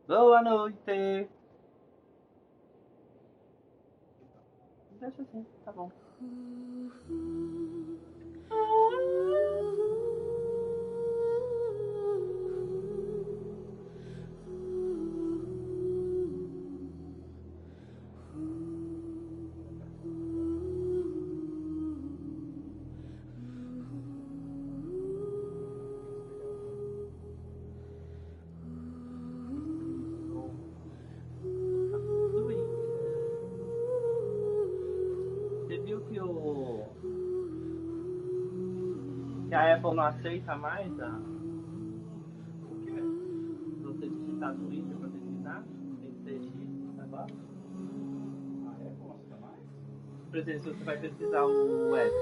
Boa noite. Deixa assim, tá bom. Que a Apple não aceita mais você digitar Twitter pra pesquisar? Tem que ser X agora? A Apple não aceita mais? Por exemplo, se você vai pesquisar o app.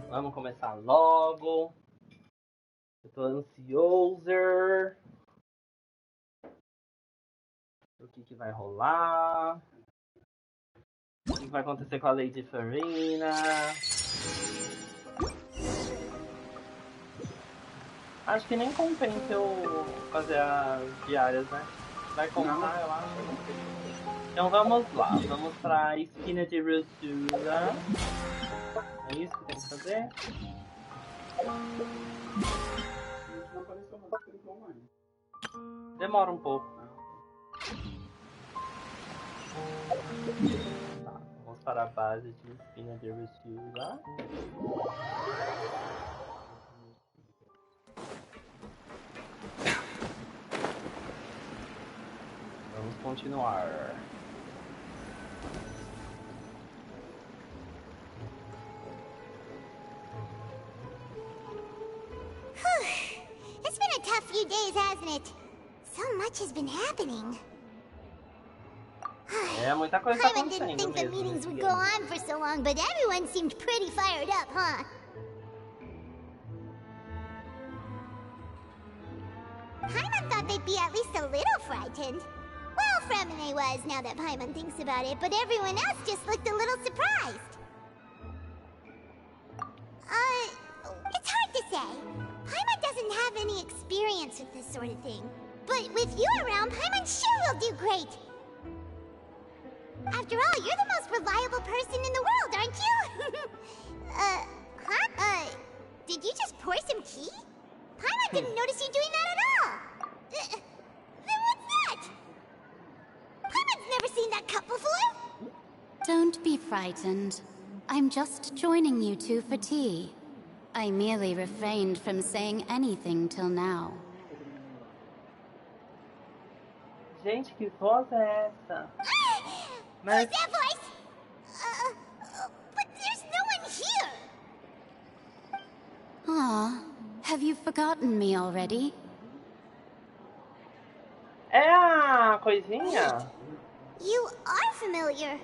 Vamos começar logo. Eu tô ansioso. O que vai rolar? O que vai acontecer com a Lady Farina? Acho que nem compensa eu fazer as diárias, né? Vai comprar, eu acho. Então vamos lá. Vamos pra esquina de Rosura. É isso que tem que fazer? Demora um pouco. Tá, vamos para a base de espina de Rosura. Vamos continuar. It's been a tough few days, hasn't it? So much has been happening. É, muita coisa tá acontecendo. Paimon didn't think the meetings would go on for so long, but everyone seemed pretty fired up, huh? Paimon thought they'd be at least a little frightened. Well, Fremine was, now that Paimon thinks about it, but everyone else just looked a little surprised. It's hard to say. Paimon doesn't have any experience with this sort of thing. But with you around, Paimon sure will do great. After all, you're the most reliable person in the world, aren't you? Did you just pour some tea? Paimon didn't notice you doing that at all. Then what's that? Paimon's never seen that cup before. Don't be frightened. I'm just joining you two for tea. I merely refrained from saying anything till now. Gente, que voz é essa? Who's that voice? But there's no one here. Ah, have you forgotten me already? É a coisinha? You are familiar.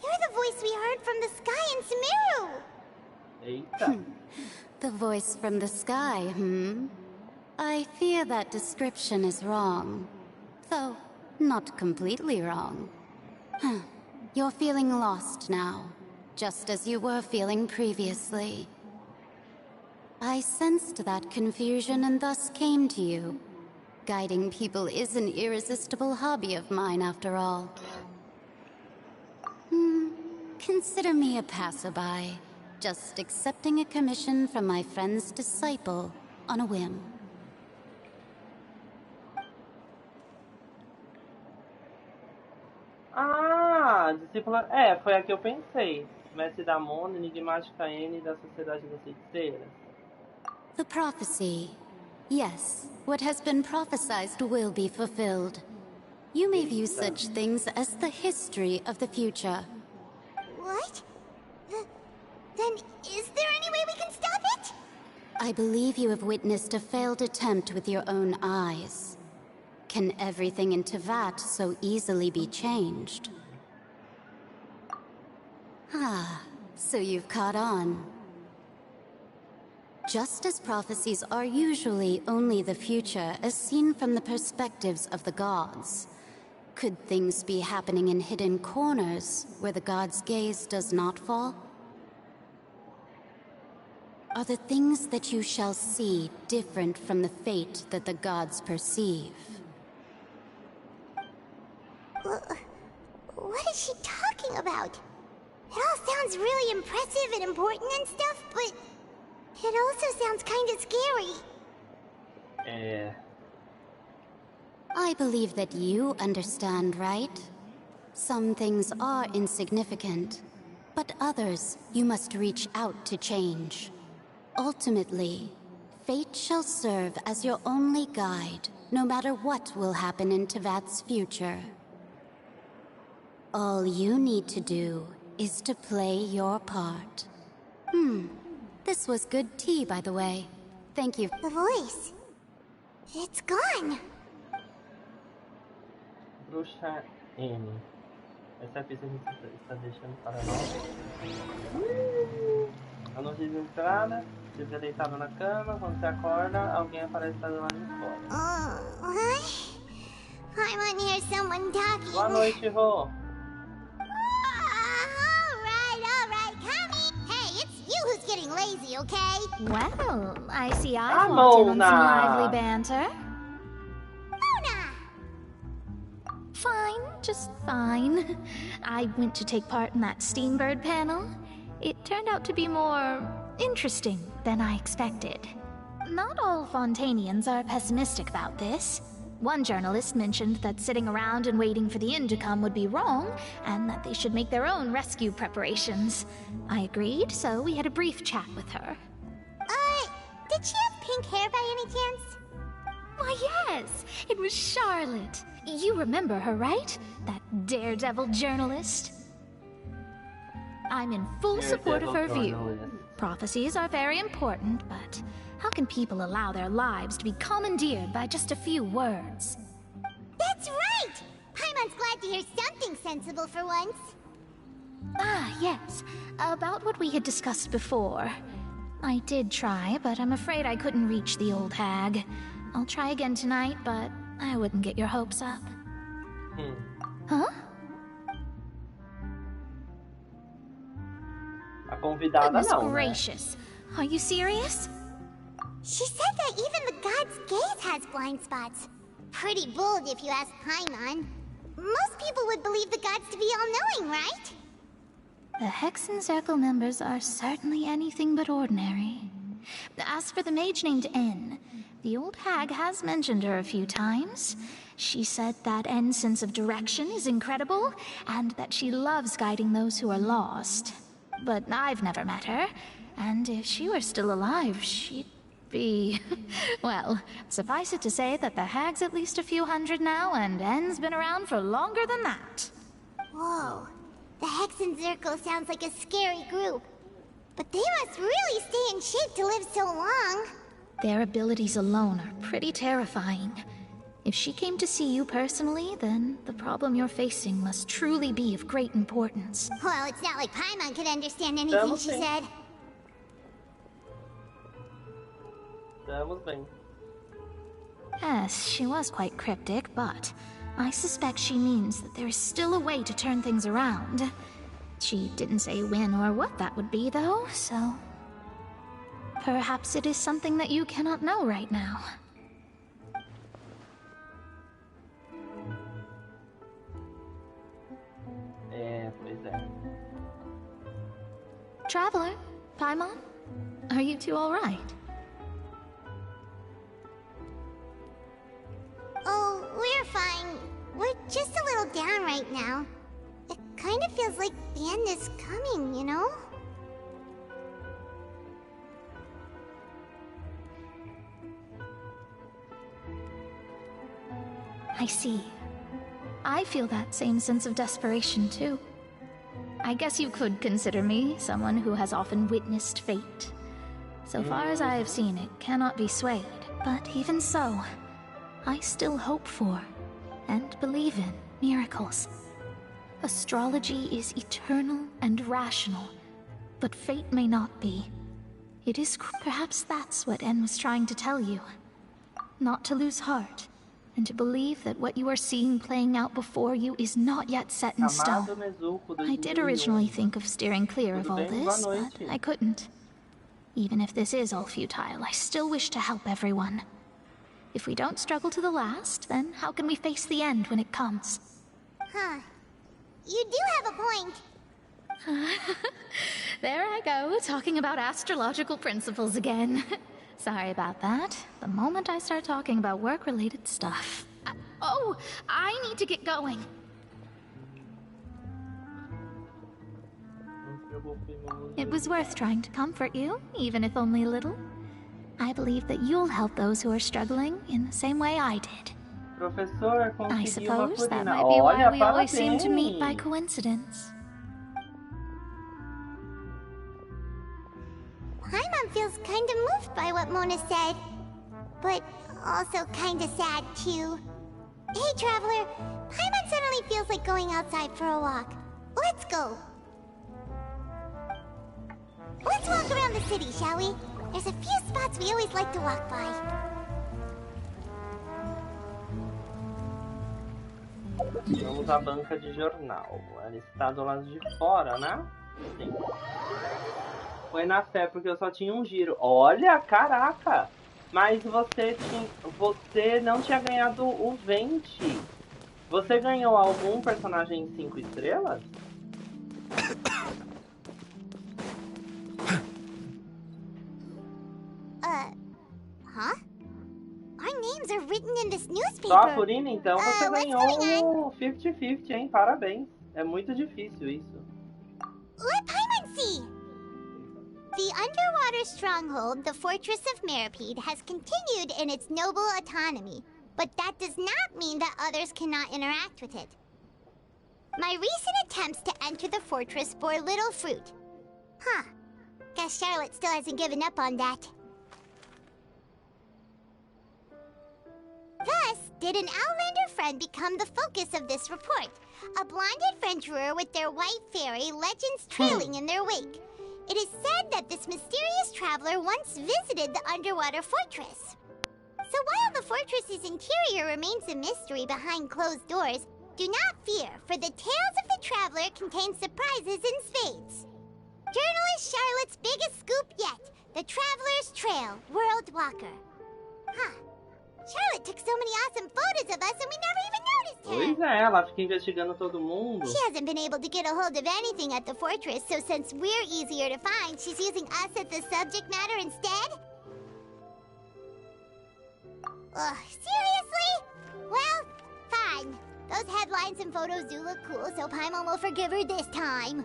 You're the voice we heard from the sky in Sumeru. Eita. The voice from the sky, I fear that description is wrong. Though, not completely wrong. You're feeling lost now, just as you were feeling previously. I sensed that confusion and thus came to you. Guiding people is an irresistible hobby of mine, after all. Consider me a passerby, just accepting a commission from my friend's disciple on a whim. Ah, discípula. É, foi a que eu pensei. Mestre da Mona, enigmática N da Sociedade das Feiticeiras. The prophecy. Yes, what has been prophesied will be fulfilled. You may view such things as the history of the future. What? Then is there any way we can stop it? I believe you have witnessed a failed attempt with your own eyes. Can everything in Tevat so easily be changed? Ah, so you've caught on. Just as prophecies are usually only the future as seen from the perspectives of the gods, could things be happening in hidden corners where the gods' gaze does not fall? Are the things that you shall see different from the fate that the gods perceive? What is she talking about? It all sounds really impressive and important and stuff, but it also sounds kind of scary. I believe that you understand, right? Some things are insignificant, but others you must reach out to change. Ultimately, fate shall serve as your only guide, no matter what will happen in Tevat's future. All you need to do is to play your part. This was good tea, by the way. Thank you. The voice. It's gone. Bruxa N. Essa é a pista que está deixando para nós. A notícia de entrada. Você fica deitado na cama, quando você acorda, alguém aparece do lado de fora. What? I want to hear someone talking. Boa noite, Rô. Alright, coming. Hey, it's you who's getting lazy, okay? Well, I see I've walked in on some lively banter. Mona! Fine, just fine. I went to take part in that Steambird panel. It turned out to be more interesting than I expected. Not all Fontanians are pessimistic about this. One journalist mentioned that sitting around and waiting for the end to come would be wrong, and that they should make their own rescue preparations. I agreed, so we had a brief chat with her. Did she have pink hair by any chance? Why, yes! It was Charlotte. You remember her, right? That daredevil journalist? I'm in full support of her view. Prophecies are very important, but how can people allow their lives to be commandeered by just a few words? That's right! Paimon's glad to hear something sensible for once. Ah, yes. About what we had discussed before. I did try, but I'm afraid I couldn't reach the old hag. I'll try again tonight, but I wouldn't get your hopes up. Huh? A convidada Goodness não, né? gracious. Are you serious? She said that even the god's gaze has blind spots. Pretty bold if you ask Paimon. Most people would believe the gods to be all-knowing, right? The Hexen Circle members are certainly anything but ordinary. As for the mage named N, the old hag has mentioned her a few times. She said that N's sense of direction is incredible, and that she loves guiding those who are lost. But I've never met her, and if she were still alive, she'd be... well, suffice it to say that the hag's at least a few hundred now, and N's been around for longer than that. Whoa. The Hexen Circle sounds like a scary group. But they must really stay in shape to live so long. Their abilities alone are pretty terrifying. If she came to see you personally, then the problem you're facing must truly be of great importance. Well, it's not like Paimon could understand anything she said. Estamos bem. Yes, she was quite cryptic, but I suspect she means that there is still a way to turn things around. She didn't say when or what that would be, though, so... perhaps it is something that you cannot know right now. Pois é. Traveler, Paimon, are you two all right? Oh, we're fine. We're just a little down right now. It kind of feels like the end is coming, you know? I see. I feel that same sense of desperation, too. I guess you could consider me someone who has often witnessed fate. So far as I have seen, it cannot be swayed. But even so, I still hope for, and believe in, miracles. Astrology is eternal and rational, but fate may not be. It is perhaps that's what En was trying to tell you. Not to lose heart, and to believe that what you are seeing playing out before you is not yet set in stone. I did originally think of steering clear of all this, but I couldn't. Even if this is all futile, I still wish to help everyone. If we don't struggle to the last, then how can we face the end when it comes? Huh. You do have a point. There I go, talking about astrological principles again. Sorry about that. The moment I start talking about work-related stuff... oh, I need to get going. It was worth trying to comfort you, even if only a little. I believe that you'll help those who are struggling in the same way I did. Professor, I suppose that might be Olha, why we always parabéns. seem to meet by coincidence. Paimon feels kind of moved by what Mona said. But also kind of sad, too. Hey, Traveler. Paimon suddenly feels like going outside for a walk. Let's go. Let's walk around the city, shall we? There's a few spots we always like to walk by. Vamos à banca de jornal. Ela está do lado de fora, né? Sim. Foi na fé, porque eu só tinha um giro. Olha, caraca! Mas você não tinha ganhado o Vente. Você ganhou algum personagem 5 estrelas? Huh? Our names are written in this newspaper. Só a Furina, então você what's ganhou going o 50-50, hein? Parabéns. É muito difícil isso. Let Paimon see! The underwater stronghold, the Fortress of Meripede, has continued in its noble autonomy, but that does not mean that others cannot interact with it. My recent attempts to enter the fortress bore little fruit. Huh. Guess Charlotte still hasn't given up on that. Thus, did an Outlander friend become the focus of this report? A blonde adventurer with their white fairy, legends trailing in their wake. It is said that this mysterious traveler once visited the underwater fortress. So while the fortress's interior remains a mystery behind closed doors, do not fear, for the tales of the traveler contain surprises in spades. Journalist Charlotte's biggest scoop yet, the Traveler's Trail, World Walker. Huh. Charlotte took so many awesome photos of us and we never even noticed her. Pois é, ela fica investigando todo mundo. She hasn't been able to get a hold of anything at the fortress, so since we're easier to find, she's using us as the subject matter instead? Ugh, seriously? Well, fine. Those headlines and photos do look cool, so Paimon will forgive her this time.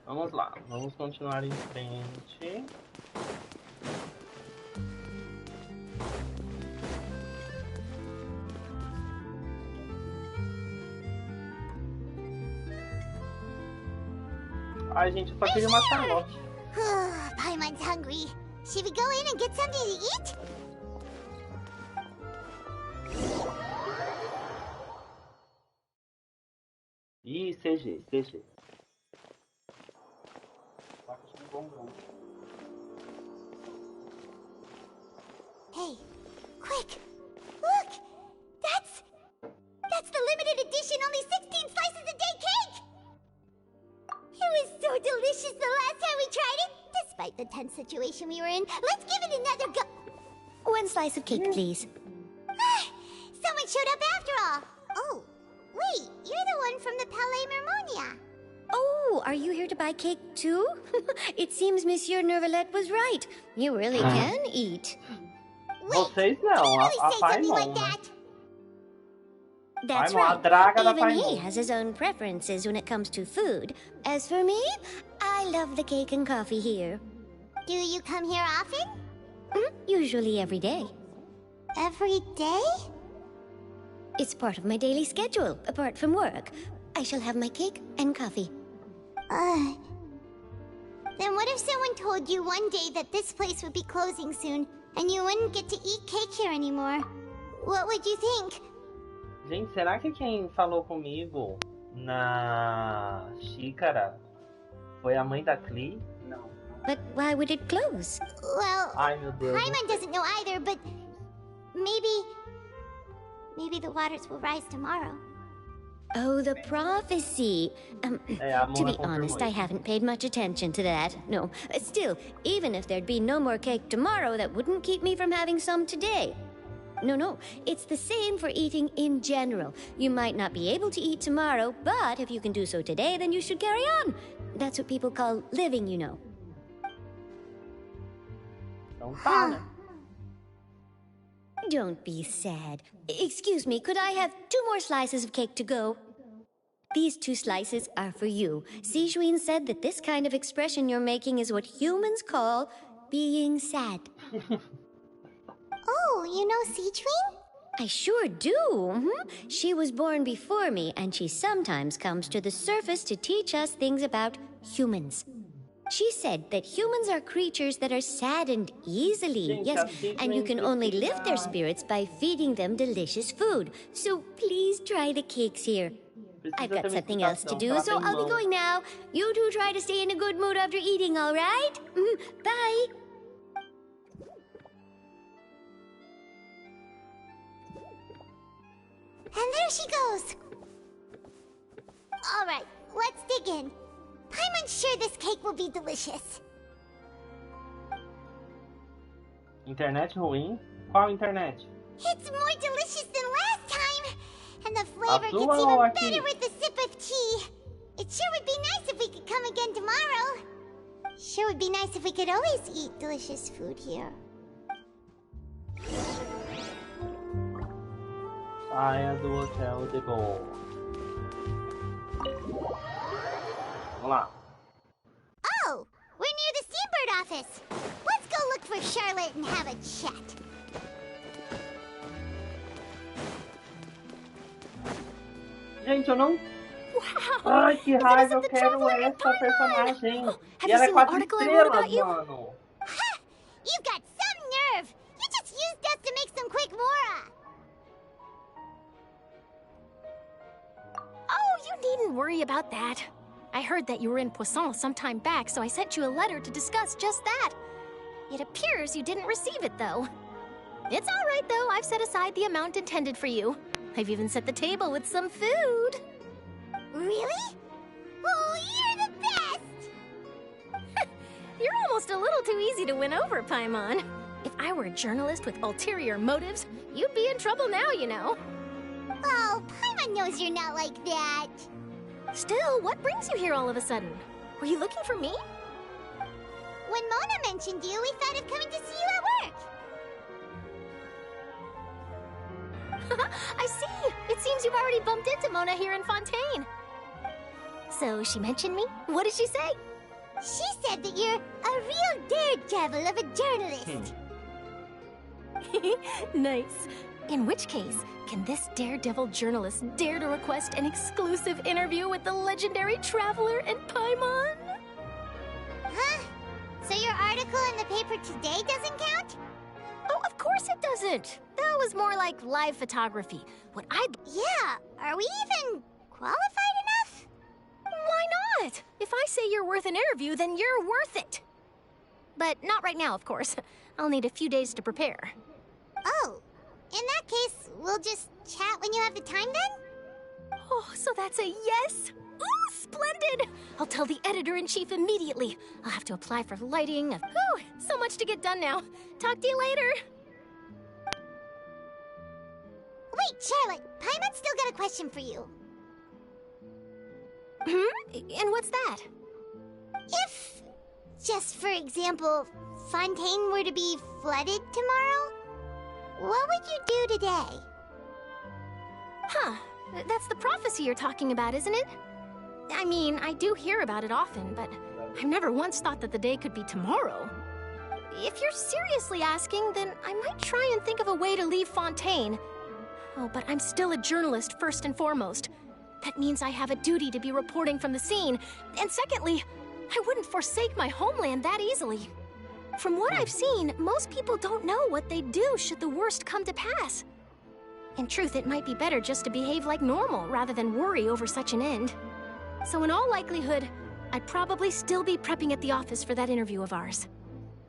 Vamos lá, vamos continuar em frente. Ai, gente, eu só queria uma Charlotte. Paimon's hungry. Should we go in and get something to eat? Ih, CG. Hey, quick! Look! That's the limited edition, only 16 slices a day cake! It was so delicious the last time we tried it! Despite the tense situation we were in, let's give it another go! 1 slice of cake, please. Someone showed up after all! Oh, wait, you're the one from the Palais Mermonia. Oh, are you here to buy cake too? It seems Monsieur Nervalette was right. You really can eat. Wait, Vocês can you não, really a say something Paimon, like né? that? That's Paimon, a right. draga da Even he Paimon. has his own preferences when it comes to food. As for me, I love the cake and coffee here. Do you come here often? Usually every day. Every day? It's part of my daily schedule, apart from work. I shall have my cake and coffee. Then what if someone told you one day that this place would be closing soon, and you wouldn't get to eat cake here anymore? What would you think? Gente, será que quem falou comigo na xícara foi a mãe da Clee? Não. But why would it close? Well, Ai, meu Deus. Paimon doesn't know either, but maybe the waters will rise tomorrow. Oh, the prophecy. A To Mona be honest, confirmou I haven't paid much attention to that. No. Still, even if there'd be no more cake tomorrow, that wouldn't keep me from having some today. No. It's the same for eating in general. You might not be able to eat tomorrow, but if you can do so today, then you should carry on. That's what people call living, you know. Então tá, né? Don't be sad. Excuse me, could I have 2 more slices of cake to go? These 2 slices are for you. Sijuin said that this kind of expression you're making is what humans call being sad. Oh, you know Sijuin? I sure do. She was born before me, and she sometimes comes to the surface to teach us things about humans. She said that humans are creatures that are saddened easily, yes, and you can only lift their spirits by feeding them delicious food. So please try the cakes here. I've got something else to do, so I'll be going now. You two try to stay in a good mood after eating, all right? Bye. And there she goes. All right, let's dig in. Paimon's sure this cake will be delicious. Internet ruim? Qual internet? It's more delicious than last time. And the flavor gets sua even ou aqui? better with a sip of tea. It sure would be nice if we could come again tomorrow. Sure would be nice if we could always eat delicious food here. Saia do hotel de Gol. Vamos lá. Oh, we're near the Seabird office. Let's go look for Charlotte and have a chat. Gente, eu não... Wow! Ai, que Is it raiva, eu the quero Traveler and essa Paimon? personagem. Have E you ela é seen the 4 article I wrote estrelas, about you? mano. Ha! You've got some nerve. You just used us to make some quick mora. Oh, you needn't worry about that. I heard that you were in Poisson some time back, so I sent you a letter to discuss just that. It appears you didn't receive it, though. It's all right, though. I've set aside the amount intended for you. I've even set the table with some food. Really? Oh, you're the best! You're almost a little too easy to win over, Paimon. If I were a journalist with ulterior motives, you'd be in trouble now, you know. Oh, Paimon knows you're not like that. Still, what brings you here all of a sudden? Were you looking for me? When Mona mentioned you, we thought of coming to see you at work. I see. It seems you've already bumped into Mona here in Fontaine. So she mentioned me? What did she say? She said that you're a real daredevil of a journalist. Nice. In which case, can this daredevil journalist dare to request an exclusive interview with the legendary Traveler and Paimon? Huh? So your article in the paper today doesn't count? Oh, of course it doesn't. That was more like live photography. What I'd... Yeah, are we even qualified enough? what? If I say you're worth an interview, then you're worth it. But not right now, of course. I'll need a few days to prepare. Oh, in that case, we'll just chat when you have the time then? Oh, so that's a yes? Ooh, splendid! I'll tell the editor-in-chief immediately. I'll have to apply for lighting. Whew, so much to get done now. Talk to you later. Wait, Charlotte, Paimon's still got a question for you. And what's that? If, just for example, Fontaine were to be flooded tomorrow, what would you do today? Huh, that's the prophecy you're talking about, isn't it? I mean, I do hear about it often, but I've never once thought that the day could be tomorrow. If you're seriously asking, then I might try and think of a way to leave Fontaine. Oh, but I'm still a journalist first and foremost. That means I have a duty to be reporting from the scene. And secondly, I wouldn't forsake my homeland that easily. From what I've seen, most people don't know what they'd do should the worst come to pass. In truth, it might be better just to behave like normal rather than worry over such an end. So in all likelihood, I'd probably still be prepping at the office for that interview of ours.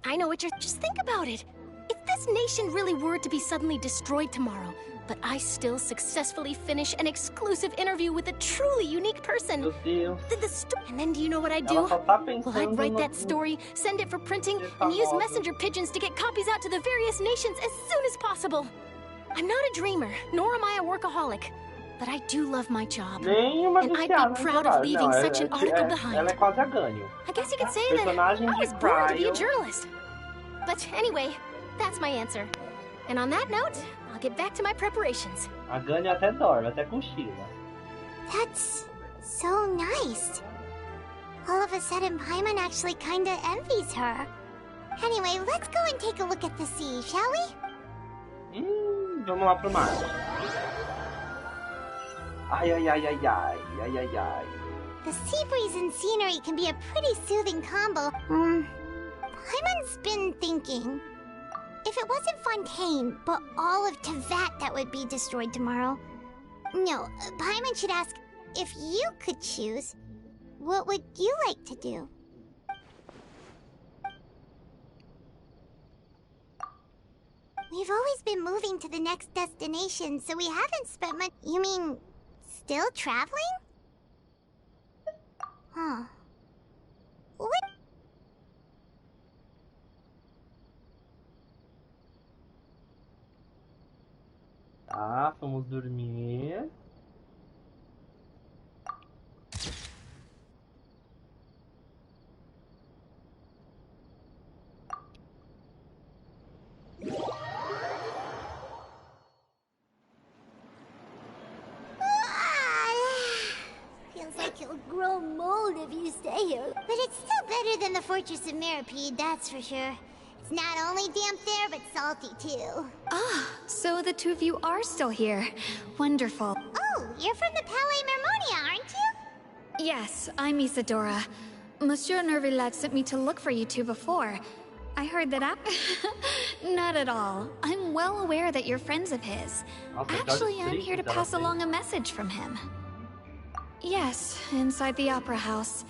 I know what you're... Just think about it. If this nation really were to be suddenly destroyed tomorrow, but I still successfully finish an exclusive interview with a truly unique person, and then do you know what I'd do? Well, I'd write that story, send it for printing, and use messenger pigeons to get copies out to the various nations as soon as possible. I'm not a dreamer, nor am I a workaholic. But I do love my job, and I'd be proud of leaving such an article behind. I guess you could say that I was born to be a journalist. But anyway, that's my answer. And on that note, I'll get back to my preparations. A Ganya até dorme, até cochila. That's so nice. All of a sudden, Paimon actually kinda envies her. Anyway, let's go and take a look at the sea, shall we? Vamos lá pro mar. Ai, ai, ai, ai, ai, ai, ai, ai. The sea breeze and scenery can be a pretty soothing combo. Paimon's been thinking, if it wasn't Fontaine, but all of Tevat that would be destroyed tomorrow. No, Paimon should ask, if you could choose, what would you like to do? We've always been moving to the next destination, so we haven't spent much... You mean... still traveling? Huh. What? Tá, vamos dormir. Feels like you'll grow mold if you stay here. But it's still better than the Fortress of Mirapede, that's for sure. It's not only damp there, but salty too. Ah, so the two of you are still here. Wonderful. Oh, you're from the Palais Mermonia, aren't you? Yes, I'm Isadora. Monsieur Nervillac sent me to look for you two before. I heard that Not at all. I'm well aware that you're friends of his. Actually, I'm here to pass along a message from him. Yes, inside the Opera House.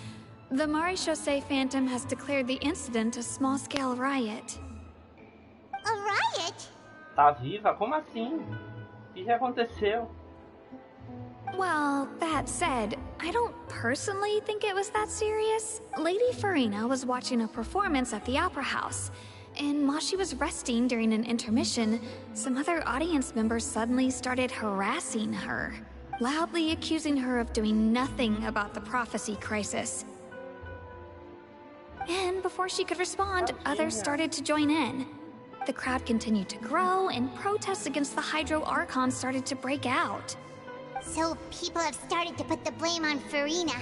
The Maréchaussée Phantom has declared the incident a small-scale riot. A riot? Tá viva? Como assim? O que aconteceu? Well, that said, I don't personally think it was that serious. Lady Farina was watching a performance at the Opera House, and while she was resting during an intermission, some other audience members suddenly started harassing her, loudly accusing her of doing nothing about the prophecy crisis. And before she could respond, others started to join in. The crowd continued to grow, and protests against the Hydro Archon started to break out. So people have started to put the blame on Farina.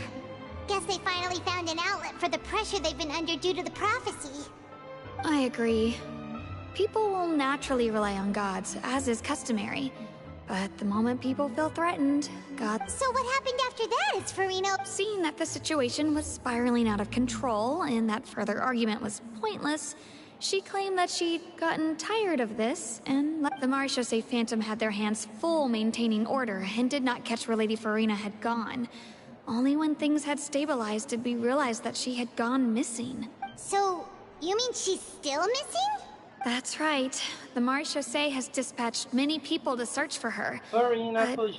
Guess they finally found an outlet for the pressure they've been under due to the prophecy. I agree. People will naturally rely on gods, as is customary. But the moment people feel threatened, gods... So what happened after that? Is Farina... Seeing that the situation was spiraling out of control, and that further argument was pointless, she claimed that she'd gotten tired of this, and let the Maréchaussée Phantom had their hands full maintaining order, and did not catch where Lady Farina had gone. Only when things had stabilized did we realize that she had gone missing. So, you mean she's still missing? That's right. The Marechaussee has dispatched many people to search for her. But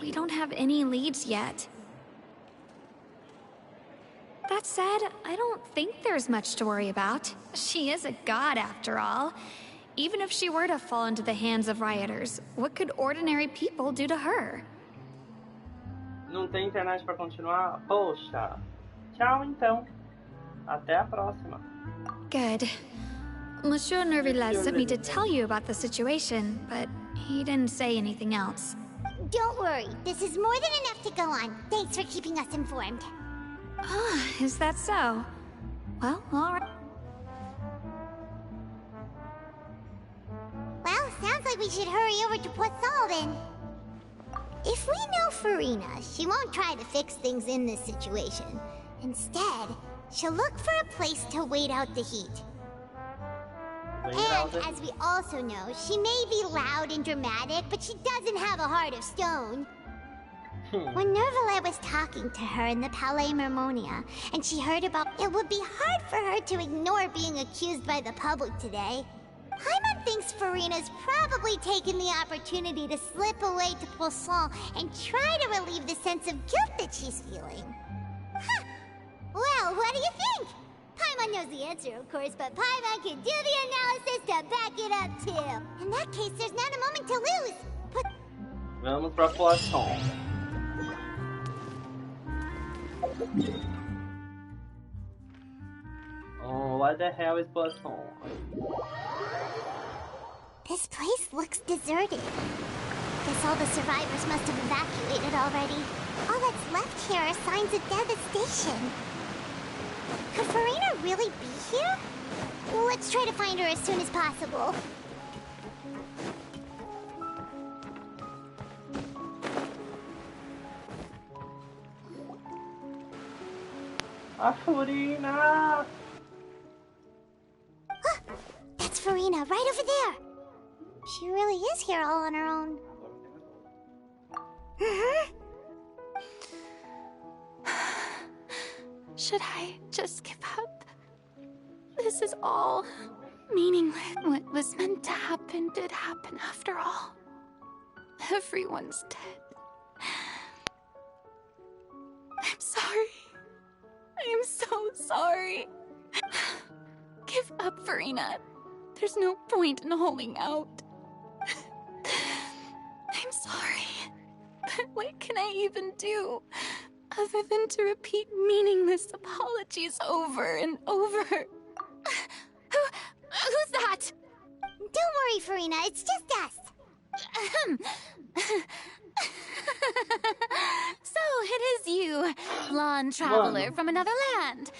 we don't have any leads yet. That said, I don't think there's much to worry about. She is a god after all. Even if she were to fall into the hands of rioters, what could ordinary people do to her? Não tem internet pra continuar? Poxa. Tchau então. Até a próxima. Good. Monsieur Nervilez sent me to tell you about the situation, but he didn't say anything else. Don't worry, this is more than enough to go on. Thanks for keeping us informed. Ah, is that so? Well, alright. Well, sounds like we should hurry over to Poisson then. If we know Farina, she won't try to fix things in this situation. Instead, she'll look for a place to wait out the heat. And as we also know, she may be loud and dramatic, but she doesn't have a heart of stone. When Nervalet was talking to her in the Palais Mermonia, and she heard about it would be hard for her to ignore being accused by the public today, Paimon thinks Farina's probably taken the opportunity to slip away to Poisson and try to relieve the sense of guilt that she's feeling. Huh. Well, what do you think? Paimon knows the answer, of course, but Paimon can do the analysis to back it up, too. In that case, there's not a moment to lose. But... Vamos pra Poisson. Oh, what the hell is Poisson? This place looks deserted. Guess all the survivors must have evacuated already. All that's left here are signs of devastation. Could Farina really be here? Well, let's try to find her as soon as possible. Farina! That's Farina, right over there. She really is here all on her own. Should I just give up? This is all meaningless. What was meant to happen did happen after all. Everyone's dead. I'm sorry. I am so sorry. Give up, Farina. There's no point in holding out. I'm sorry. But what can I even do other than to repeat meaningless apologies over and over? Who's that? Don't worry, Farina. It's just us. So it is you, blonde traveler from another land.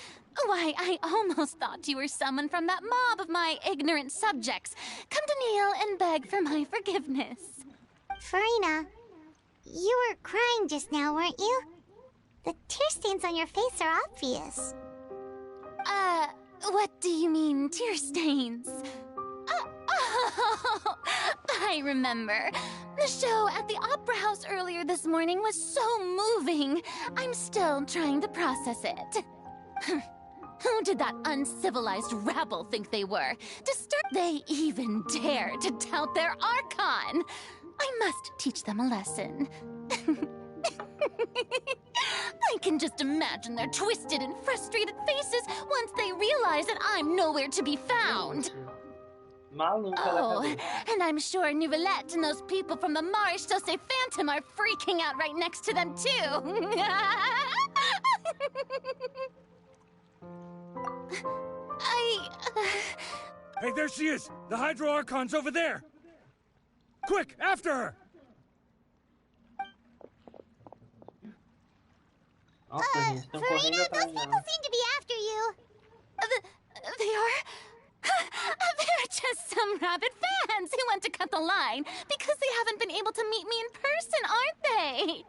Why, I almost thought you were someone from that mob of my ignorant subjects. Come to kneel and beg for my forgiveness. Farina, you were crying just now, weren't you? The tear stains on your face are obvious. What do you mean, tear stains? Oh, I remember. The show at the Opera House earlier this morning was so moving. I'm still trying to process it. Who did that uncivilized rabble think they were? They even dare to tout their Archon. I must teach them a lesson. I can just imagine their twisted and frustrated faces once they realize that I'm nowhere to be found. Oh, and I'm sure Nouvellette and those people from the Marechaussee Phantom are freaking out right next to them, too. Hey, there she is! The Hydro Archon's over there! Quick, after her! Farina, those people seem to be after you. They are? They're just some rabid fans who want to cut the line because they haven't been able to meet me in person, aren't they?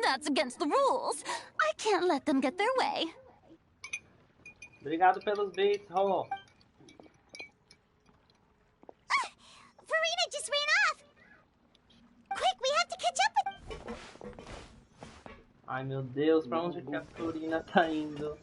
That's against the rules. I can't let them get their way. Obrigado pelos beats, Rô. Farina just ran off. Quick, we have to catch up with... Ai meu Deus, pra onde que a Florina tá indo?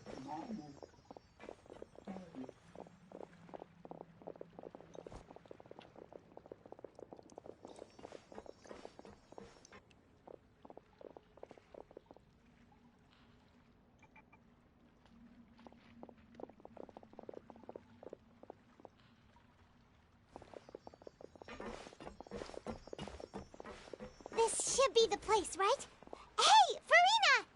This should be the place, right? Hey, Farina!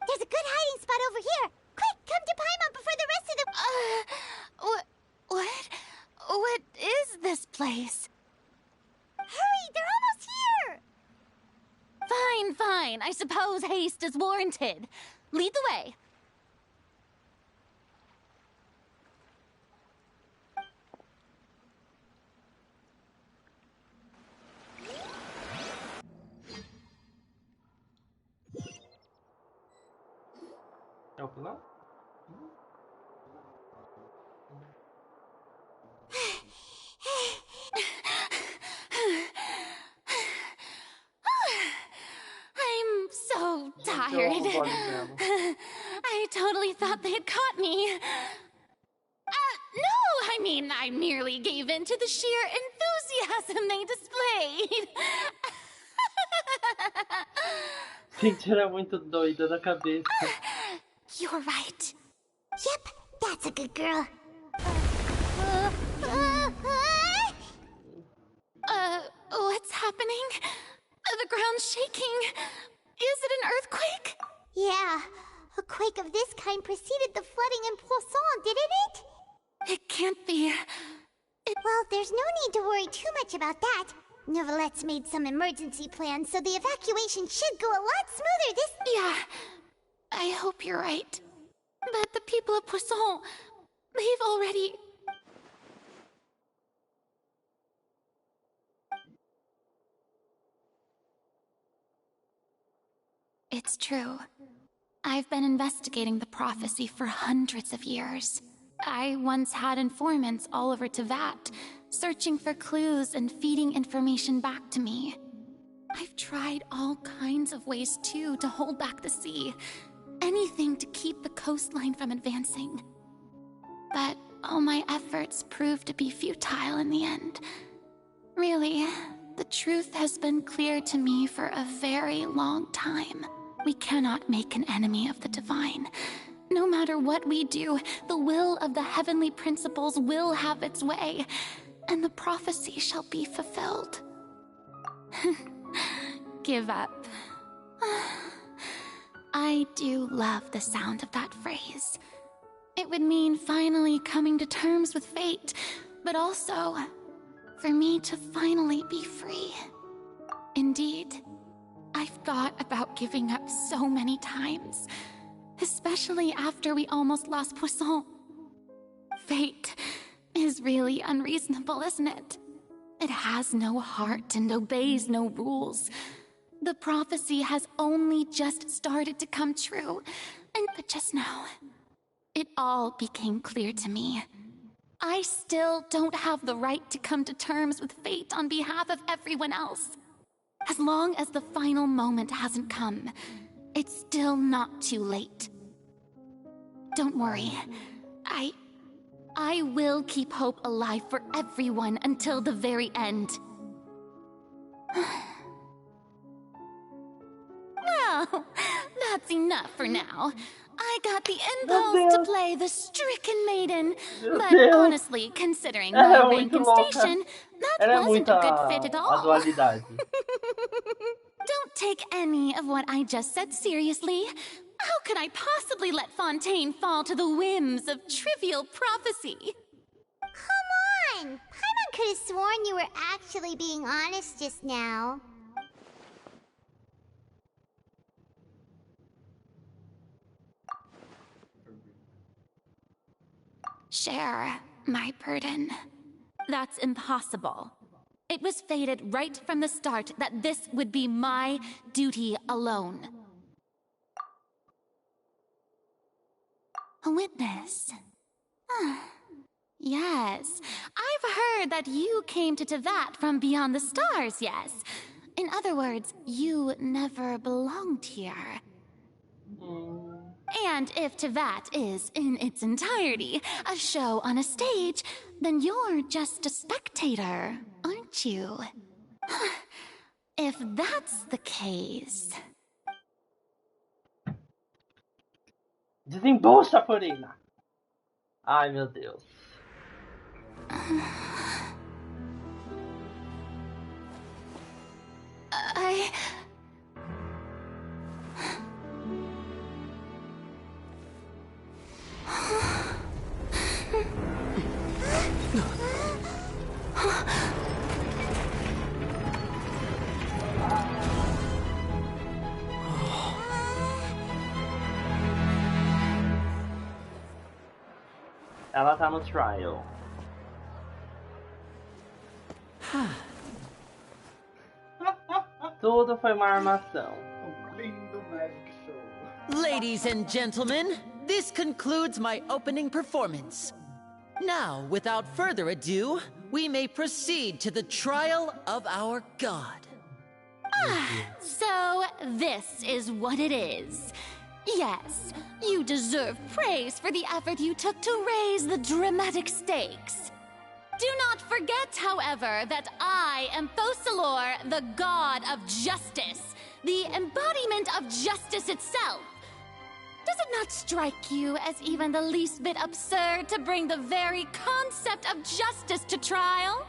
There's a good hiding spot over here. Quick, come to Paimon before the rest of the... What is this place? Hurry, they're almost here! Fine. I suppose haste is warranted. Lead the way. Open up. I'm so tired. I totally thought they had caught me. No, I merely gave in to the sheer enthusiasm they displayed. Gente, era muito doida da cabeça. You're right. Yep, that's a good girl. What's happening? The ground's shaking. Is it an earthquake? Yeah, a quake of this kind preceded the flooding in Poisson, didn't it? It can't be. Well, there's no need to worry too much about that. Neuvillette made some emergency plans, so the evacuation should go a lot smoother this... Yeah, I hope you're right. But the people of Poisson, they've already... It's true. I've been investigating the prophecy for hundreds of years. I once had informants all over Tevat, searching for clues and feeding information back to me. I've tried all kinds of ways, too, to hold back the sea. Anything to keep the coastline from advancing. But all my efforts proved to be futile in the end. Really, the truth has been clear to me for a very long time. We cannot make an enemy of the divine. No matter what we do, the will of the heavenly principles will have its way, and the prophecy shall be fulfilled. Give up. I do love the sound of that phrase. It would mean finally coming to terms with fate, but also for me to finally be free. Indeed, I've thought about giving up so many times, especially after we almost lost Poisson. Fate is really unreasonable, isn't it? It has no heart and obeys no rules. The prophecy has only just started to come true, but just now, it all became clear to me. I still don't have the right to come to terms with fate on behalf of everyone else. As long as the final moment hasn't come, it's still not too late. Don't worry. I will keep hope alive for everyone until the very end. Well, that's enough for now. I got the impulse to play the stricken maiden, but honestly, considering my rank and station, that wasn't a good fit at all. Don't take any of what I just said seriously. How could I possibly let Fontaine fall to the whims of trivial prophecy? Come on! Paimon could have sworn you were actually being honest just now. Share my burden. That's impossible. It was fated right from the start that this would be my duty alone. A witness. Yes. I've heard that you came to Tevat from beyond the stars, yes. In other words, you never belonged here. And if Tevat is, in its entirety, a show on a stage, then you're just a spectator, aren't you? If that's the case... Desembolsa, Furina! Ai, meu Deus. Ela tá no trial. Tudo foi uma armação. Lindo magic show. Ladies and gentlemen, this concludes my opening performance. Now, without further ado, we may proceed to the trial of our god. So, this is what it is. Yes, you deserve praise for the effort you took to raise the dramatic stakes. Do not forget, however, that I am Fosalor, the god of justice, the embodiment of justice itself. Does it not strike you as even the least bit absurd to bring the very concept of justice to trial?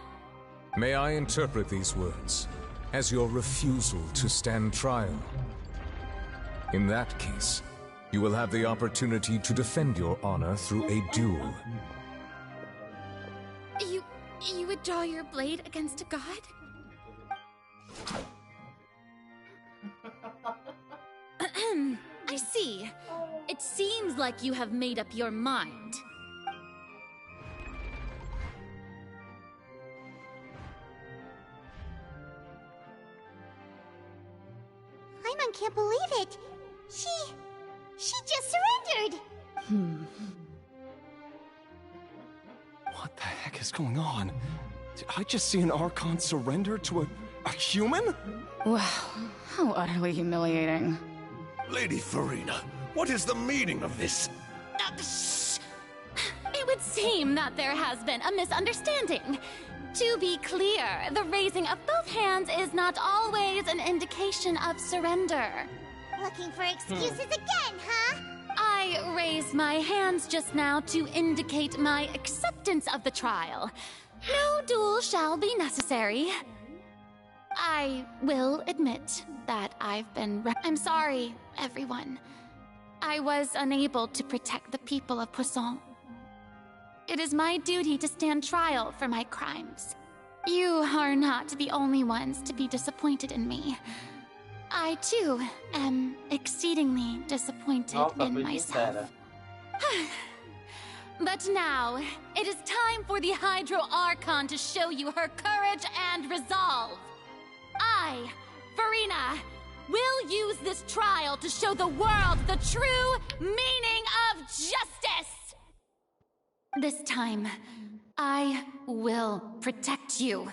May I interpret these words as your refusal to stand trial? In that case, you will have the opportunity to defend your honor through a duel. You would draw your blade against a god? I see. It seems like you have made up your mind. Paimon can't believe it. She just surrendered. What the heck is going on? Did I just see an Archon surrender to a human? Wow, how utterly humiliating. Lady Furina, what is the meaning of this? Shh! It would seem that there has been a misunderstanding. To be clear, the raising of both hands is not always an indication of surrender. Looking for excuses again, huh? I raised my hands just now to indicate my acceptance of the trial. No duel shall be necessary. I will admit that I've been I'm sorry, everyone. I was unable to protect the people of Poisson. It is my duty to stand trial for my crimes. You are not the only ones to be disappointed in me. I, too, am exceedingly disappointed in myself. But now, it is time for the Hydro Archon to show you her courage and resolve. I, Furina, will use this trial to show the world the true meaning of justice! This time, I will protect you.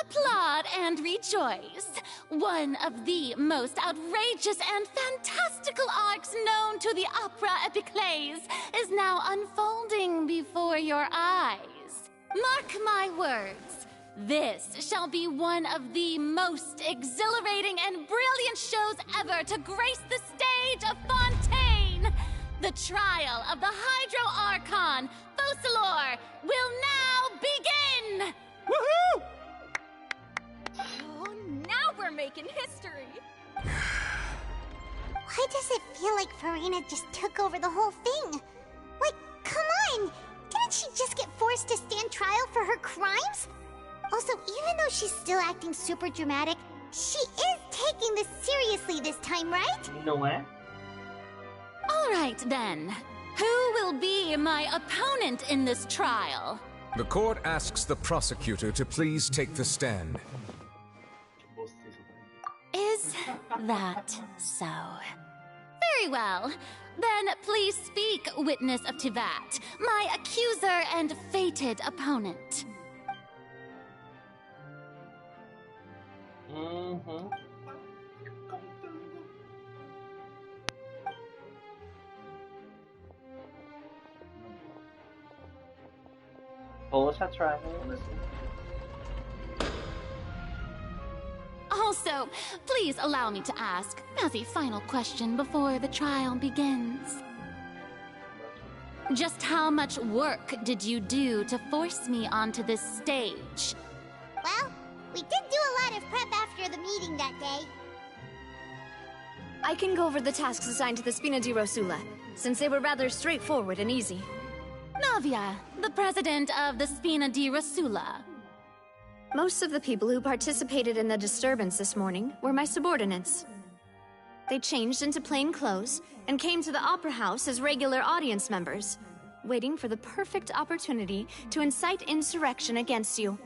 Applaud and rejoice! One of the most outrageous and fantastical arcs known to the opera epiclese is now unfolding before your eyes. Mark my words, this shall be one of the most exhilarating and brilliant shows ever to grace the stage of Fontaine! The trial of the Hydro Archon, Fosalor, will now begin! Woohoo! Oh, now we're making history. Why does it feel like Furina just took over the whole thing? Like, come on! Didn't she just get forced to stand trial for her crimes? Also, even though she's still acting super dramatic, she is taking this seriously this time, right? Não é? All right, then. Who will be my opponent in this trial? The court asks the prosecutor to please take the stand. Is that so? Very well. Then please speak, witness of Tivat, my accuser and fated opponent. Poxa, travel. Also, please allow me to ask, as a final question before the trial begins. Just how much work did you do to force me onto this stage? Well, we did do a lot of prep after the meeting that day. I can go over the tasks assigned to the Spina di Rosula, since they were rather straightforward and easy. Navia, the president of the Spina di Rosula. Most of the people who participated in the disturbance this morning were my subordinates. They changed into plain clothes and came to the Opera House as regular audience members, waiting for the perfect opportunity to incite insurrection against you.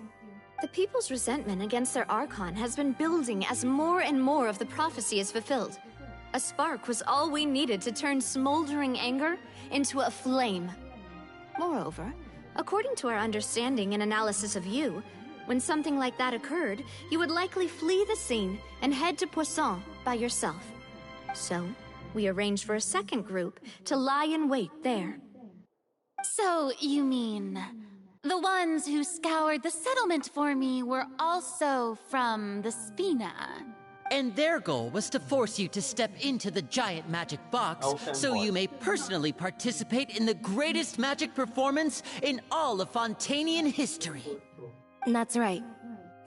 The people's resentment against their Archon has been building as more and more of the prophecy is fulfilled. A spark was all we needed to turn smoldering anger into a flame. Moreover, according to our understanding and analysis of you, when something like that occurred, you would likely flee the scene and head to Poisson by yourself. So, we arranged for a second group to lie in wait there. So, you mean the ones who scoured the settlement for me were also from the Spina? And their goal was to force you to step into the giant magic box so you may personally participate in the greatest magic performance in all of Fontanian history. That's right.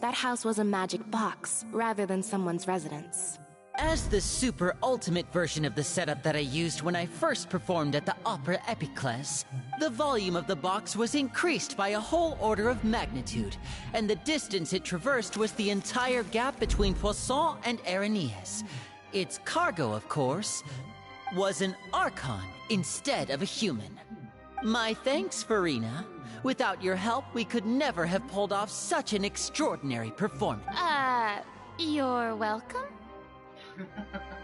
That house was a magic box, rather than someone's residence. As the super ultimate version of the setup that I used when I first performed at the Opera Epiclese, the volume of the box was increased by a whole order of magnitude, and the distance it traversed was the entire gap between Poisson and Aranias. Its cargo, of course, was an Archon instead of a human. My thanks, Farina. Without your help, we could never have pulled off such an extraordinary performance. You're welcome?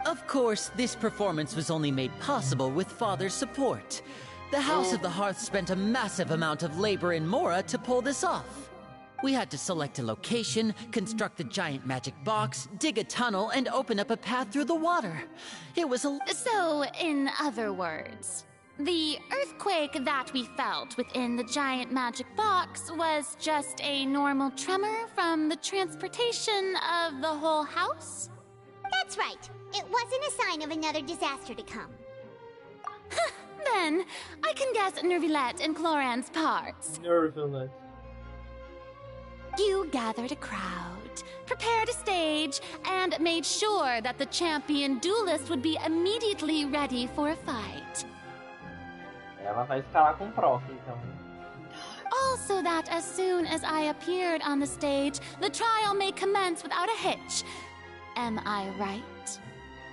Of course, this performance was only made possible with Father's support. The House of the Hearth spent a massive amount of labor in Mora to pull this off. We had to select a location, construct the giant magic box, dig a tunnel, and open up a path through the water. It was a... So, in other words, the earthquake that we felt within the giant magic box was just a normal tremor from the transportation of the whole house? That's right. It wasn't a sign of another disaster to come. Then, I can guess Nervilette and Cloran's parts. Nervilette. You gathered a crowd, prepared a stage, and made sure that the champion duelist would be immediately ready for a fight. Ela vai escalar com o prof, então. Also that as soon as I appeared on the stage, the trial may commence without a hitch. Am I right?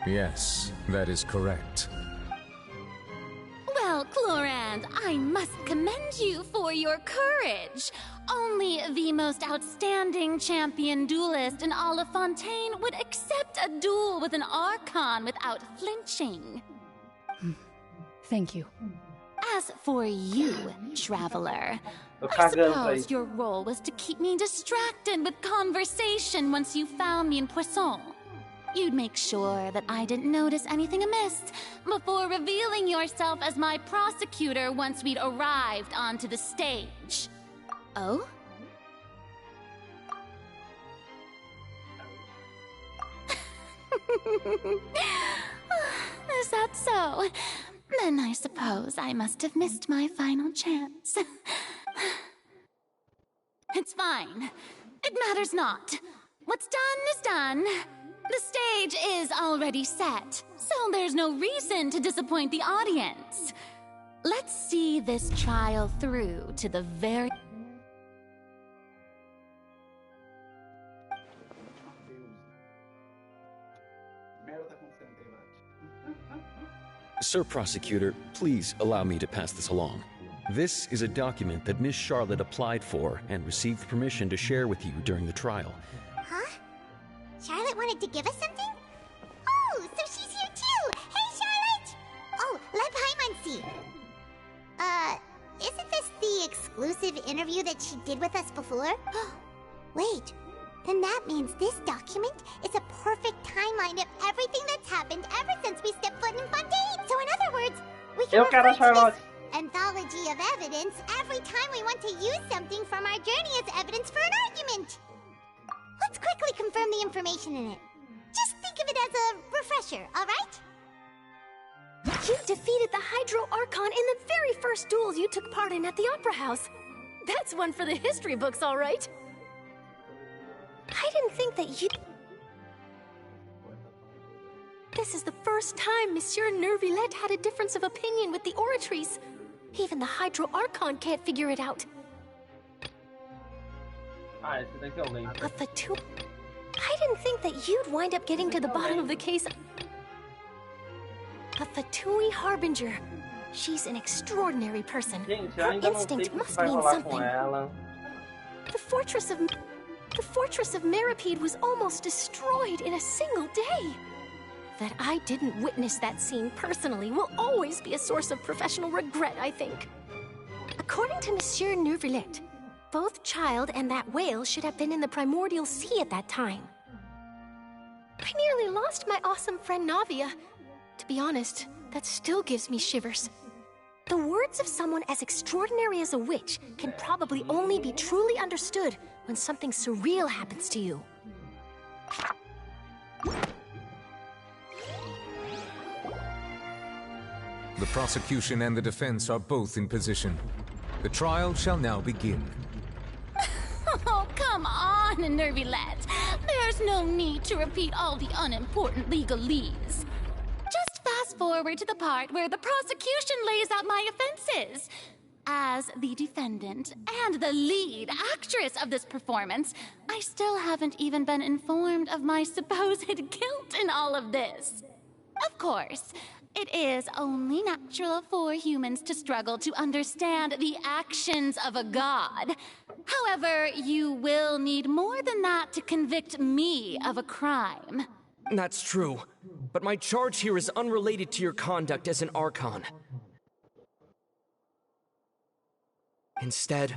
Yes, that is correct. Well, Clorand, I must commend you for your courage. Only the most outstanding champion duelist in all of Fontaine would accept a duel with an Archon without flinching. Thank you. As for you, Traveler, I suppose your role was to keep me distracted with conversation once you found me in Poisson. You'd make sure that I didn't notice anything amiss before revealing yourself as my prosecutor once we'd arrived onto the stage. Oh? Is that so? Then I suppose I must have missed my final chance. It's fine. It matters not. What's done is done. The stage is already set, so there's no reason to disappoint the audience. Let's see this trial through to the very... Sir Prosecutor, please allow me to pass this along. This is a document that Miss Charlotte applied for and received permission to share with you during the trial. Charlotte wanted to give us something? Oh, so she's here too! Hey, Charlotte! exclusive interview that she did with us before? Wait, then that means this document is a perfect timeline of everything that's happened ever since we stepped foot in Fontaine. So in other words, we can refer to this anthology of evidence every time we want to use something from our journey as evidence for an argument. Let's quickly confirm the information in it. Just think of it as a refresher, alright? You defeated the Hydro Archon in the very first duels you took part in at the Opera House. That's one for the history books, all right. I didn't think that you... This is the first time Monsieur Nervillette had a difference of opinion with the Oratrice. Even the Hydro Archon can't figure it out. But the two... I didn't think that you'd wind up getting to the bottom of the case. But the Tui Harbinger, she's an extraordinary person. Her instinct must mean something. The fortress of Meripede was almost destroyed in a single day. That I didn't witness that scene personally will always be a source of professional regret, I think. According to Monsieur Nervillette, both Child and that whale should have been in the primordial sea at that time. I nearly lost my awesome friend Navia. To be honest, that still gives me shivers. The words of someone as extraordinary as a witch can probably only be truly understood when something surreal happens to you. The prosecution and the defense are both in position. The trial shall now begin. Oh, come on, Nervillette. There's no need to repeat all the unimportant legalese. Just fast forward to the part where the prosecution lays out my offenses. As the defendant and the lead actress of this performance, I still haven't even been informed of my supposed guilt in all of this. Of course, it is only natural for humans to struggle to understand the actions of a god. However, you will need more than that to convict me of a crime. That's true, but my charge here is unrelated to your conduct as an Archon. Instead,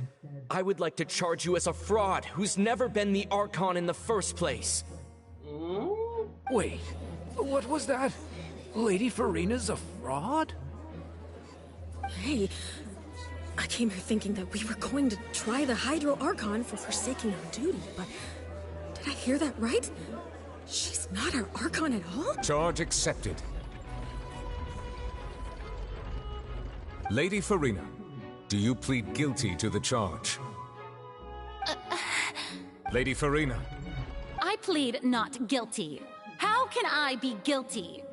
I would like to charge you as a fraud who's never been the Archon in the first place. Wait, what was that? Lady Farina's a fraud? Hey, I came here thinking that we were going to try the Hydro Archon for forsaking her duty, but did I hear that right? She's not our Archon at all? Charge accepted. Lady Farina, do you plead guilty to the charge? Lady Farina. I plead not guilty. How can I be guilty?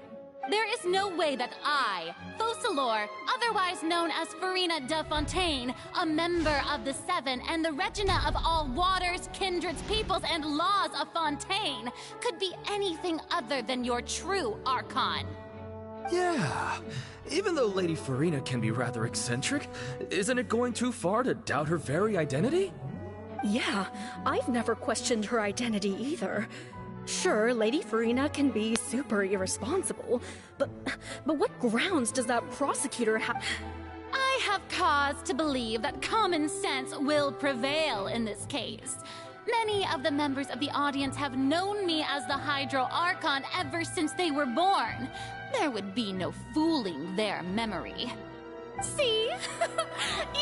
There is no way that I, Focalor, otherwise known as Farina de Fontaine, a member of the Seven and the Regina of all waters, kindreds, peoples, and laws of Fontaine, could be anything other than your true Archon. Yeah, even though Lady Farina can be rather eccentric, isn't it going too far to doubt her very identity? Yeah, I've never questioned her identity either. Sure, Lady Farina can be super irresponsible, but what grounds does that prosecutor have? I have cause to believe that common sense will prevail in this case. Many of the members of the audience have known me as the Hydro Archon ever since they were born. There would be no fooling their memory. See?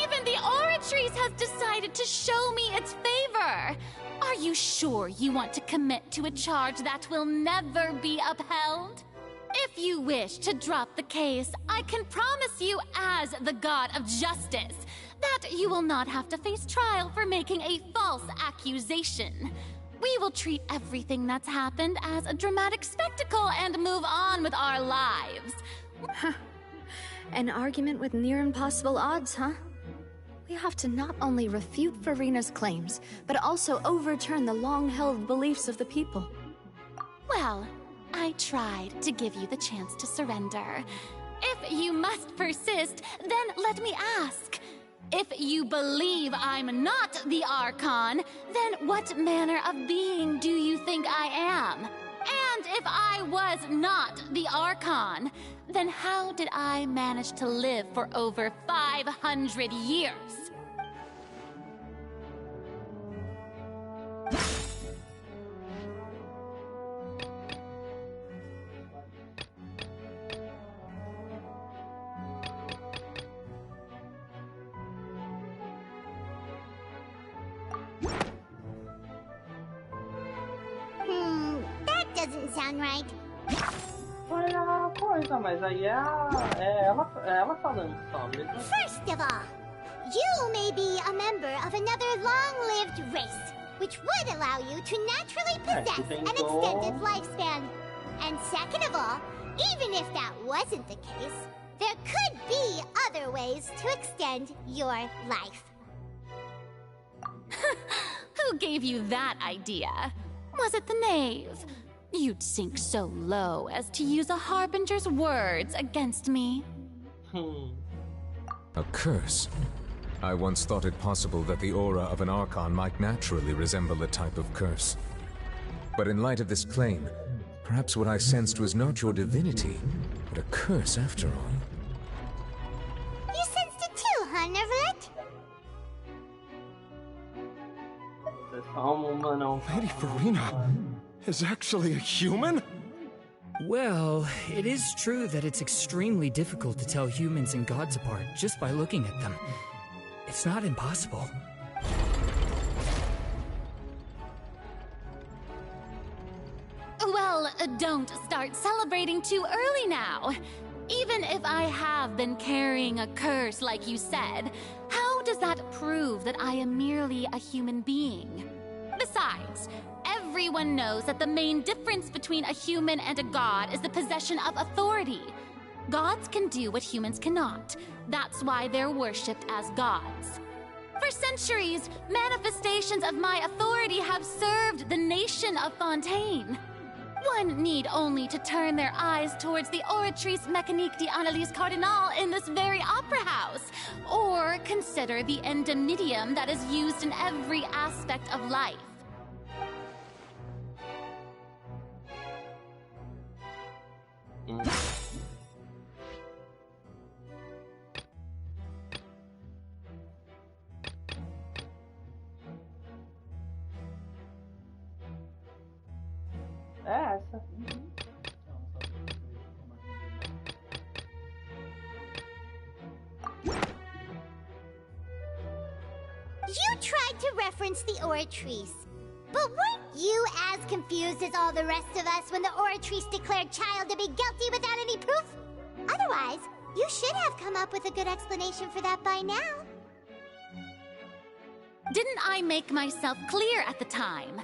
Even the Oratrice has decided to show me its favor. Are you sure you want to commit to a charge that will never be upheld? If you wish to drop the case, I can promise you as the God of Justice that you will not have to face trial for making a false accusation. We will treat everything that's happened as a dramatic spectacle and move on with our lives. An argument with near impossible odds, huh? We have to not only refute Farina's claims, but also overturn the long-held beliefs of the people. Well, I tried to give you the chance to surrender. If you must persist, then let me ask. If you believe I'm not the Archon, then what manner of being do you think I am? And if I was not the Archon, then how did I manage to live for over 500 years? doesn't sound right. Foi a coisa, mas aí ela falando só mesmo. First of all, you may be a member of another long-lived race, which would allow you to naturally possess an extended lifespan. And second of all, even if that wasn't the case, there could be other ways to extend your life. Who gave you that idea? Was it the knave? You'd sink so low as to use a harbinger's words against me. A curse? I once thought it possible that the aura of an Archon might naturally resemble a type of curse. But in light of this claim, perhaps what I sensed was not your divinity, but a curse after all. You sensed it too, huh, Nervlet? Lady Farina is actually a human? Well, it is true that it's extremely difficult to tell humans and gods apart just by looking at them. It's not impossible. Well, don't start celebrating too early now. Even if I have been carrying a curse like you said, how does that prove that I am merely a human being? Besides, everyone knows that the main difference between a human and a god is the possession of authority. Gods can do what humans cannot. That's why they're worshipped as gods. For centuries, manifestations of my authority have served the nation of Fontaine. One need only to turn their eyes towards the Oratrice Mécanique d'Analyse Cardinal in this very opera house, or consider the endemnitium that is used in every aspect of life. Essa. You tried to reference the Oratrice. But weren't you as confused as all the rest of us when the Oratrice declared Child to be guilty without any proof? Otherwise, you should have come up with a good explanation for that by now. Didn't I make myself clear at the time?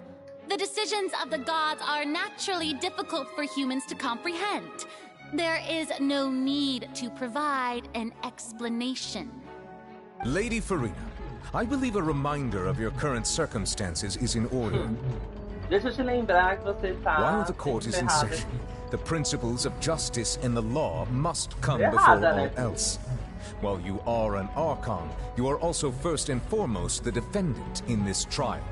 The decisions of the gods are naturally difficult for humans to comprehend. There is no need to provide an explanation. Lady Farina, I believe a reminder of your current circumstances is in order. Deixa eu te lembrar que você tá While the court is in ferrada. session, the principles of justice and the law must come Errada, before né? all else. While you are an Archon, you are also first and foremost the defendant in this trial.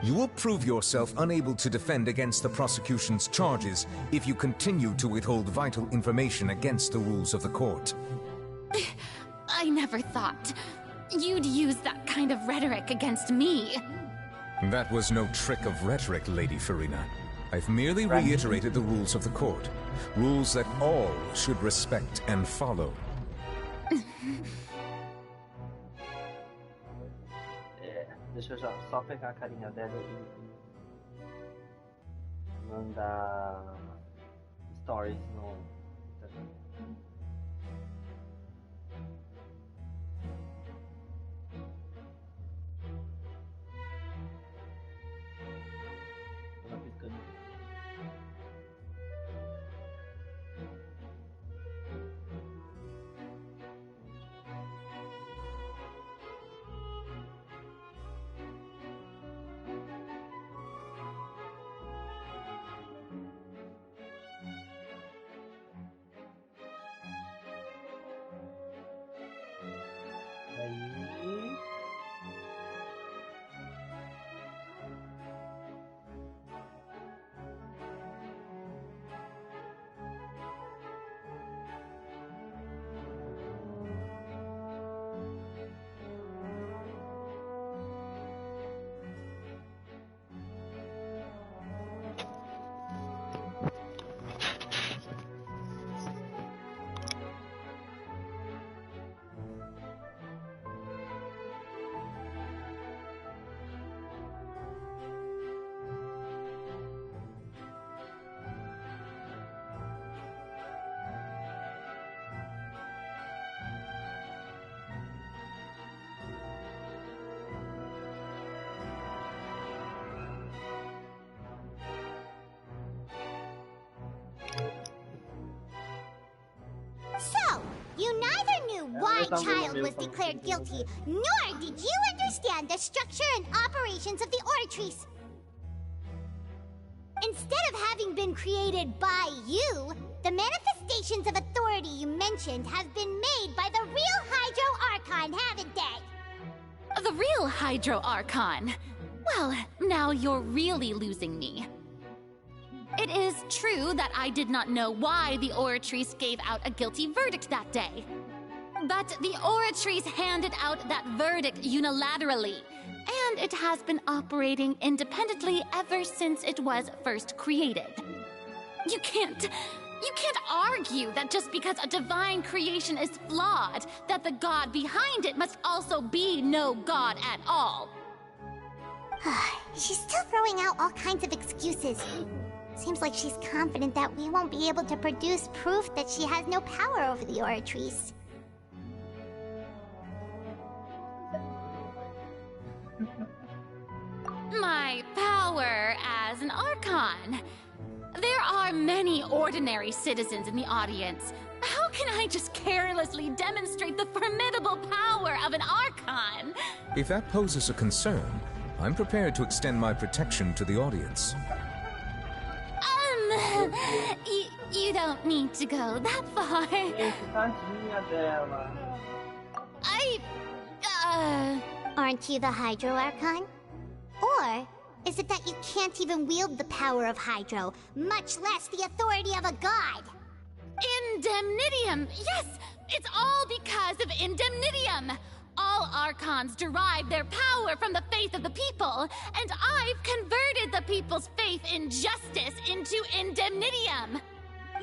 You will prove yourself unable to defend against the prosecution's charges if you continue to withhold vital information against the rules of the court. I never thought you'd use that kind of rhetoric against me. That was no trick of rhetoric, Lady Farina. I've merely reiterated the rules of the court. Rules that all should respect and follow. Deixa eu só pegar a carinha dela e mandar stories no Instagram. Tá piscando. why Child was declared guilty, nor did you understand the structure and operations of the Oratrice. Instead of having been created by you, the manifestations of authority you mentioned have been made by the real Hydro Archon, haven't they? The real Hydro Archon? Well, now you're really losing me. It is true that I did not know why the Oratrice gave out a guilty verdict that day. But the Oratrice handed out that verdict unilaterally, and it has been operating independently ever since it was first created. You can't argue that just because a divine creation is flawed, that the god behind it must also be no god at all. She's still throwing out all kinds of excuses. Seems like she's confident that we won't be able to produce proof that she has no power over the Oratrice. My power as an Archon. There are many ordinary citizens in the audience. How can I just carelessly demonstrate the formidable power of an Archon? If that poses a concern, I'm prepared to extend my protection to the audience. You don't need to go that far. Aren't you the Hydro Archon? Or is it that you can't even wield the power of Hydro, much less the authority of a god? Indemnitium! Yes! It's all because of Indemnitium! All Archons derive their power from the faith of the people, and I've converted the people's faith in justice into Indemnitium!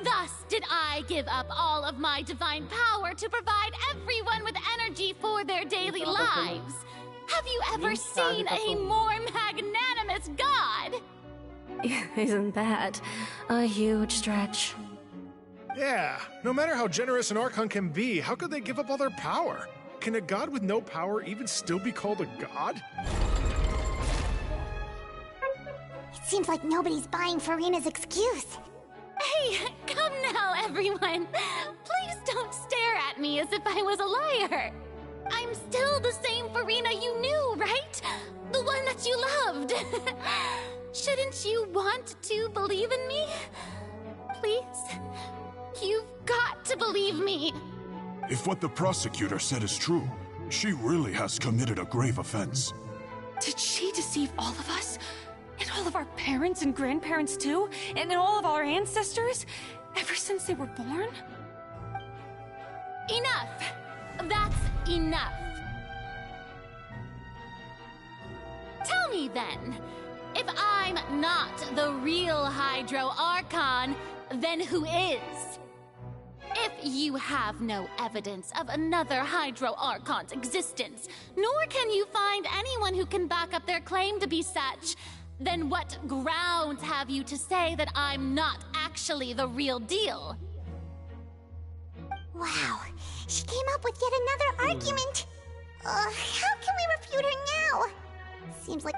Thus did I give up all of my divine power to provide everyone with energy for their daily lives. Have you ever seen a more magnanimous god? Isn't that a huge stretch? Yeah, no matter how generous an Archon can be, how could they give up all their power? Can a god with no power even still be called a god? It seems like nobody's buying Farina's excuse. Hey, come now, everyone. Please don't stare at me as if I was a liar. I'm still the same Farina you knew, right? The one that you loved. Shouldn't you want to believe in me? Please? You've got to believe me. If what the prosecutor said is true, she really has committed a grave offense. Did she deceive all of us? And all of our parents and grandparents too? And all of our ancestors? Ever since they were born? Enough! That's enough. Tell me then, if I'm not the real Hydro Archon, then who is? If you have no evidence of another Hydro Archon's existence, nor can you find anyone who can back up their claim to be such, then what grounds have you to say that I'm not actually the real deal? Wow, she came up with yet another argument. How can we refute her now? Seems like...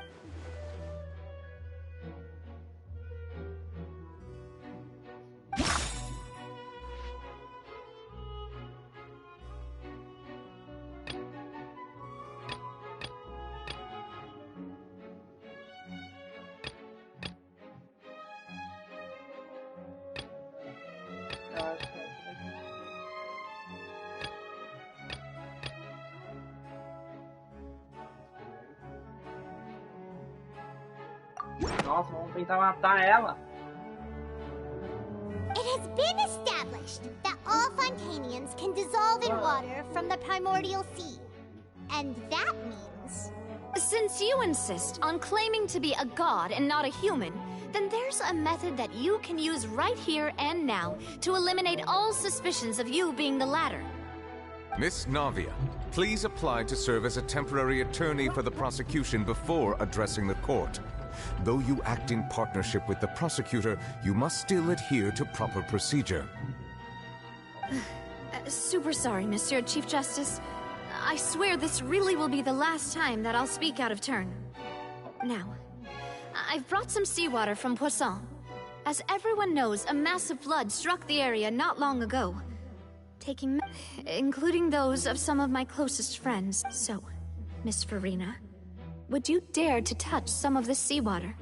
Nossa, vamos tentar matar ela. It has been established that all Fontanians can dissolve in water from the primordial sea. And that means... Since you insist on claiming to be a god and not a human, then there's a method that you can use right here and now to eliminate all suspicions of you being the latter. Miss Navia, please apply to serve as a temporary attorney for the prosecution before addressing the court. Though you act in partnership with the prosecutor, you must still adhere to proper procedure. Super sorry, Monsieur Chief Justice. I swear this really will be the last time that I'll speak out of turn. Now, I've brought some seawater from Poisson. As everyone knows, a massive flood struck the area not long ago. including those of some of my closest friends. So, Miss Farina, would you dare to touch some of the seawater?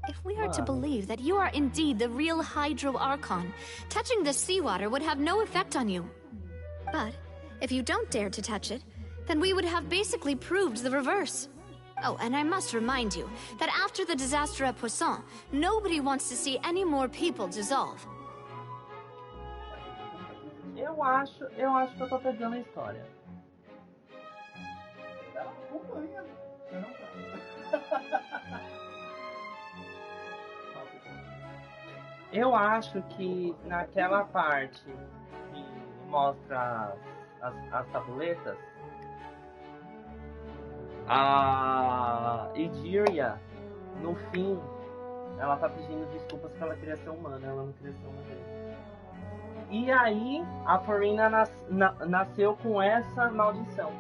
If we are to believe that you are indeed the real Hydro Archon, touching the seawater would have no effect on you. But if you don't dare to touch it, then we would have basically proved the reverse. Oh, and I must remind you that after the disaster at Poisson, nobody wants to see any more people dissolve. Eu acho que eu tô pegando a história. Ela acompanha. Eu acho que naquela parte que mostra as tabuletas, a Idiria, no fim, ela tá pedindo desculpas porque ela queria ser humana, ela não queria ser uma vez. E aí, a Farina nasceu com essa maldição.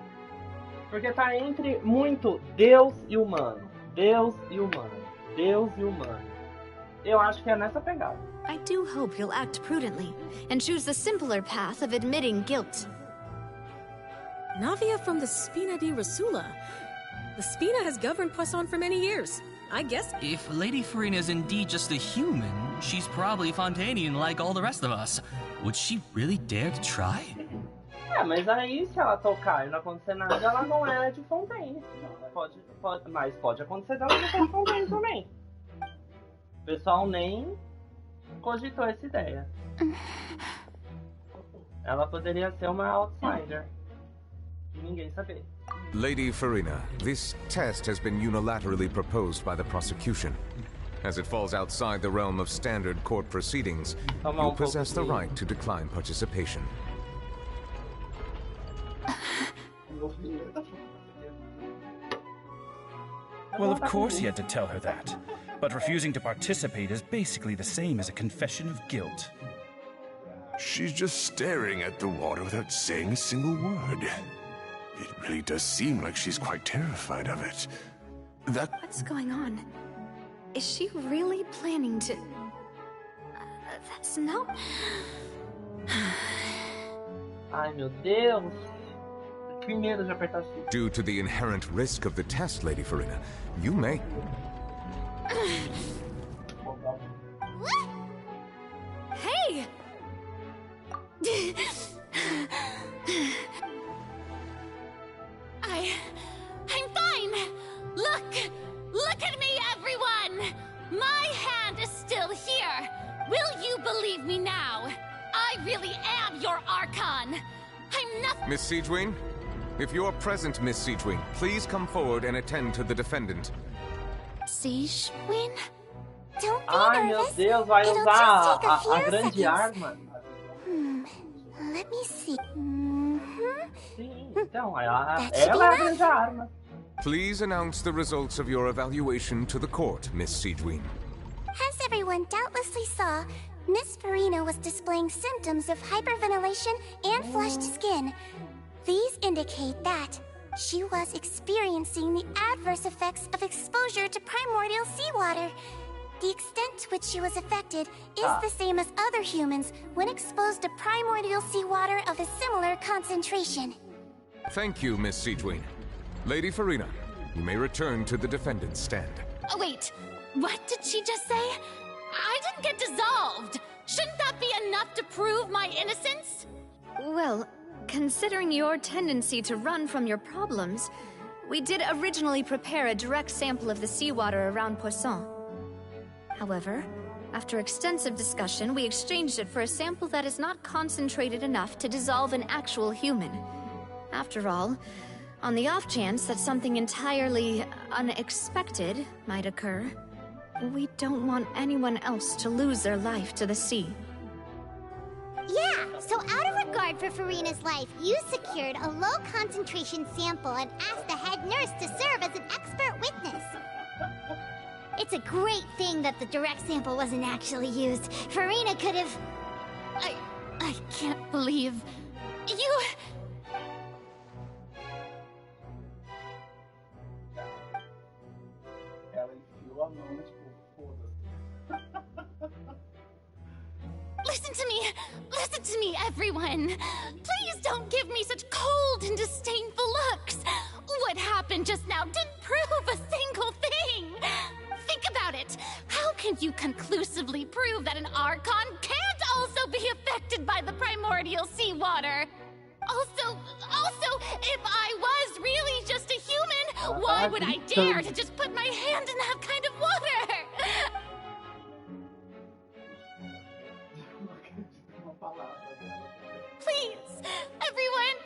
Porque tá entre muito Deus e humano, Deus e humano, Deus e humano. Eu acho que é nessa pegada. I do hope you'll act prudently and choose the simpler path of admitting guilt. Navia from the Spina di Rasula. The Spina has governed Poisson for many years. I guess... If Lady Farina is indeed just a human, she's probably Fontanian like all the rest of us. Would she really dare to try? Mas aí, se ela tocar e não acontecer nada, ela não é de Fontaine. Mas pode acontecer dela não ser de Fontaine também. O pessoal nem cogitou essa ideia. Ela poderia ser uma outsider. E ninguém saber. Lady Farina, this test has been unilaterally proposed by the prosecution. As it falls outside the realm of standard court proceedings, you possess the right to decline participation. Well, of course he had to tell her that. But refusing to participate is basically the same as a confession of guilt. She's just staring at the water without saying a single word. It really does seem like she's quite terrified of it. What's going on? Is she really planning to... that's not... Ai, meu Deus. Que medo de apertar X. Due to the inherent risk of the test, Lady Farina, you may... Hey! I'm fine! Look at me, everyone! My hand is still here! Will you believe me now? I really am your Archon! I'm nothing— Miss Siegewin? If you're present, Miss Siegewin, please come forward and attend to the defendant. Siegewin? Don't be Ai, meu nervous. Deus, vai It'll usar just take a few a grande seconds. arma. Let me see. Sim, então, ela That should é be a enough. grande arma. Please announce the results of your evaluation to the court, Miss Siegewin. As everyone doubtlessly saw, Miss Farina was displaying symptoms of hyperventilation and flushed skin. These indicate that she was experiencing the adverse effects of exposure to primordial seawater. The extent to which she was affected is the same as other humans when exposed to primordial seawater of a similar concentration. Thank you, Miss Siegewin. Lady Farina, you may return to the defendant's stand. Oh, wait. What did she just say? I didn't get dissolved! Shouldn't that be enough to prove my innocence? Well, considering your tendency to run from your problems, we did originally prepare a direct sample of the seawater around Poisson. However, after extensive discussion, we exchanged it for a sample that is not concentrated enough to dissolve an actual human. After all, on the off chance that something entirely unexpected might occur, we don't want anyone else to lose their life to the sea. Yeah, so out of regard for Farina's life, you secured a low-concentration sample and asked the head nurse to serve as an expert witness. It's a great thing that the direct sample wasn't actually used. Farina could have... I can't believe... You... Ela enfiou a mão, tipo, foda-se. Listen to me! Listen Listen to me, everyone. Please don't give me such cold and disdainful looks. What happened just now didn't prove a single thing. Think about it. How can you conclusively prove that an Archon can't also be affected by the primordial seawater? Also, if I was really just a human, why would I dare to just put my hand in that kind of water? Please, everyone,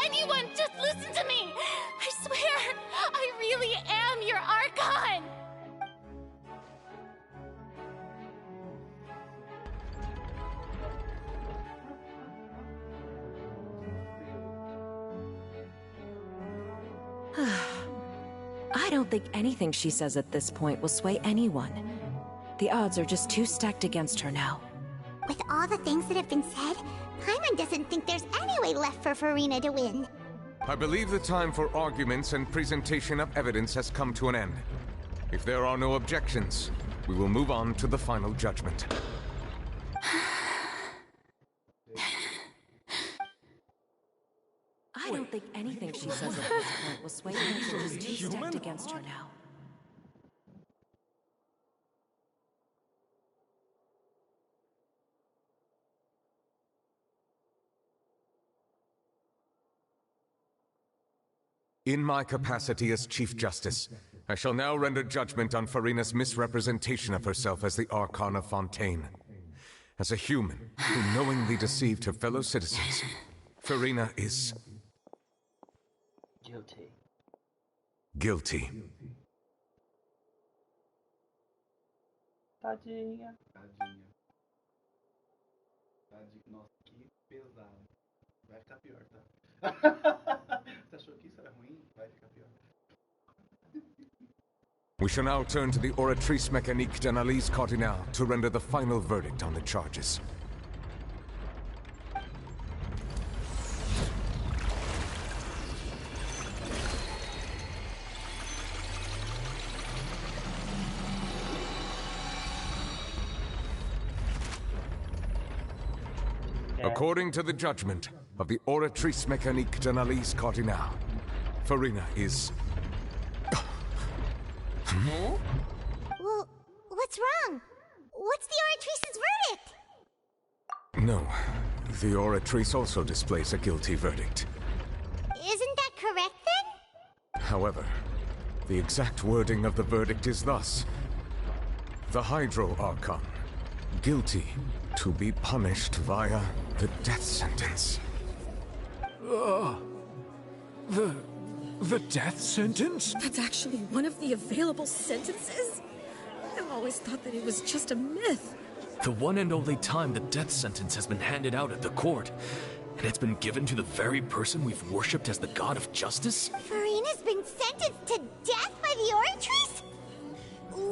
anyone, just listen to me. I swear, I really am your Archon. I don't think anything she says at this point will sway anyone. The odds are just too stacked against her now. With all the things that have been said, Paimon doesn't think there's any way left for Furina to win. I believe the time for arguments and presentation of evidence has come to an end. If there are no objections, we will move on to the final judgment. I don't think anything she says at this point will sway anyone. She's too stacked against her now. In my capacity as Chief Justice, I shall now render judgment on Furina's misrepresentation of herself as the Archon of Fontaine. As a human who knowingly deceived her fellow citizens, Furina is... guilty. Guilty. Tadinha. Tadinha. Tadinha. Nossa, que pesado. Vai ficar pior, tá? Você achou que isso era ruim? Vai ficar pior. We shall now turn to the Oratrice Mécanique d'Analyse Cardinale to render the final verdict on the charges. According to the judgment of the Oratrice Mécanique d'Analyse Cardinale, Furina is... Well, what's wrong? What's the Oratrice's verdict? No, the Oratrice also displays a guilty verdict. Isn't that correct then? However, the exact wording of the verdict is thus: the Hydro Archon, guilty to be punished via the death sentence. The death sentence? That's actually one of the available sentences? I've always thought that it was just a myth. The one and only time the death sentence has been handed out at the court. And it's been given to the very person we've worshipped as the god of justice? Furina's been sentenced to death by the Oratrice?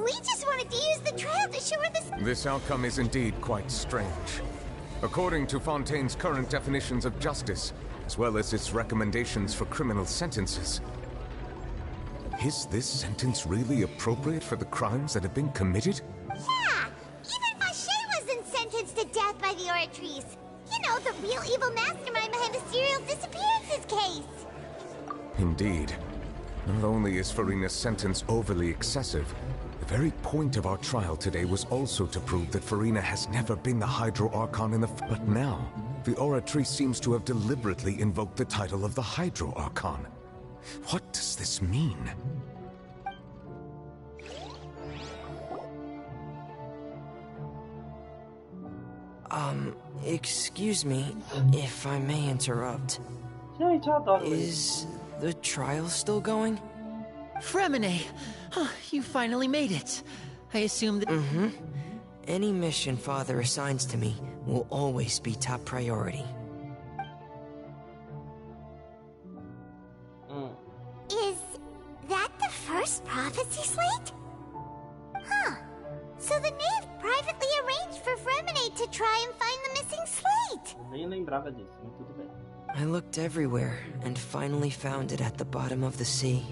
We just wanted to use the trial to show her this... This outcome is indeed quite strange. According to Fontaine's current definitions of justice, as well as its recommendations for criminal sentences, is this sentence really appropriate for the crimes that have been committed? Yeah! Even Fache wasn't sentenced to death by the Oratrice. You know, the real evil mastermind behind the serial disappearances case. Indeed. Not only is Furina's sentence overly excessive, the very point of our trial today was also to prove that Furina has never been the Hydro Archon in the... But now, the Oratrice seems to have deliberately invoked the title of the Hydro Archon. What does this mean? Excuse me, if I may interrupt. Is the trial still going? Fremine! You finally made it. I assume that... Mm-hmm. Any mission Father assigns to me will always be top priority. Is that the first prophecy slate? Huh. So the knave privately arranged for Fremine to try and find the missing slate. Nem lembrava disso, mas tudo bem. I looked everywhere and finally found it at the bottom of the sea.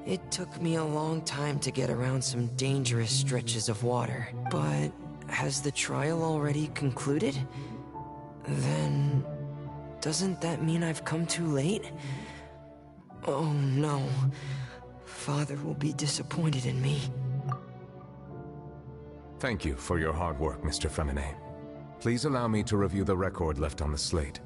It took me a long time to get around some dangerous stretches of water. But has the trial already concluded? Then... doesn't that mean I've come too late? Oh no. Father will be disappointed in me. Thank you for your hard work, Mr. Fremine. Please allow me to review the record left on the slate.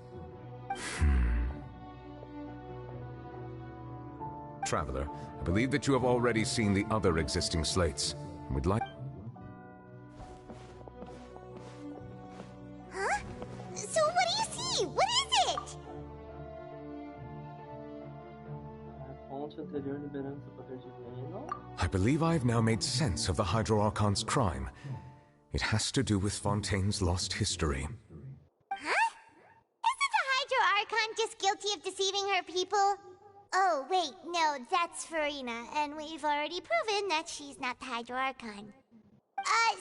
Traveler, I believe that you have already seen the other existing slates. We'd like... Huh? So what do you see? What is it? Arconte anterior liberando seu poder divino. I believe I've now made sense of the Hydro Archon's crime. It has to do with Fontaine's lost history. Huh? Isn't a Hydro Archon just guilty of deceiving her people? Oh, wait, no, that's Farina, and we've already proven that she's not the Hydro Archon.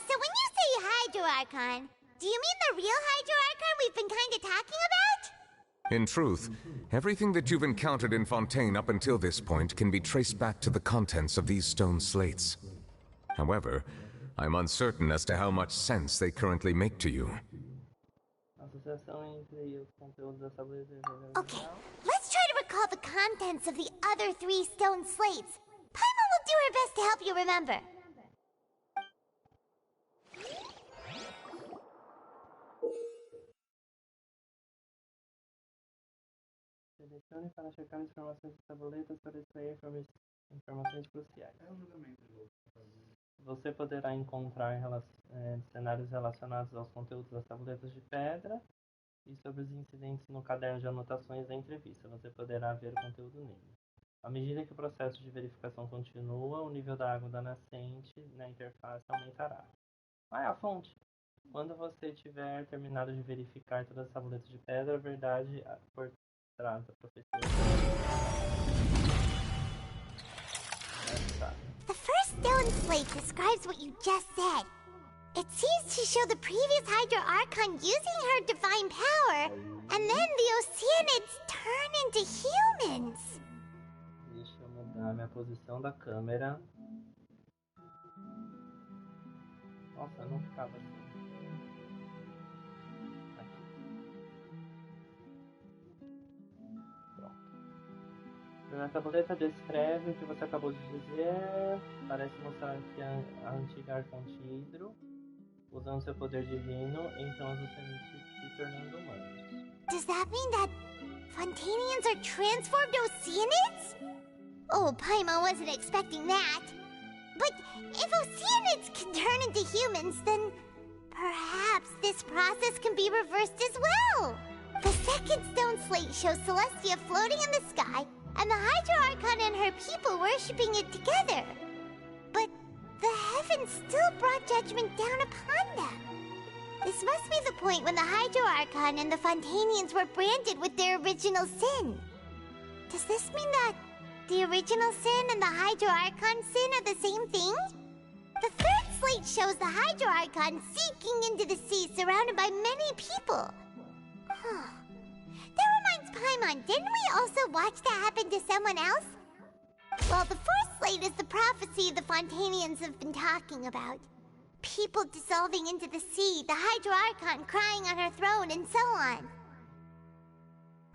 So when you say Hydro Archon, do you mean the real Hydro Archon we've been kinda talking about? In truth, everything that you've encountered in Fontaine up until this point can be traced back to the contents of these stone slates. However, I'm uncertain as to how much sense they currently make to you. Okay, let's try to recall the contents of the other 3 stone slates. Paimon will do her best to help you remember. Selecione para checar informações de tabuletas para extrair informações cruciais. Você poderá encontrar cenários relacionados aos conteúdos das tabuletas de pedra e sobre os incidentes no caderno de anotações da entrevista. Você poderá ver o conteúdo nele. À medida que o processo de verificação continua, o nível da água da nascente na interface aumentará. Ah, é a fonte. Quando você tiver terminado de verificar todas as tabuletas de pedra, a verdade por trás da profecia. The first stone slate describes what you just said. It seems to show the previous Hydro Archon using her divine power, and then the Oceanids turn into humans. Deixa eu mudar minha posição da câmera. Nossa, não ficava assim. A tabuleta descreve o que você acabou de dizer. Parece mostrar que a antiga Arconte Hidro, usando seu poder divino, então os Oceanids se tornando humanos. Does that mean that Fontanians are transformed Oceanids? Oh, Paimon wasn't expecting that. But if Oceanids can turn into humans, then perhaps this process can be reversed as well. The second stone slate shows Celestia floating in the sky, and the Hydro Archon and her people worshipping it together. But the heavens still brought judgment down upon them. This must be the point when the Hydro Archon and the Fontanians were branded with their original sin. Does this mean that the original sin and the Hydro Archon sin are the same thing? The third slate shows the Hydro Archon sinking into the sea surrounded by many people. Huh. That reminds Paimon, didn't we also watch that happen to someone else? Well, the fourth slate is the prophecy the Fontanians have been talking about. People dissolving into the sea, the Hydro Archon crying on her throne, and so on.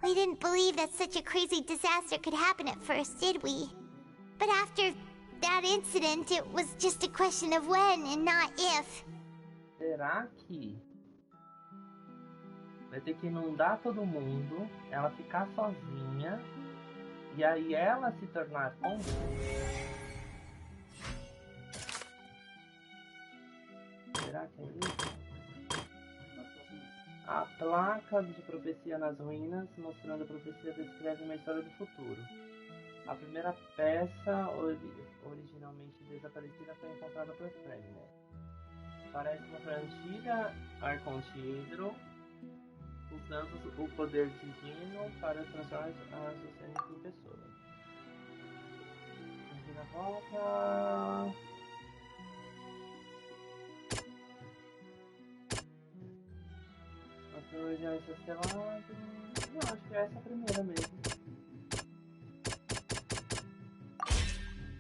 We didn't believe that such a crazy disaster could happen at first, did we? But after that incident, it was just a question of when and not if. Será que vai ter que inundar todo mundo, ela ficar sozinha e aí ela se tornar fonte? Será que é isso? A placa de profecia nas ruínas, mostrando a profecia, descreve uma história do futuro. A primeira peça, originalmente desaparecida, foi encontrada por Fremine. Parece uma antiga Arconte Hidro, usando o poder divino para transformar as Oceanids em pessoas. Vira a volta. Original estelado. Não, acho que essa é a primeira mesmo.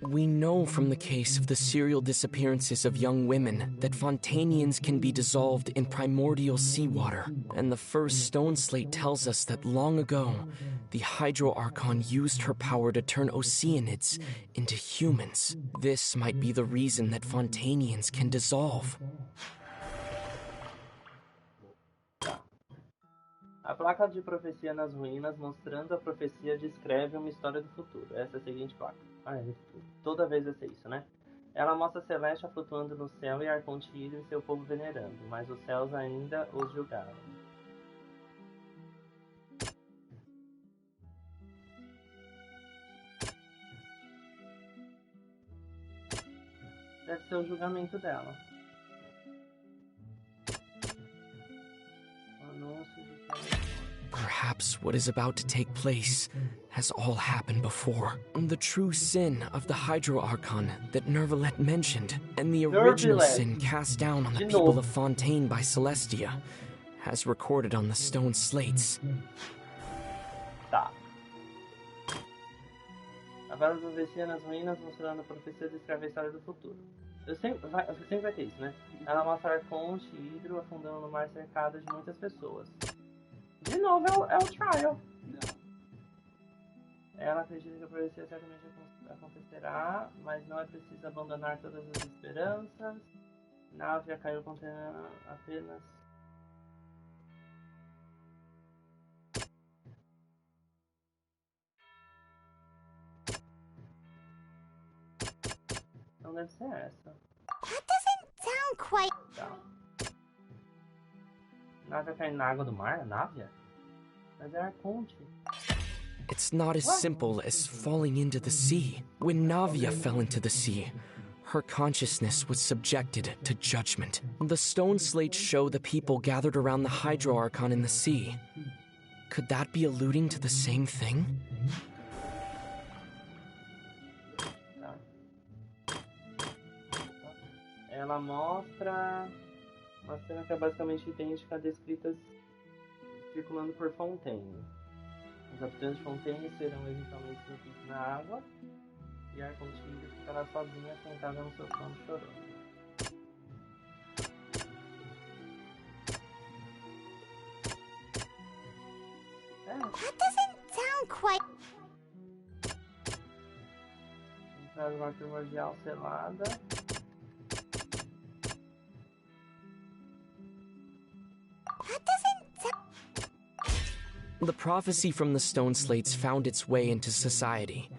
We know from the case of the serial disappearances of young women that Fontanians can be dissolved in primordial seawater, and the first stone slate tells us that long ago, the Hydro Archon used her power to turn Oceanids into humans. This might be the reason that Fontanians can dissolve. A placa de profecia nas ruínas, mostrando a profecia, descreve uma história do futuro. Essa é a seguinte placa. Toda vez vai ser isso, né? Ela mostra Celestia flutuando no céu e Arconte e seu povo venerando, mas os céus ainda os julgaram. Deve ser o julgamento dela. Perhaps what is about to take place has all happened before. The true sin of the Hydro Archon that Nervalet mentioned, and the original sin cast down on the people of Fontaine by Celestia, as recorded on the stone slates. Tá. Agora a profecia nas ruínas, mostrando a profecia descreve a história do futuro. Sempre vai ter isso, né? Ela mostra Arconte e Hidro afundando no mar cercado de muitas pessoas. De novo, é o Trial. Ela acredita que a profecia certamente acontecerá, mas não é preciso abandonar todas as esperanças. Návia caiu contendo apenas... Não deve ser essa. That doesn't sound quite... Tá. Návia caindo na água do mar? Návia? Mas é Arconte. It's not as simple as falling into the sea. When Navia fell into the sea, her consciousness was subjected to judgment. The stone slates show the people gathered around the Hydro Archon in the sea. Could that be alluding to the same thing? Ela mostra uma cena que é basicamente idêntica a descritas circulando por Fontaine. Os habitantes de Fontaine serão eventualmente subidos na água e a Arconte ficará sozinha sentada no seu trono chorando. That doesn't sound quite... Entrada uma primordial selada. The prophecy from the stone slates found its way into society,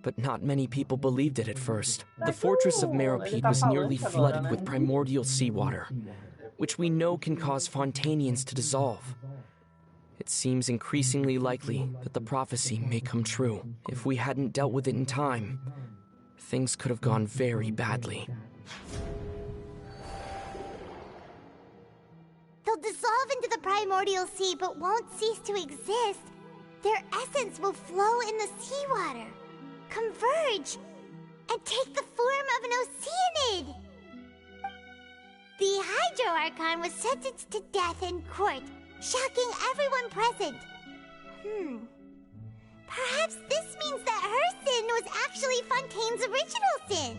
but not many people believed it at first. The fortress of Meropide was nearly flooded with primordial seawater, which we know can cause Fontanians to dissolve. It seems increasingly likely that the prophecy may come true. If we hadn't dealt with it in time, things could have gone very badly. They'll dissolve into the primordial sea but won't cease to exist. Their essence will flow in the seawater, converge, and take the form of an Oceanid. The Hydro Archon was sentenced to death in court, shocking everyone present. Perhaps this means that her sin was actually Fontaine's original sin.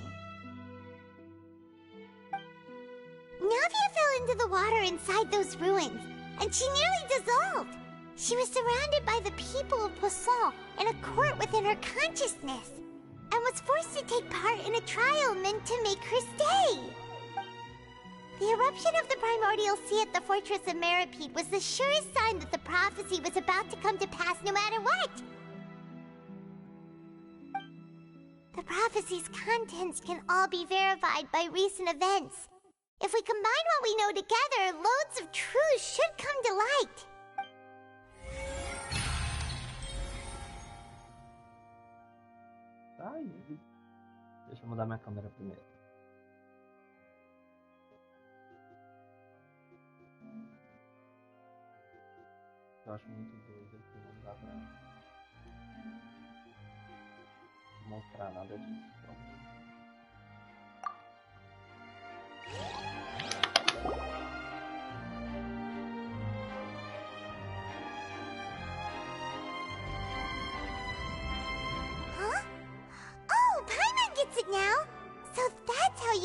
Navia fell into the water inside those ruins, and she nearly dissolved. She was surrounded by the people of Poisson in a court within her consciousness, and was forced to take part in a trial meant to make her stay. The eruption of the primordial sea at the fortress of Meropide was the surest sign that the prophecy was about to come to pass no matter what. The prophecy's contents can all be verified by recent events. If we combine what we know together, loads of truths should come to light. Ai, deixa eu mudar minha câmera primeiro. Eu acho muito doido que não dá pra mostrar nada disso. Huh? Oh, Paimon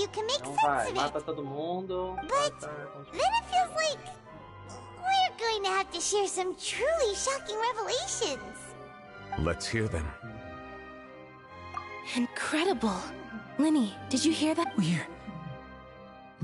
you can make Então sense vai, of mata it. todo mundo. But then it feels like we're going to have to share some truly shocking revelations. Let's hear them. Incredible. Linny, did you hear that? We're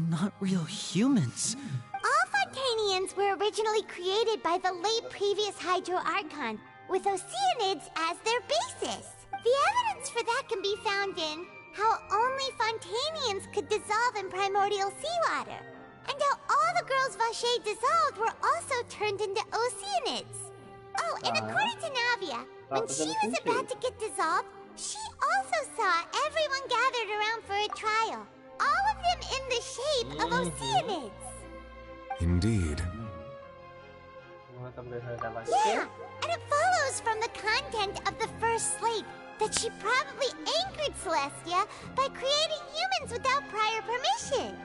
not real humans. All Fontanians were originally created by the late previous Hydro Archon, with Oceanids as their basis. The evidence for that can be found in how only Fontanians could dissolve in primordial seawater, and how all the girls Vacher dissolved were also turned into Oceanids. Oh, and according to Navia, when she was about to get dissolved, she also saw everyone gathered around for a trial, all of them in the shape of Oceanids. Indeed. Yeah, and it follows from the content of the first slate that she probably angered Celestia by creating humans without prior permission.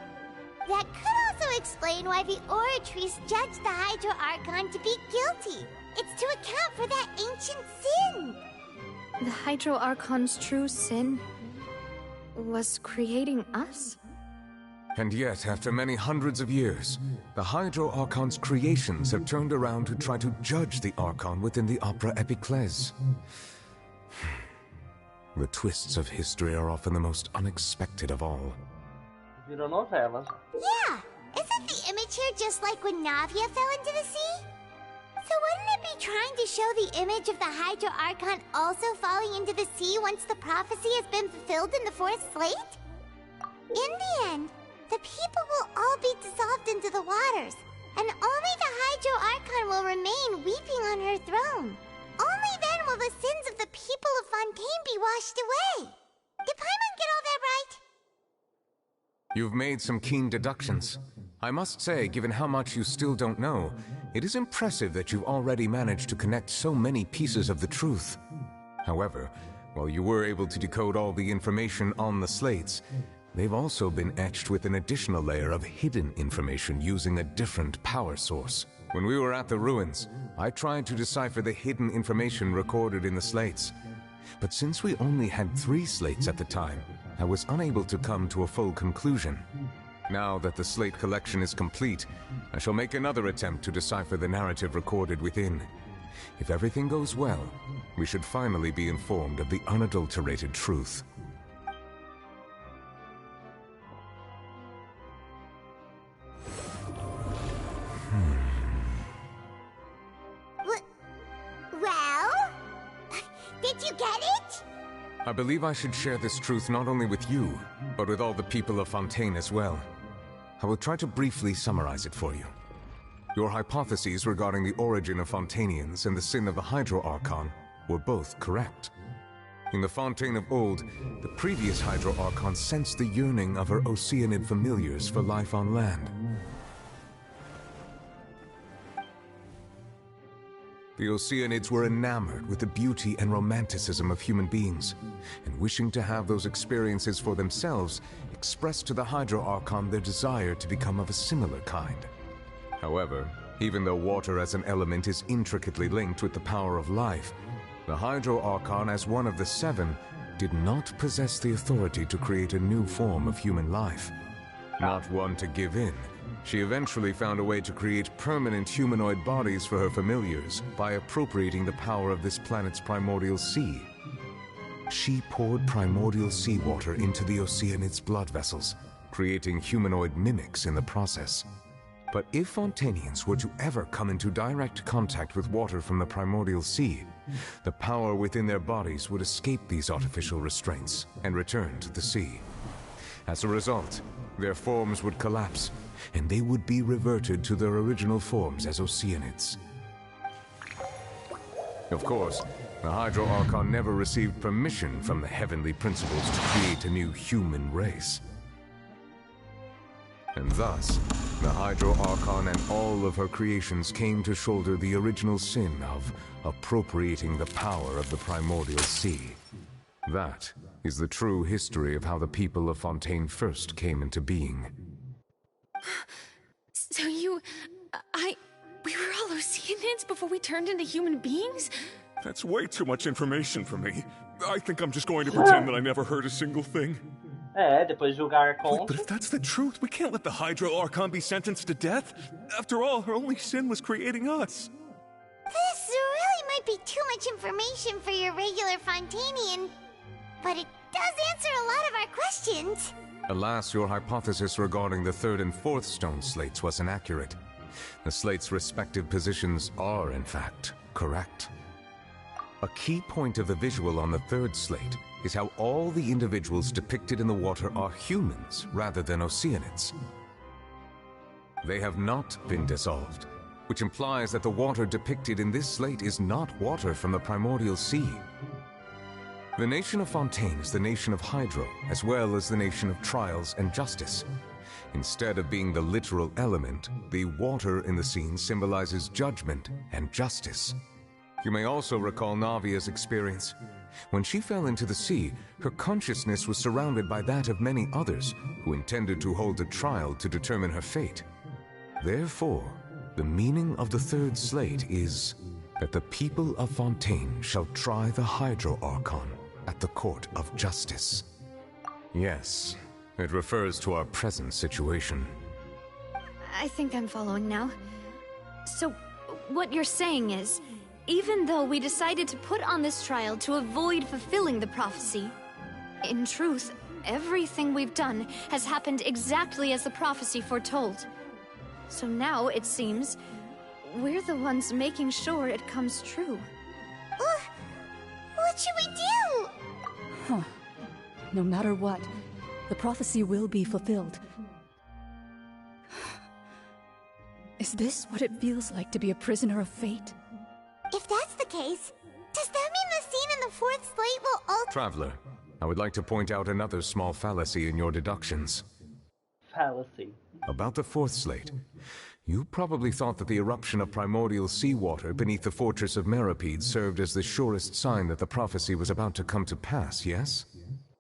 That could also explain why the Oratrice judged the Hydro Archon to be guilty. It's to account for that ancient sin. The Hydro Archon's true sin was creating us? And yet, after many hundreds of years, the Hydro Archon's creations have turned around to try to judge the Archon within the Opera Epiclese. The twists of history are often the most unexpected of all. Virou novela. Yeah, isn't the image here just like when Navia fell into the sea? So wouldn't it be trying to show the image of the Hydro Archon also falling into the sea once the prophecy has been fulfilled in the fourth slate? In the end, the people will all be dissolved into the waters, and only the Hydro Archon will remain weeping on her throne. Only then will the sins of the people of Fontaine be washed away. Did Paimon get all that right? You've made some keen deductions. I must say, given how much you still don't know, it is impressive that you've already managed to connect so many pieces of the truth. However, while you were able to decode all the information on the slates, they've also been etched with an additional layer of hidden information using a different power source. When we were at the ruins, I tried to decipher the hidden information recorded in the slates. But since we only had 3 slates at the time, I was unable to come to a full conclusion. Now that the slate collection is complete, I shall make another attempt to decipher the narrative recorded within. If everything goes well, we should finally be informed of the unadulterated truth. Well? Did you get it? I believe I should share this truth not only with you, but with all the people of Fontaine as well. I will try to briefly summarize it for you. Your hypotheses regarding the origin of Fontanians and the sin of the Hydro Archon were both correct. In the Fontaine of old, the previous Hydro Archon sensed the yearning of her Oceanid familiars for life on land. The Oceanids were enamored with the beauty and romanticism of human beings, and wishing to have those experiences for themselves, expressed to the Hydro Archon their desire to become of a similar kind. However, even though water as an element is intricately linked with the power of life, the Hydro Archon, as one of the 7, did not possess the authority to create a new form of human life. Not one to give in, she eventually found a way to create permanent humanoid bodies for her familiars by appropriating the power of this planet's primordial sea. She poured primordial seawater into the Oceanids' blood vessels, creating humanoid mimics in the process. But if Fontanians were to ever come into direct contact with water from the primordial sea, the power within their bodies would escape these artificial restraints and return to the sea. As a result, their forms would collapse, and they would be reverted to their original forms as Oceanids. Of course, the Hydro Archon never received permission from the heavenly principles to create a new human race. And thus, the Hydro Archon and all of her creations came to shoulder the original sin of appropriating the power of the primordial sea. That is the true history of how the people of Fontaine first came into being. So we were all Oceanids before we turned into human beings? That's way too much information for me. I think I'm just going to pretend that I never heard a single thing. Depois de julgar Arconte. But if that's the truth, we can't let the Hydro Archon be sentenced to death. After all, her only sin was creating us. This really might be too much information for your regular Fontanian, but it does answer a lot of our questions. Alas, your hypothesis regarding the third and fourth stone slates was inaccurate. The slates' respective positions are, in fact, correct. A key point of the visual on the third slate is how all the individuals depicted in the water are humans rather than Oceanids. They have not been dissolved, which implies that the water depicted in this slate is not water from the primordial sea. The nation of Fontaine is the nation of Hydro, as well as the nation of Trials and Justice. Instead of being the literal element, the water in the scene symbolizes judgment and justice. You may also recall Navia's experience. When she fell into the sea, her consciousness was surrounded by that of many others who intended to hold a trial to determine her fate. Therefore, the meaning of the third slate is that the people of Fontaine shall try the Hydro Archon at the court of justice. Yes, it refers to our present situation. I think I'm following now. So, what you're saying is, even though we decided to put on this trial to avoid fulfilling the prophecy, in truth, everything we've done has happened exactly as the prophecy foretold. So now, it seems, we're the ones making sure it comes true. What should we do? Huh. No matter what, the prophecy will be fulfilled. Is this what it feels like to be a prisoner of fate? If that's the case, does that mean the scene in the fourth slate will alter— Traveler, I would like to point out another small fallacy in your deductions. Fallacy. About the fourth slate. You probably thought that the eruption of primordial seawater beneath the fortress of Meripede served as the surest sign that the prophecy was about to come to pass, yes?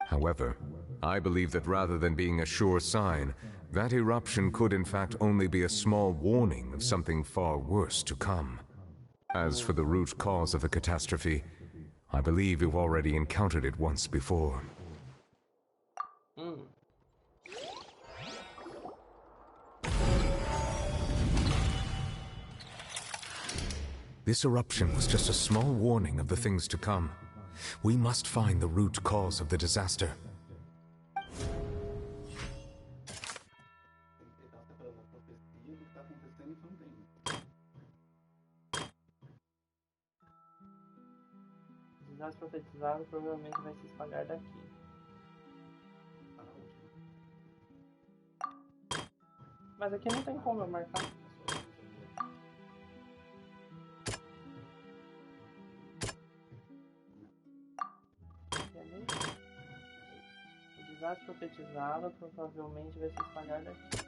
However, I believe that rather than being a sure sign, that eruption could in fact only be a small warning of something far worse to come. As for the root cause of the catastrophe, I believe you've already encountered it once before. This eruption was just a small warning of the things to come. We must find the root cause of the disaster. O desastre profetizado provavelmente vai se espalhar daqui. Mas aqui não tem como eu marcar. O desastre profetizado provavelmente vai se espalhar daqui.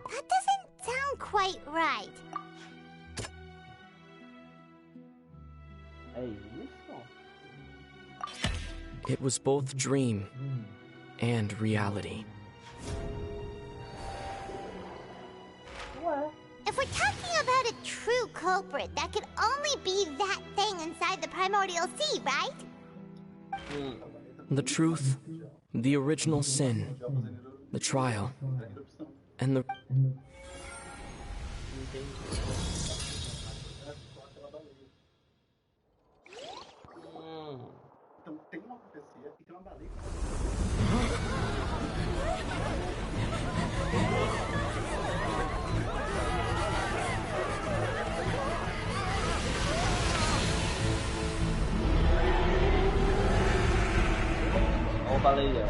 That doesn't sound quite right. É isso? It was both dream and reality. If we're talking about a true culprit, that could only be that thing inside the primordial sea, right? The truth, the original sin, the trial, and the... Então tem uma profecia e tem uma baleia. Ó o baleia.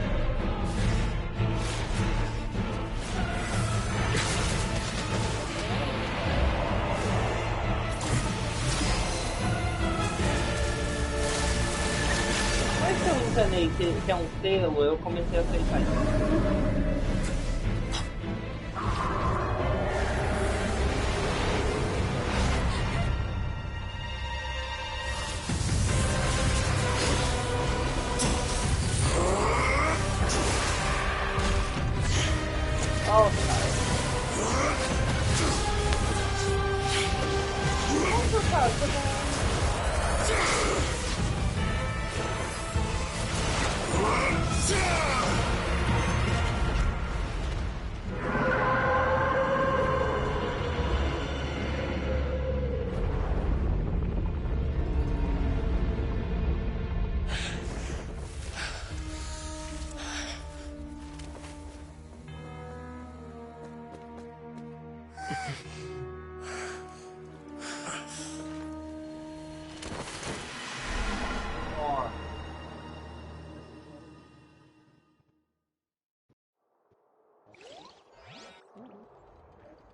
Mas que eu enganei que é um selo, eu comecei a aceitar isso. Oh, cara.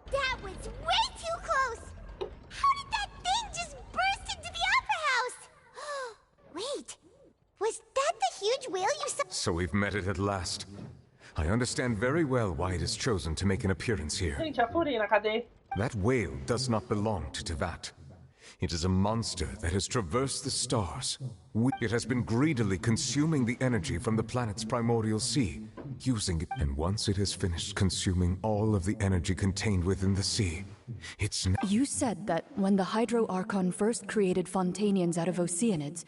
That was way too close! How did that thing just burst into the Opera House? Wait, was that the huge whale you saw? So we've met it at last. I understand very well why it has chosen to make an appearance here. Gente, a Furina, cadê? That whale does not belong to Tevat. It is a monster that has traversed the stars. It has been greedily consuming the energy from the planet's primordial sea, using it, and once it has finished consuming all of the energy contained within the sea, it's You said that when the Hydro Archon first created Fontanians out of Oceanids,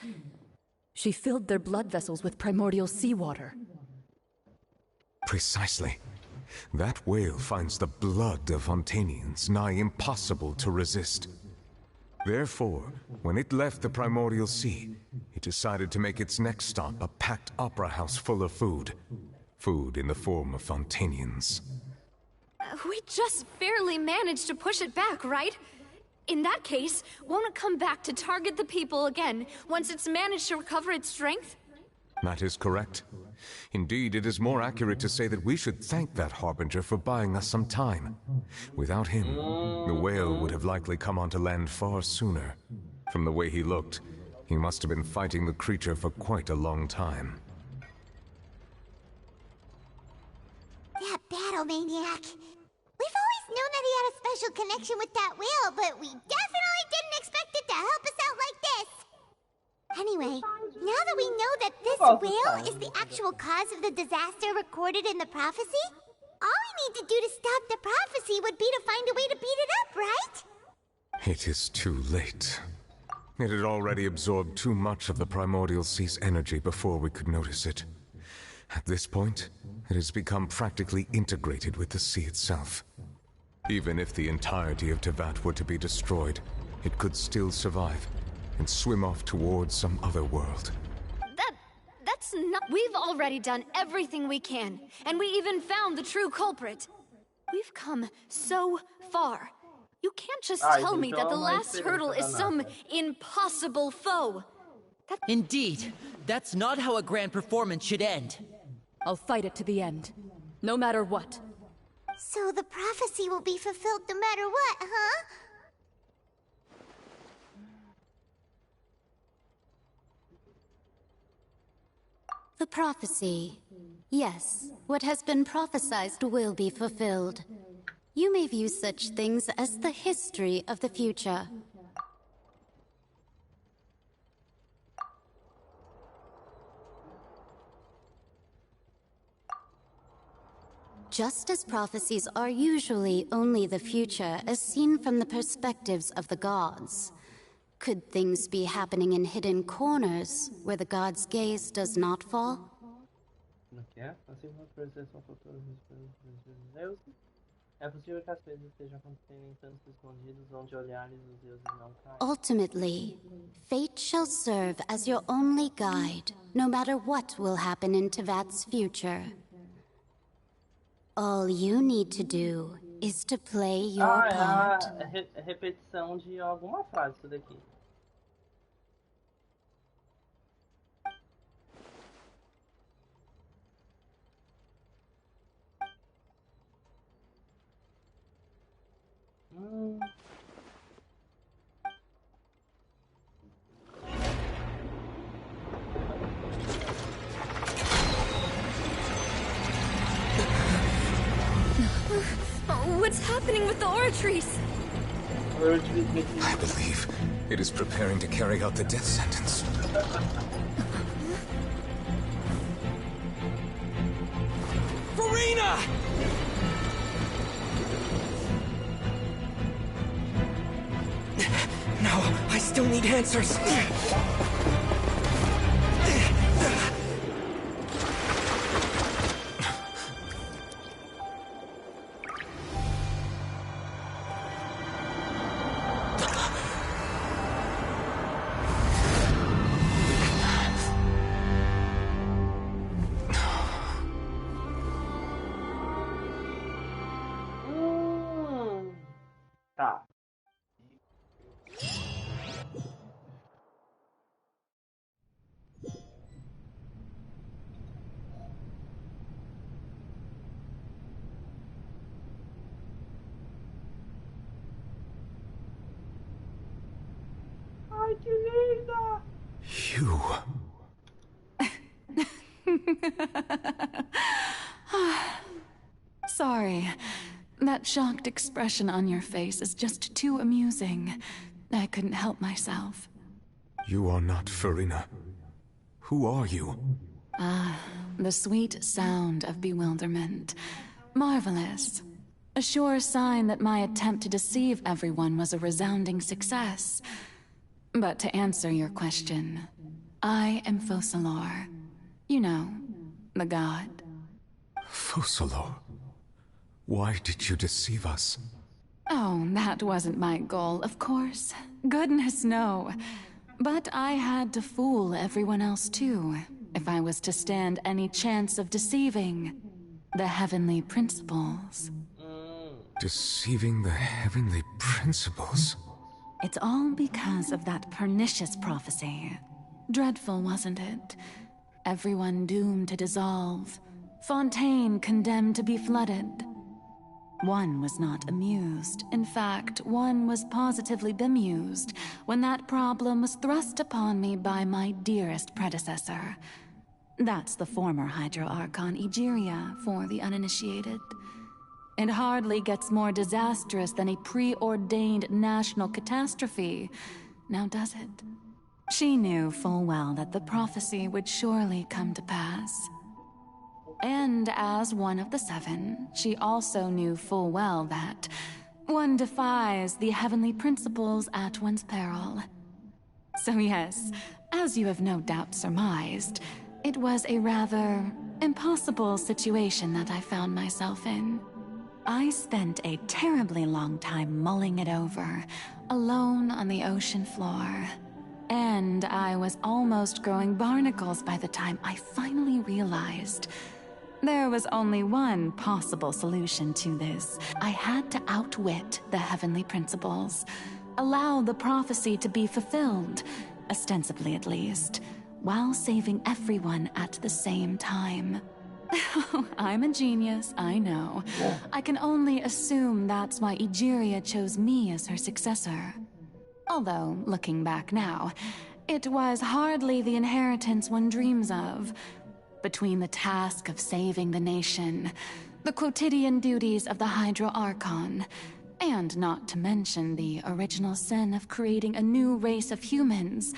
she filled their blood vessels with primordial seawater. Precisely. That whale finds the blood of Fontanians nigh impossible to resist. Therefore, when it left the primordial sea, it decided to make its next stop a packed opera house full of food. Food in the form of Fontanians. We just barely managed to push it back, right? In that case, won't it come back to target the people again once it's managed to recover its strength? That is correct. Indeed, it is more accurate to say that we should thank that Harbinger for buying us some time. Without him, the whale would have likely come onto land far sooner. From the way he looked, he must have been fighting the creature for quite a long time. That battle maniac. We've always known that he had a special connection with that whale, but we definitely didn't expect it to help us out like this. Anyway, now that we know that this whale is the actual cause of the disaster recorded in the prophecy, all we need to do to stop the prophecy would be to find a way to beat it up, right? It is too late. It had already absorbed too much of the primordial sea's energy before we could notice it. At this point, it has become practically integrated with the sea itself. Even if the entirety of Tevat were to be destroyed, it could still survive and swim off towards some other world. That's not... We've already done everything we can, and we even found the true culprit. We've come so far. You can't just tell me that the last hurdle is some impossible foe. Indeed, that's not how a grand performance should end. I'll fight it to the end, no matter what. So the prophecy will be fulfilled no matter what, huh? The prophecy. Yes, what has been prophesied will be fulfilled. You may view such things as the history of the future. Just as prophecies are usually only the future as seen from the perspectives of the gods, could things be happening in hidden corners where the gods' gaze does not fall? Ultimately, fate shall serve as your only guide, no matter what will happen in Tevat's future. All you need to do is to play your part. Repetição de alguma frase isso daqui. What's happening with the oratories? I believe it is preparing to carry out the death sentence. Farina! don't need answers. Tá. Ai, que linda! You. Sorry. That shocked expression on your face is just too amusing. I couldn't help myself. You are not Farina. Who are you? The sweet sound of bewilderment. Marvelous. A sure sign that my attempt to deceive everyone was a resounding success. But to answer your question, I am Focalor. You know, the god. Focalor? Why did you deceive us? Oh, that wasn't my goal, of course. Goodness, no. But I had to fool everyone else too, if I was to stand any chance of deceiving the heavenly principles. Deceiving the heavenly principles? It's all because of that pernicious prophecy. Dreadful, wasn't it? Everyone doomed to dissolve. Fontaine condemned to be flooded. One was not amused. In fact, one was positively bemused when that problem was thrust upon me by my dearest predecessor. That's the former Hydro Archon Egeria for the uninitiated. It hardly gets more disastrous than a preordained national catastrophe, now does it? She knew full well that the prophecy would surely come to pass. And as one of the seven, she also knew full well that one defies the heavenly principles at one's peril. So yes, as you have no doubt surmised, it was a rather impossible situation that I found myself in. I spent a terribly long time mulling it over, alone on the ocean floor. And I was almost growing barnacles by the time I finally realized there was only one possible solution to this. I had to outwit the heavenly principles, allow the prophecy to be fulfilled, ostensibly at least, while saving everyone at the same time. I'm a genius, I know. I can only assume that's why Egeria chose me as her successor. Although, looking back now, it was hardly the inheritance one dreams of. Between the task of saving the nation, the quotidian duties of the Hydro Archon, and not to mention the original sin of creating a new race of humans,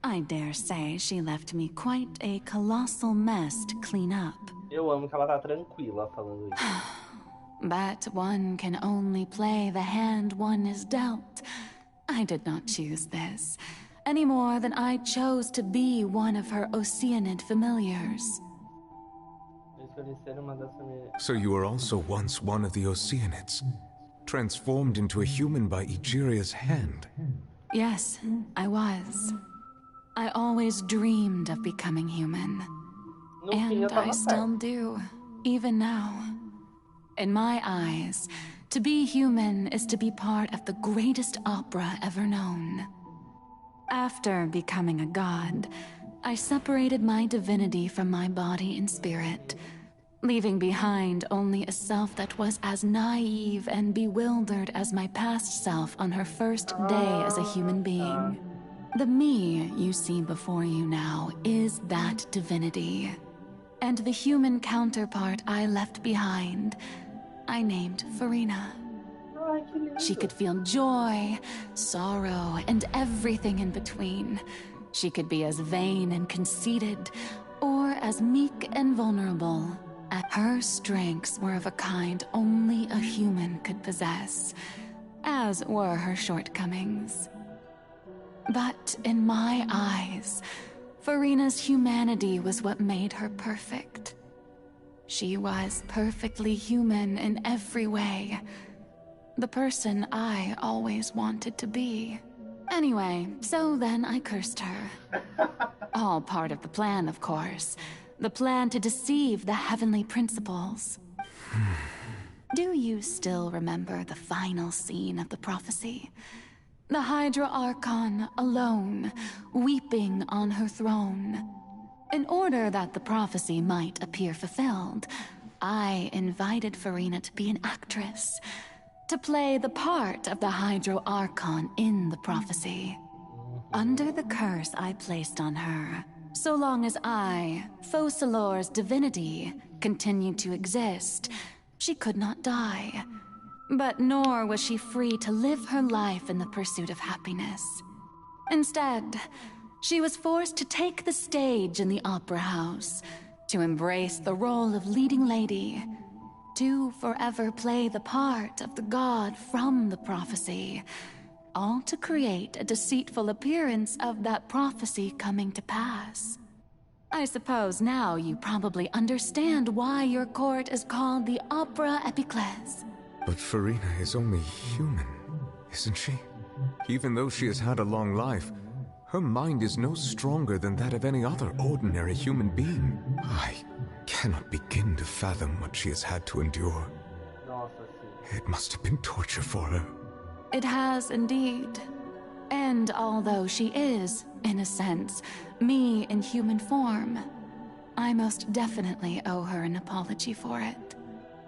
I dare say she left me quite a colossal mess to clean up. Eu amo que ela tá tranquila falando isso. But one can only play the hand one is dealt. I did not choose this, any more than I chose to be one of her Oceanid familiars. So you were also once one of the Oceanids, transformed into a human by Egeria's hand. Yes, I was. I always dreamed of becoming human. And I still do, even now. In my eyes, to be human is to be part of the greatest opera ever known. After becoming a god, I separated my divinity from my body and spirit, leaving behind only a self that was as naive and bewildered as my past self on her first day as a human being. The me you see before you now is that divinity. And the human counterpart I left behind, I named Farina. She could feel joy, sorrow, and everything in between. She could be as vain and conceited, or as meek and vulnerable. Her strengths were of a kind only a human could possess, as were her shortcomings. But in my eyes, Farina's humanity was what made her perfect. She was perfectly human in every way. The person I always wanted to be. Anyway, so then I cursed her. All part of the plan, of course. The plan to deceive the heavenly principles. Do you still remember the final scene of the prophecy? The Hydra Archon, alone, weeping on her throne. In order that the prophecy might appear fulfilled, I invited Farina to be an actress, to play the part of the Hydro Archon in the prophecy. Under the curse I placed on her, so long as I, Focalor's divinity, continued to exist, she could not die. But nor was she free to live her life in the pursuit of happiness. Instead, she was forced to take the stage in the opera house, to embrace the role of leading lady, to forever play the part of the god from the prophecy, all to create a deceitful appearance of that prophecy coming to pass. I suppose now you probably understand why your court is called the Opera Epiclese. But Farina is only human, isn't she? Even though she has had a long life, her mind is no stronger than that of any other ordinary human being. I cannot begin to fathom what she has had to endure. It must have been torture for her. It has indeed. And although she is, in a sense, me in human form, I most definitely owe her an apology for it.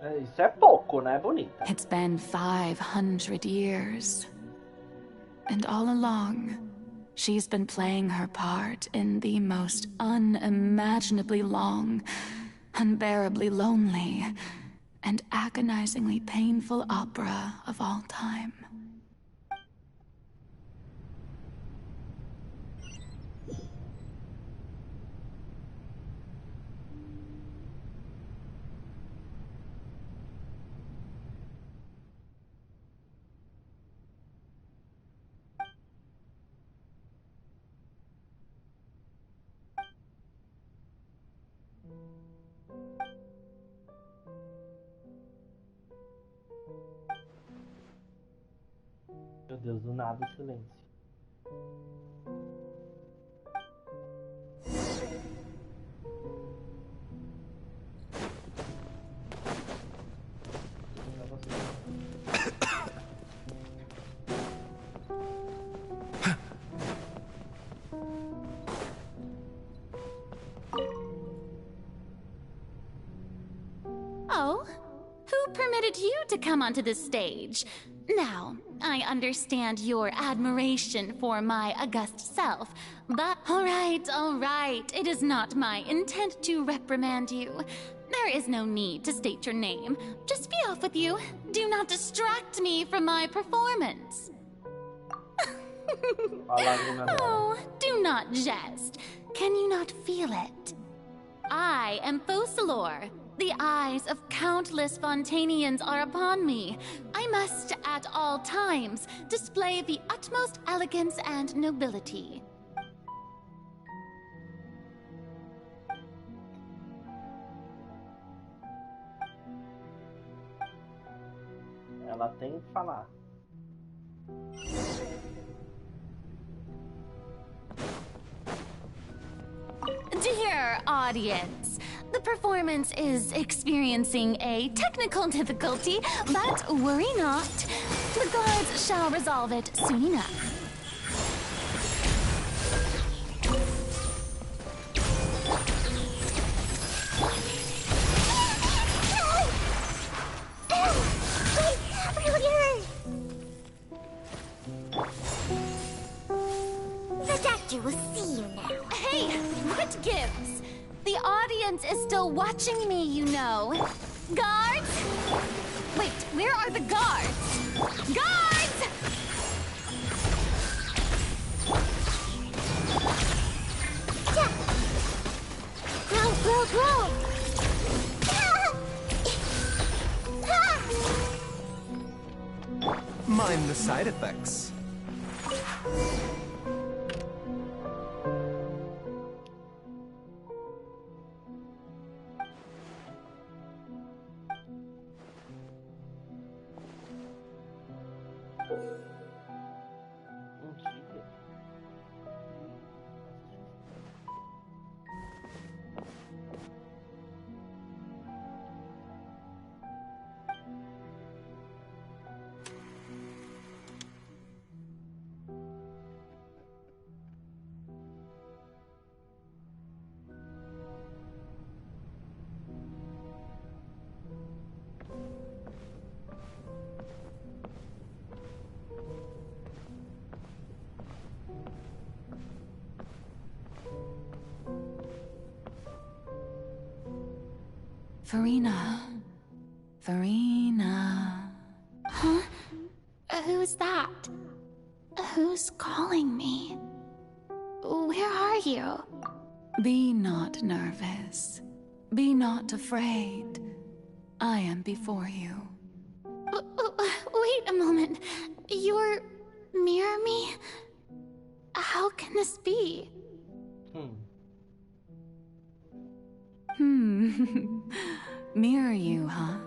Isso é pouco, né, bonita? It's been 500 years. And all along, she's been playing her part in the most unimaginably long, unbearably lonely, and agonizingly painful opera of all time. Meu Deus, do nada o silêncio. Oh, who permitted you to come onto this stage? Now, I understand your admiration for my august self, but all right, it is not my intent to reprimand you. There is no need to state your name. Just be off with you. Do not distract me from my performance. Oh, do not jest. Can you not feel it? I am Focalor. The eyes of countless Fontanians are upon me. I must, at all times, display the utmost elegance and nobility. Ela tem que falar. Dear audience, the performance is experiencing a technical difficulty, but worry not. The guards shall resolve it soon enough. The doctor will see you now. Hey, what gives? The audience is still watching me, you know. Guards? Wait, where are the guards? Guards! Grow! Mind the side effects. Farina. Huh? Who's that? Who's calling me? Where are you? Be not nervous. Be not afraid. I am before you. Wait a moment. You're near me? How can this be? Mirror you, huh?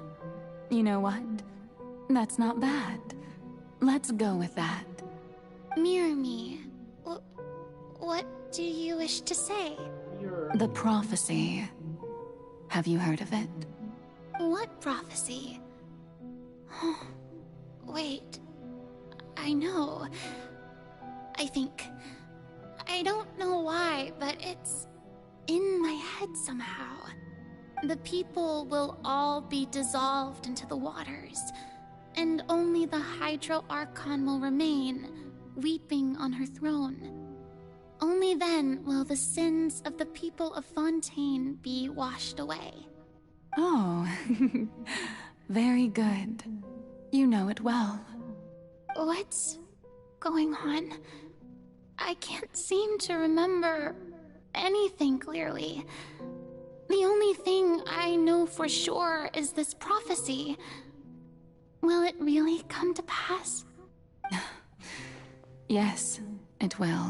You know what? That's not bad. Let's go with that. Mirror me? What do you wish to say? The prophecy. Have you heard of it? What prophecy? Wait. I know. I think. I don't know why, but it's in my head somehow. The people will all be dissolved into the waters, and only the Hydro Archon will remain, weeping on her throne. Only then will the sins of the people of Fontaine be washed away. Oh, very good. You know it well. What's going on? I can't seem to remember anything clearly. The only thing I know for sure is this prophecy. Will it really come to pass? Yes, it will.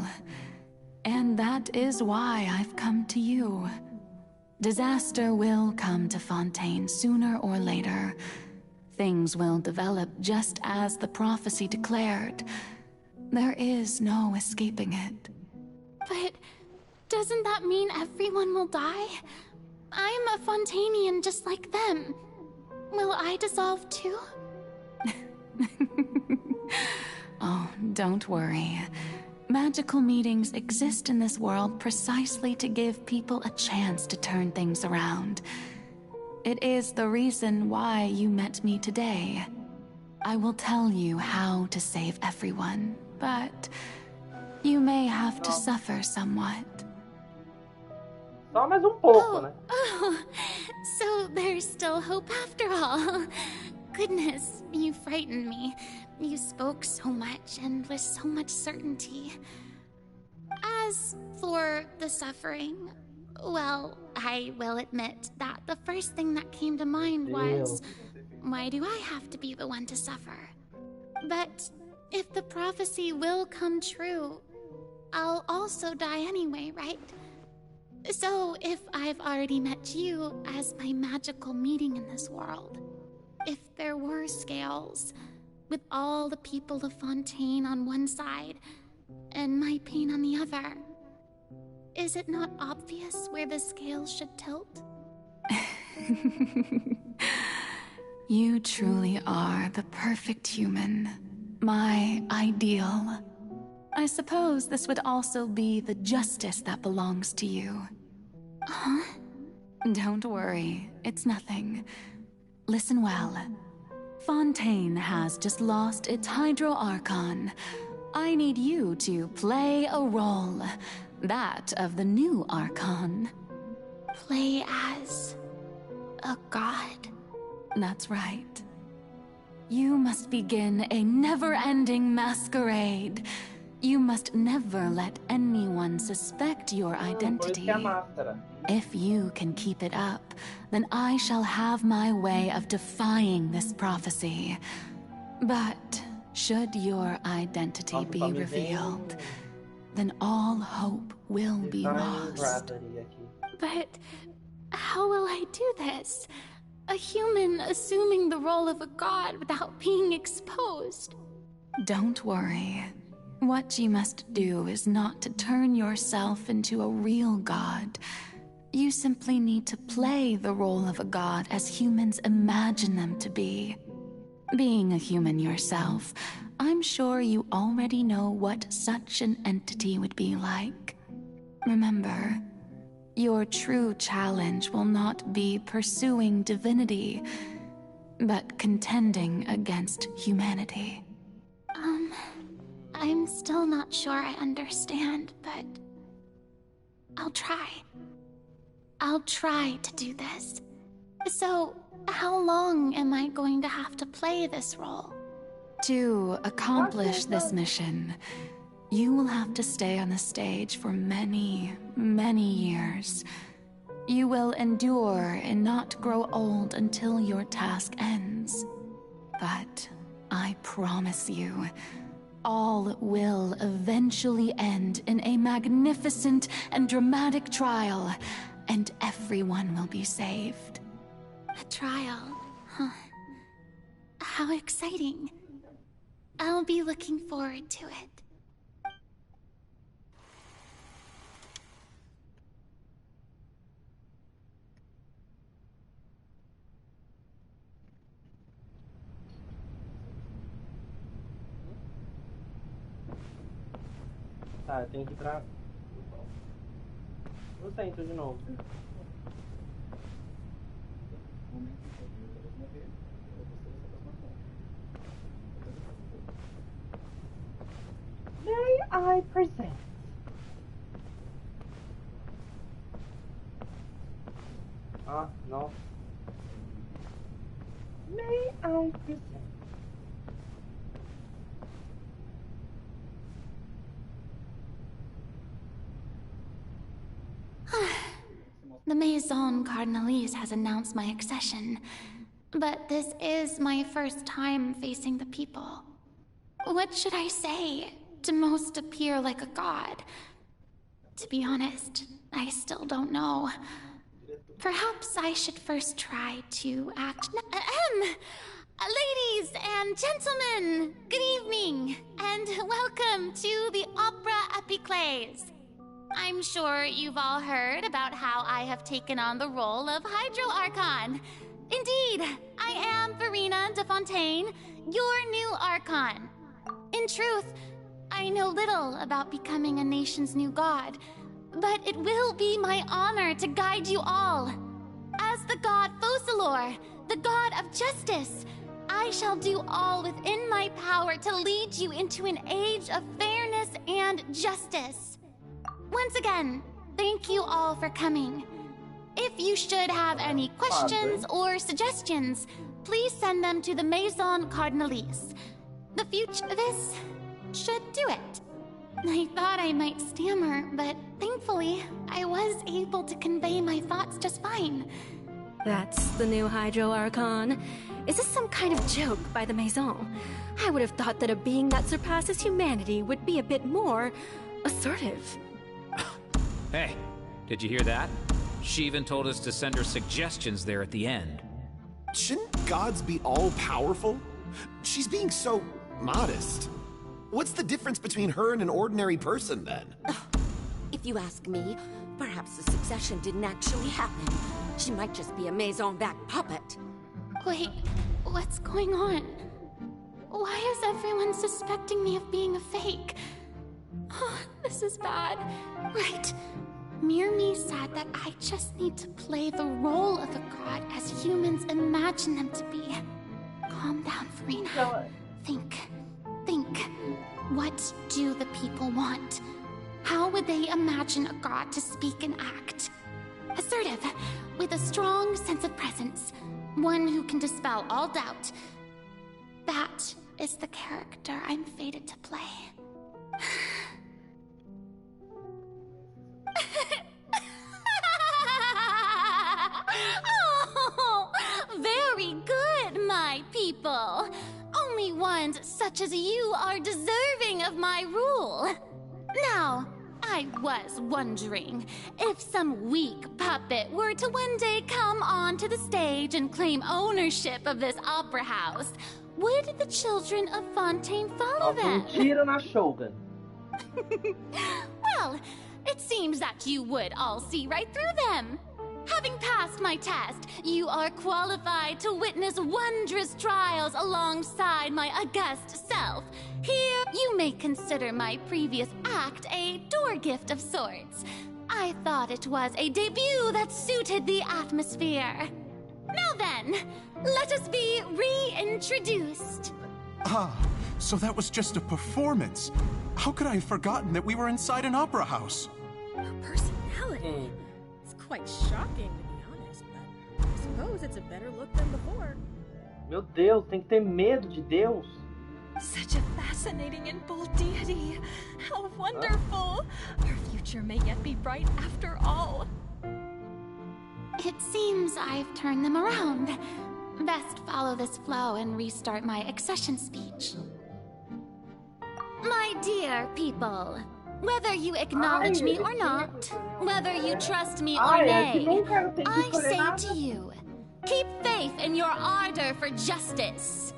And that is why I've come to you. Disaster will come to Fontaine sooner or later. Things will develop just as the prophecy declared. There is no escaping it. But doesn't that mean everyone will die? I'm a Fontainian just like them. Will I dissolve too? Oh, don't worry. Magical meetings exist in this world precisely to give people a chance to turn things around. It is the reason why you met me today. I will tell you how to save everyone, but you may have to suffer somewhat. Só mais pouco, né? Oh, so there's still hope after all. Goodness, you frightened me. You spoke so much and with so much certainty. As for the suffering, well, I will admit that the first thing that came to mind was, why do I have to be the one to suffer? But if the prophecy will come true, I'll also die anyway, right? So if I've already met you as my magical meeting in this world, if there were scales, with all the people of Fontaine on one side, and my pain on the other, is it not obvious where the scales should tilt? You truly are the perfect human. My ideal. I suppose this would also be the justice that belongs to you. Huh? Don't worry, it's nothing. Listen well. Fontaine has just lost its Hydro Archon. I need you to play a role. That of the new Archon. Play as a god? That's right. You must begin a never-ending masquerade. You must never let anyone suspect your identity. If you can keep it up, then I shall have my way of defying this prophecy. But should your identity be revealed, then all hope will be lost. But how will I do this? A human assuming the role of a god without being exposed. Don't worry. What you must do is not to turn yourself into a real god. You simply need to play the role of a god as humans imagine them to be. Being a human yourself, I'm sure you already know what such an entity would be like. Remember, your true challenge will not be pursuing divinity, but contending against humanity. I'm still not sure I understand, but I'll try. I'll try to do this. So, how long am I going to have to play this role? To accomplish this mission, you will have to stay on the stage for many, many years. You will endure and not grow old until your task ends. But I promise you, all will eventually end in a magnificent and dramatic trial, and everyone will be saved. A trial, huh? How exciting. I'll be looking forward to it. Tá, tem que ir pra... no centro de novo. May I present? Ah, não. May I present? The Maison Cardinalise has announced my accession, but this is my first time facing the people. What should I say to most appear like a god? To be honest, I still don't know. Perhaps I should first try to act... Ladies and gentlemen, good evening, and welcome to the Opera Epiclese. I'm sure you've all heard about how I have taken on the role of Hydro Archon. Indeed, I am Verena de Fontaine, your new Archon. In truth, I know little about becoming a nation's new god, but it will be my honor to guide you all. As the god Focalor, the god of justice, I shall do all within my power to lead you into an age of fairness and justice. Once again, thank you all for coming. If you should have any questions or suggestions, please send them to the Maison Cardinalise. This should do it. I thought I might stammer, but thankfully, I was able to convey my thoughts just fine. That's the new Hydro Archon. Is this some kind of joke by the Maison? I would have thought that a being that surpasses humanity would be a bit more assertive. Hey, did you hear that? She even told us to send her suggestions there at the end. Shouldn't gods be all-powerful? She's being so modest. What's the difference between her and an ordinary person, then? If you ask me, perhaps the succession didn't actually happen. She might just be a Maison-back puppet. Wait, what's going on? Why is everyone suspecting me of being a fake? Oh, this is bad. Right. Mirmi said that I just need to play the role of a god as humans imagine them to be. Calm down, Verena. Think. What do the people want? How would they imagine a god to speak and act? Assertive, with a strong sense of presence. One who can dispel all doubt. That is the character I'm fated to play. Oh, very good, my people. Only ones such as you are deserving of my rule. Now, I was wondering, if some weak puppet were to one day come onto the stage and claim ownership of this opera house, would the children of Fontaine follow them? Tira na Shogun. Well, it seems that you would all see right through them. Having passed my test, you are qualified to witness wondrous trials alongside my august self. Here, you may consider my previous act a door gift of sorts. I thought it was a debut that suited the atmosphere. Now then, let us be reintroduced. Ah, so that was just a performance. How could I have forgotten that we were inside an opera house? Her personality. It's quite shocking, to be honest, but I suppose it's a better look than before. Meu Deus, tem que ter medo de Deus. Such a fascinating and bold deity. How wonderful. Our future may yet be bright after all. It seems I've turned them around. Best follow this flow and restart my accession speech. My dear people, whether you acknowledge me or not, whether you trust me or nay, I say to you, keep faith in your ardor for justice.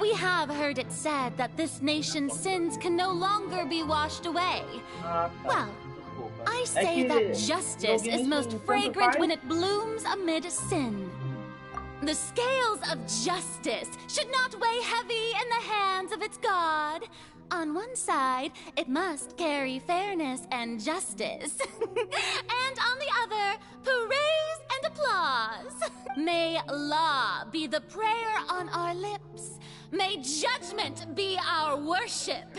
We have heard it said that this nation's sins can no longer be washed away. Well, I say that justice is most fragrant when it blooms amid sin. The scales of justice should not weigh heavy in the hands of its God. On one side, it must carry fairness and justice. And on the other, praise and applause. May law be the prayer on our lips. May judgment be our worship.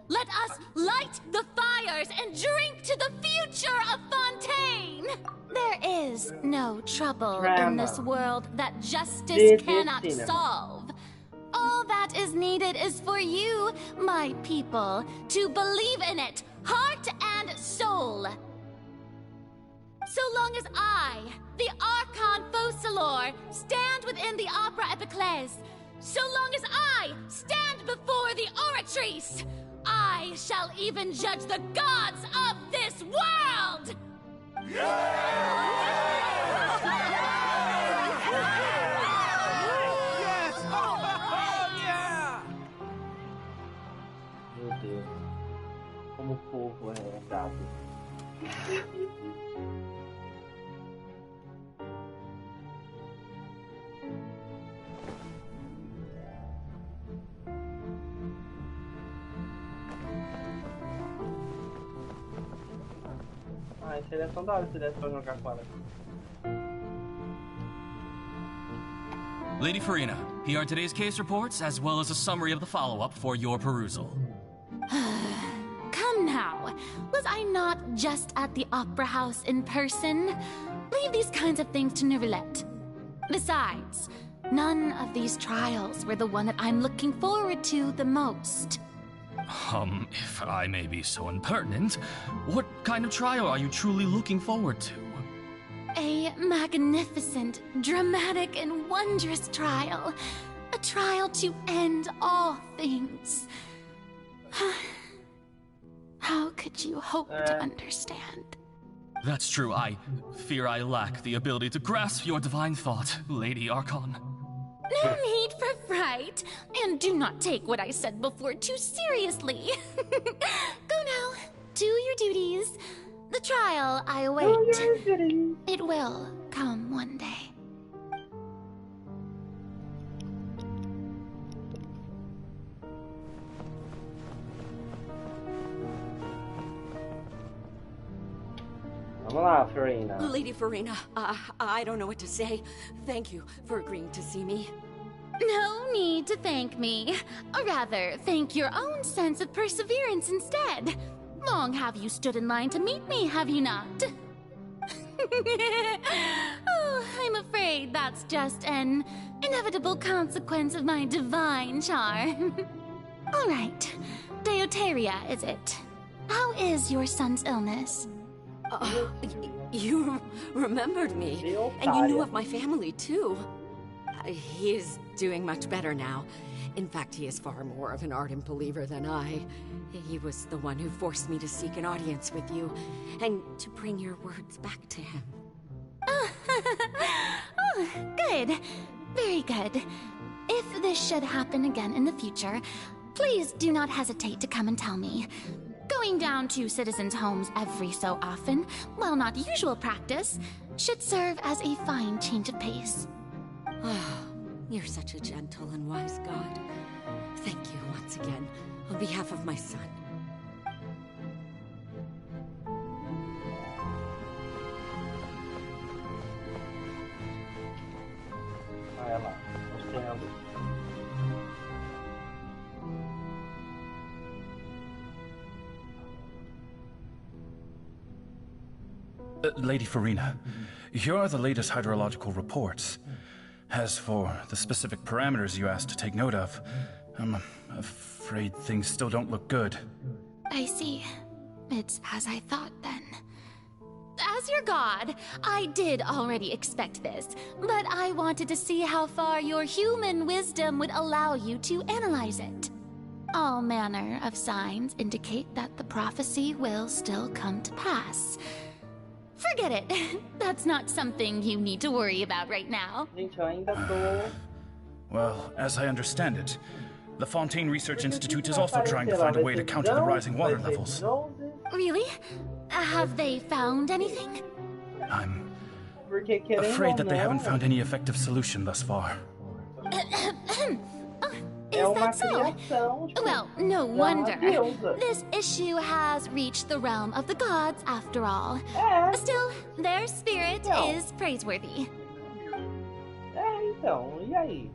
Let us light the fires and drink to the future of Fontaine. There is no trouble in this world that justice cannot solve. All that is needed is for you, my people, to believe in it, heart and soul. So long as I, the Archon Focalor, stand within the Opera Epiclese, so long as I stand before the Oratrice, I shall even judge the gods of this world! Meu Deus, como o povo é dado. Ah, seria tão da hora se desse pra jogar com ela. Lady Farina, here are today's case reports, as well as a summary of the follow-up for your perusal. Come now, was I not just at the Opera House in person? Leave these kinds of things to Neuvillette. Besides, none of these trials were the one that I'm looking forward to the most. If I may be so impertinent, what kind of trial are you truly looking forward to? A magnificent, dramatic, and wondrous trial. A trial to end all things. How could you hope to understand? That's true. I fear I lack the ability to grasp your divine thought, Lady Archon. No need for fright, and do not take what I said before too seriously. Go now, do your duties. The trial I await. It will come one day. Vamos lá, Farina. Lady Farina, I don't know what to say. Thank you for agreeing to see me. No need to thank me. Or rather, thank your own sense of perseverance instead. Long have you stood in line to meet me, have you not? Oh, I'm afraid that's just an inevitable consequence of my divine charm. All right, Deoteria, is it? How is your son's illness? You remembered me, and you knew of my family, too. He is doing much better now. In fact, he is far more of an ardent believer than I. He was the one who forced me to seek an audience with you, and to bring your words back to him. Oh, good. Very good. If this should happen again in the future, please do not hesitate to come and tell me. Going down to citizens' homes every so often, while not usual practice, should serve as a fine change of pace. Oh, you're such a gentle and wise god. Thank you once again, on behalf of my son. Vai lá, mostrando. Lady Farina, here are the latest hydrological reports. As for the specific parameters you asked to take note of, I'm afraid things still don't look good. I see. It's as I thought then. As your god, I did already expect this, but I wanted to see how far your human wisdom would allow you to analyze it. All manner of signs indicate that the prophecy will still come to pass. Forget it. That's not something you need to worry about right now. Well, as I understand it, the Fontaine Research Institute is also trying to find a way to counter the rising water levels. Really? Have they found anything? I'm afraid that they haven't found any effective solution thus far. Is that so? Well, no wonder. This issue has reached the realm of the gods, after all. Still, their spirit is praiseworthy. Então, e aí?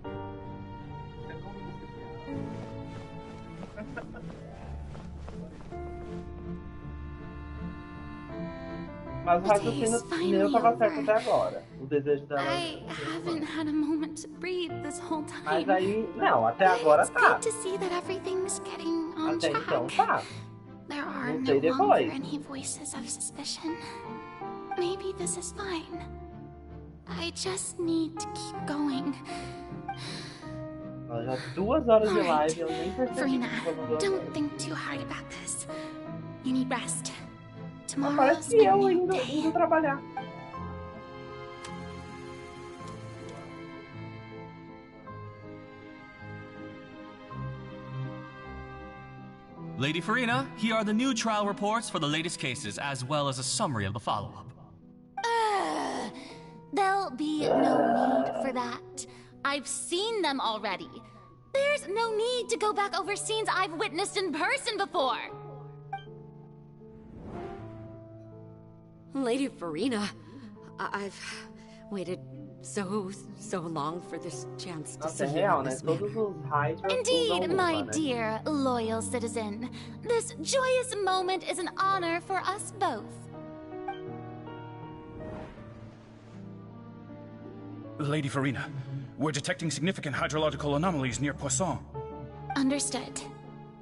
Mas o raciocínio meu tava certo até agora. O desejo dela. I haven't had a moment to breathe this whole time. Mas aí, não, até agora tá. It's good to see that everything's getting on Até track. então tá. There are Não no sei longer depois. any voices of suspicion. Maybe this is fine. I just need to keep going. Já 2 horas de live, eu nem percebi. Farina, don't think too hard about this. You need rest. Mas Tomorrow's parece que a eu new day. indo trabalhar. Lady Farina, here are the new trial reports for the latest cases, as well as a summary of the follow-up. There'll be no need for that. I've seen them already. There's no need to go back over scenes I've witnessed in person before. Lady Farina, I've waited so long for this chance to see you in this manner. Indeed, my dear, loyal citizen. This joyous moment is an honor for us both. Lady Farina, we're detecting significant hydrological anomalies near Poisson. Understood.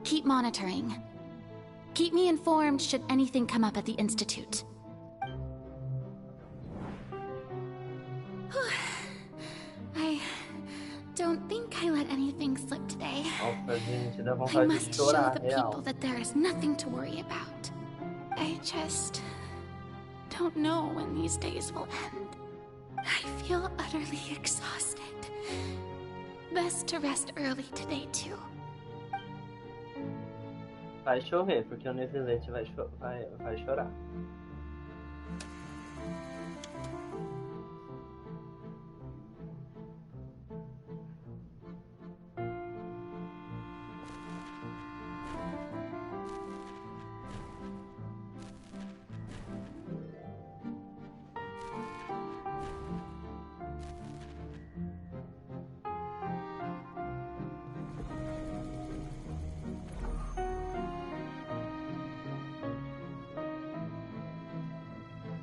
Keep monitoring. Keep me informed should anything come up at the Institute. I don't think I let anything slip today. Nossa, gente, dá I vontade de must show chorar, the real. people that there is nothing to worry about. I just don't know when these days will end. I feel utterly exhausted. Best to rest early today, too. Vai chover, porque o Nevilete vai chorar.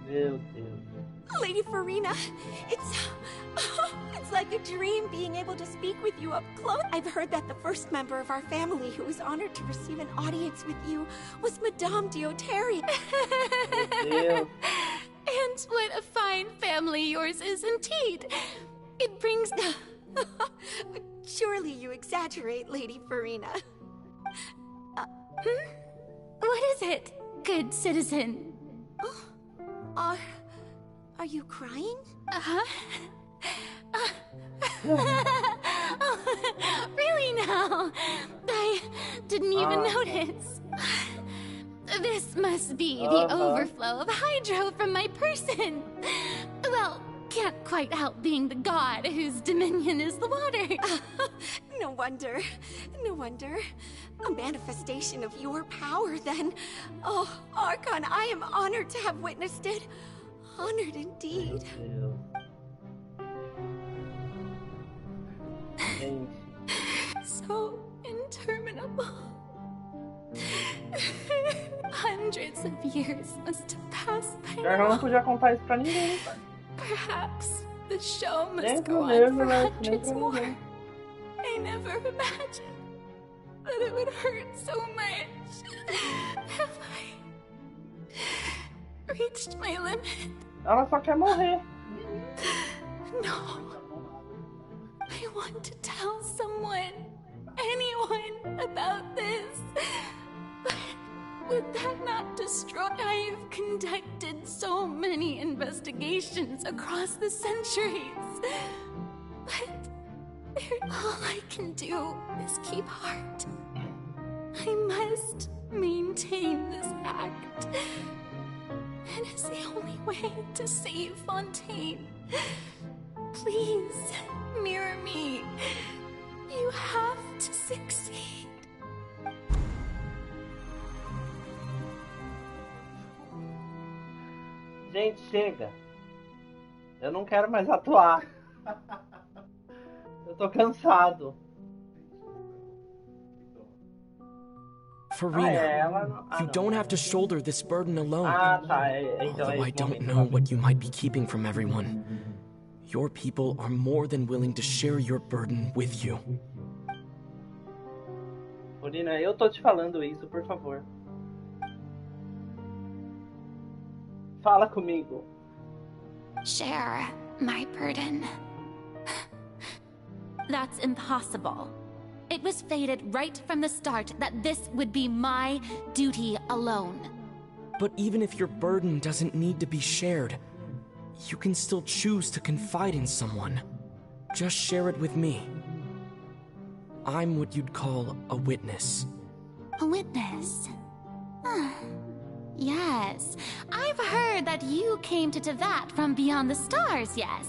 Meu Deus. Lady Farina, it's like a dream being able to speak with you up close. I've heard that the first member of our family who was honored to receive an audience with you was Madame Deotari. And what a fine family yours is indeed. It brings... Surely you exaggerate, Lady Farina. What is it, good citizen? Are you crying? Uh-huh. Really now? I didn't even notice. This must be the overflow of hydro from my person. Well, can't quite help being the god whose dominion is the water. No wonder. No wonder. A manifestation of your power, then. Oh, Archon, I am honored to have witnessed it. Honored indeed. So interminable. Hundreds of years must have passed by Eu não podia contar isso pra ninguém. Perhaps the show must Nem go pro on for mesmo, hundreds nem more. pro ninguém. I never imagined that it would hurt so much. Have I reached my limit? Ela só quer morrer. No. I want to tell someone, anyone, about this. But would that not destroy? I have conducted so many investigations across the centuries. But all I can do is keep heart. I must maintain this act. It is the only way to save Fontaine. Please, mirror me. You have to succeed. Gente, chega. Eu não quero mais atuar. Eu tô cansado. Farina, you don't have to shoulder this burden alone. Although I don't know what you might be keeping from everyone. Your people are more than willing to share your burden with you. Farina, eu tô te falando isso, por favor. Fala comigo. Share my burden. That's impossible. It was fated right from the start that this would be my duty alone. But even if your burden doesn't need to be shared, you can still choose to confide in someone. Just share it with me. I'm what you'd call a witness. A witness? Yes. I've heard that you came to Tevat from beyond the stars, yes.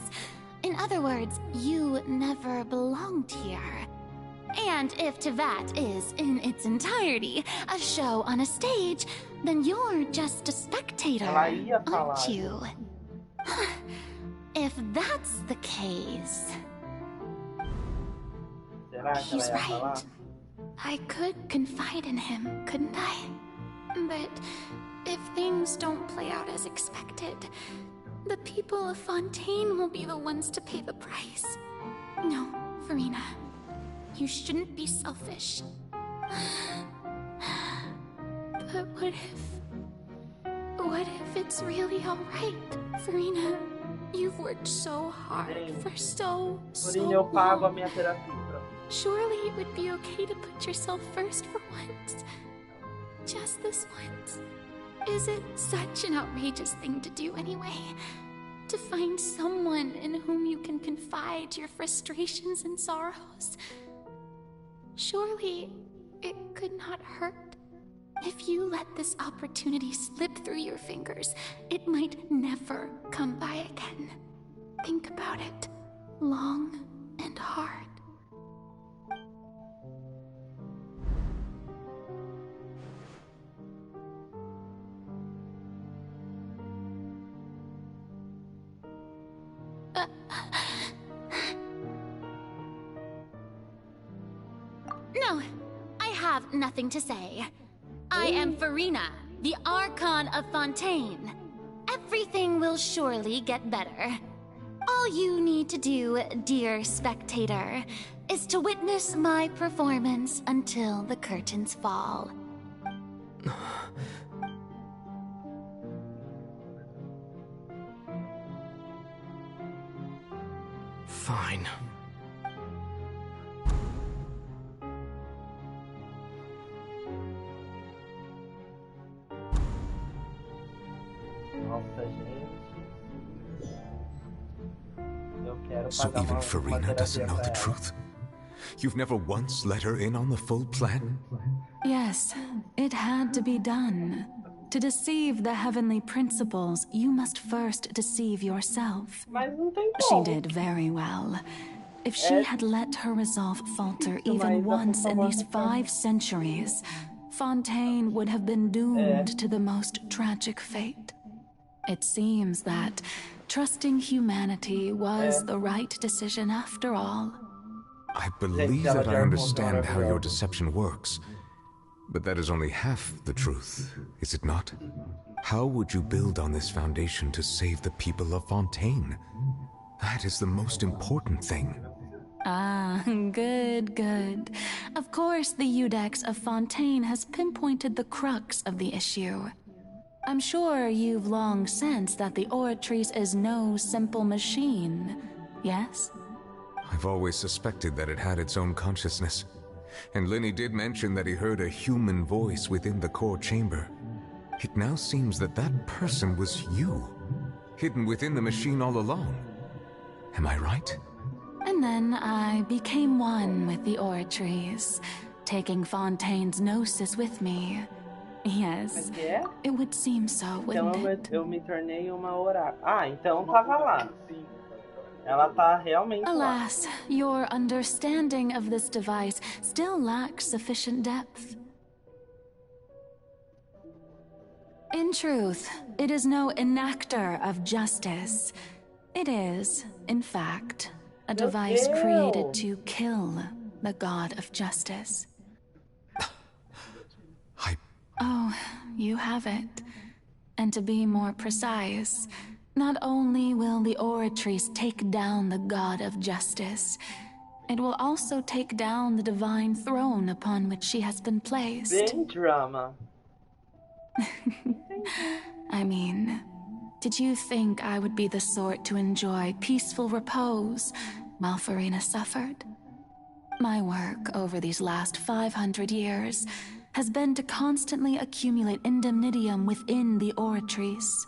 In other words, you never belonged here. And if Tevat is, in its entirety, a show on a stage, then you're just a spectator, aren't you? If that's the case... He's right. I could confide in him, couldn't I? But if things don't play out as expected, the people of Fontaine will be the ones to pay the price. No, Farina. You shouldn't be selfish. But what if it's really alright, Farina? You've worked so hard for so eu pago a long. minha terapia. Surely it would be okay to put yourself first for once. Just this once. Is it such an outrageous thing to do anyway? To find someone in whom you can confide your frustrations and sorrows? Surely it could not hurt. If you let this opportunity slip through your fingers, it might never come by again. Think about it long and hard. No, I have nothing to say. I am Farina, the Archon of Fontaine. Everything will surely get better. All you need to do, dear spectator, is to witness my performance until the curtains fall. Fine. So even Farina doesn't know the truth? You've never once let her in on the full plan? Yes, it had to be done. To deceive the heavenly principles, you must first deceive yourself. She did very well. If she had let her resolve falter even once in these 5 centuries, Fontaine would have been doomed to the most tragic fate. It seems that trusting humanity was the right decision after all. I believe that I understand how your deception works, but that is only half the truth, is it not? How would you build on this foundation to save the people of Fontaine? That is the most important thing. Ah, good. Of course, the Iudex of Fontaine has pinpointed the crux of the issue. I'm sure you've long sensed that the Oratrice is no simple machine, yes? I've always suspected that it had its own consciousness. And Lenny did mention that he heard a human voice within the core chamber. It now seems that that person was you, hidden within the machine all along. Am I right? And then I became one with the Oratrice, taking Fontaine's gnosis with me. Yes, it would seem so, wouldn't it? Eu me tornei uma oráculo. Ah, então tava lá. Ela tá realmente lá. Alas, your understanding of this device still lacks sufficient depth. In truth, it is no enactor of justice. It is, in fact, a device created to kill the god of justice. Oh, you have it. And to be more precise, not only will the Oratrice take down the god of justice, it will also take down the divine throne upon which she has been placed. Big drama. I mean, did you think I would be the sort to enjoy peaceful repose while Farina suffered? My work over these last 500 years has been to constantly accumulate indemnitium within the Oratrice.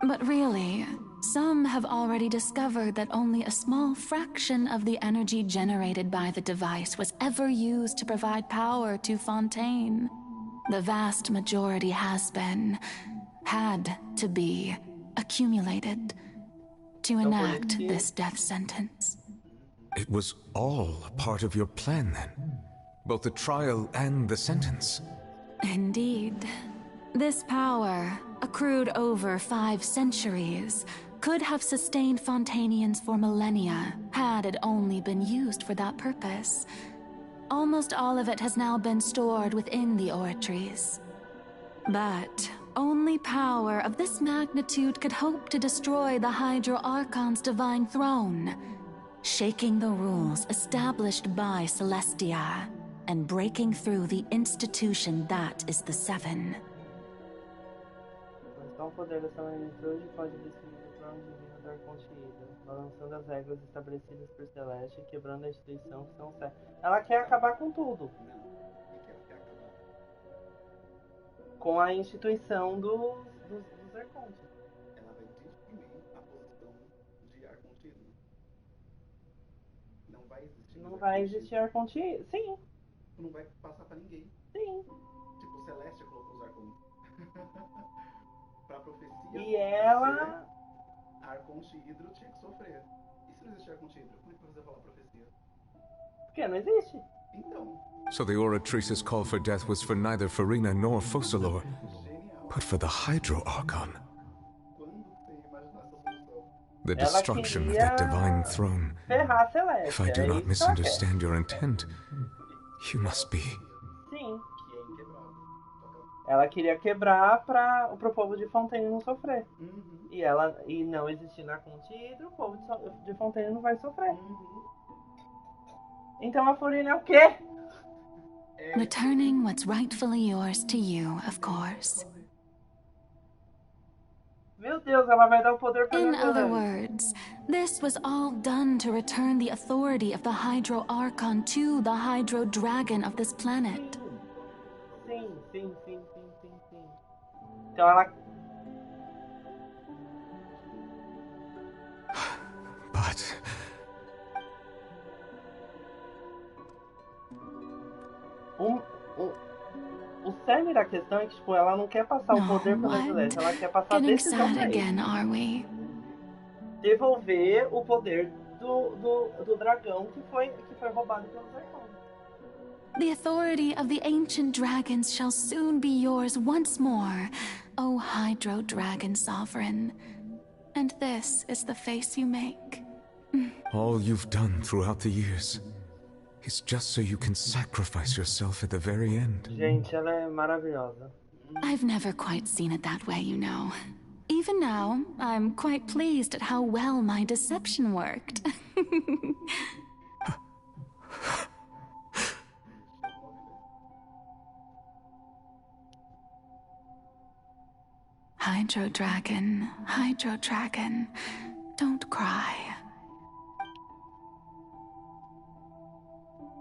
But really, some have already discovered that only a small fraction of the energy generated by the device was ever used to provide power to Fontaine. The vast majority had to be accumulated to enact this death sentence. It was all a part of your plan then? Both the trial and the sentence? Indeed. This power, accrued over 5 centuries, could have sustained Fontainians for millennia had it only been used for that purpose. Almost all of it has now been stored within the Oratrice. But only power of this magnitude could hope to destroy the Hydro Archon's divine throne, shaking the rules established by Celestia, and breaking through the institution that is the Seven. Então o poder dessa magnitude pode destruir o trono divino da Arconte, balançando as regras estabelecidas por Celeste e quebrando a instituição que são certas. Ela quer acabar com tudo. Com a instituição dos Arcontes. Ela vai destruir a posição de Arconte. Não vai existir. Não vai existir Arconte. Sim. Não vai passar pra ninguém. Sim. Tipo, o Celeste colocou os Arcontes. Pra profecia. E ela. Arconte Hidro tinha que sofrer. E se não existir Arconte Hidro, como é que você vai falar profecia? Porque não existe. Então. So the Oratrice's call for death was for neither Farina nor Focalor, but for the Hydro Archon. The destruction of that divine throne. If I do not misunderstand your intent, you must be. Sim. Ela queria quebrar para o povo de Fontaine não sofrer. E não existir na Arconte Hidro, o povo de Fontaine não vai sofrer. Então a Farina é o quê? Returning what's rightfully yours to you, of course. Meu Deus, ela vai dar o poder para In other words, this was all done to return the authority of the Hydro Archon to the Hydro Dragon of this planet. Sim. Então ela... O cerne da questão é que, tipo, ela não quer passar o poder pra Celeste, ela quer passar a decisão pra ele. Devolver o poder do dragão que foi roubado pelos Arconte. The authority of the ancient dragons shall soon be yours once more, O Hydro Dragon Sovereign. And this is the face you make. All you've done throughout the years is just so you can sacrifice yourself at the very end. Gente, ela é maravilhosa. I've never quite seen it that way, you know. Even now, I'm quite pleased at how well my deception worked. Hydro Dragon, don't cry.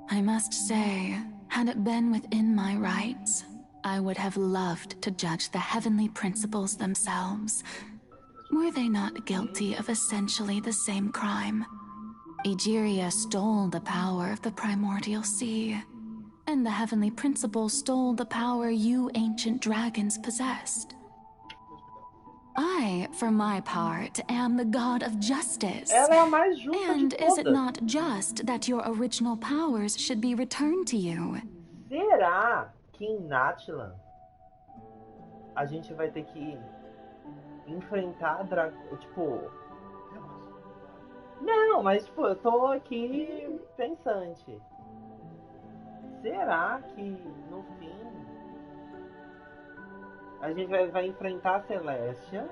I must say, had it been within my rights, I would have loved to judge the heavenly principles themselves. Were they not guilty of essentially the same crime? Egeria stole the power of the primordial sea, and the heavenly principles stole the power you ancient dragons possessed. I, for my part, am the god of justice. Ela é a mais justa and de is it todas. not just that your original powers should be returned to you? Será que em Natlan a gente vai ter que enfrentar tipo... Não, mas tipo, eu tô aqui pensante. Será que no fim a gente vai enfrentar a Celestia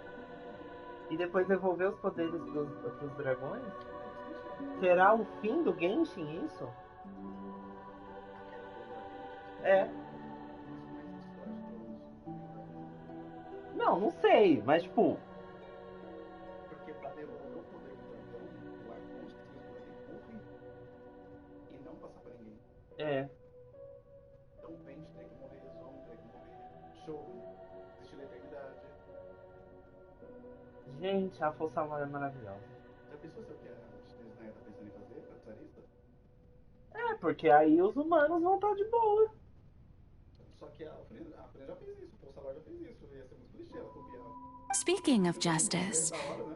e depois devolver os poderes pros dragões? Será o fim do Genshin isso? É. Não sei, mas tipo... Porque pra devolver o poder do dragão, o Arconte precisa morrer e não passar pra ninguém. É. Então o Vente tem que morrer, Zon tem que morrer, Show, existe na eternidade. Gente, a Força Maior é maravilhosa. Já pensou se o que a Disney tá pensando em fazer pra Tsarista? É, porque aí os humanos vão estar de boa. Só que a Frena já fez isso, o Pulsar já fez isso, ia ser muito clichê ela copiar. Speaking of justice,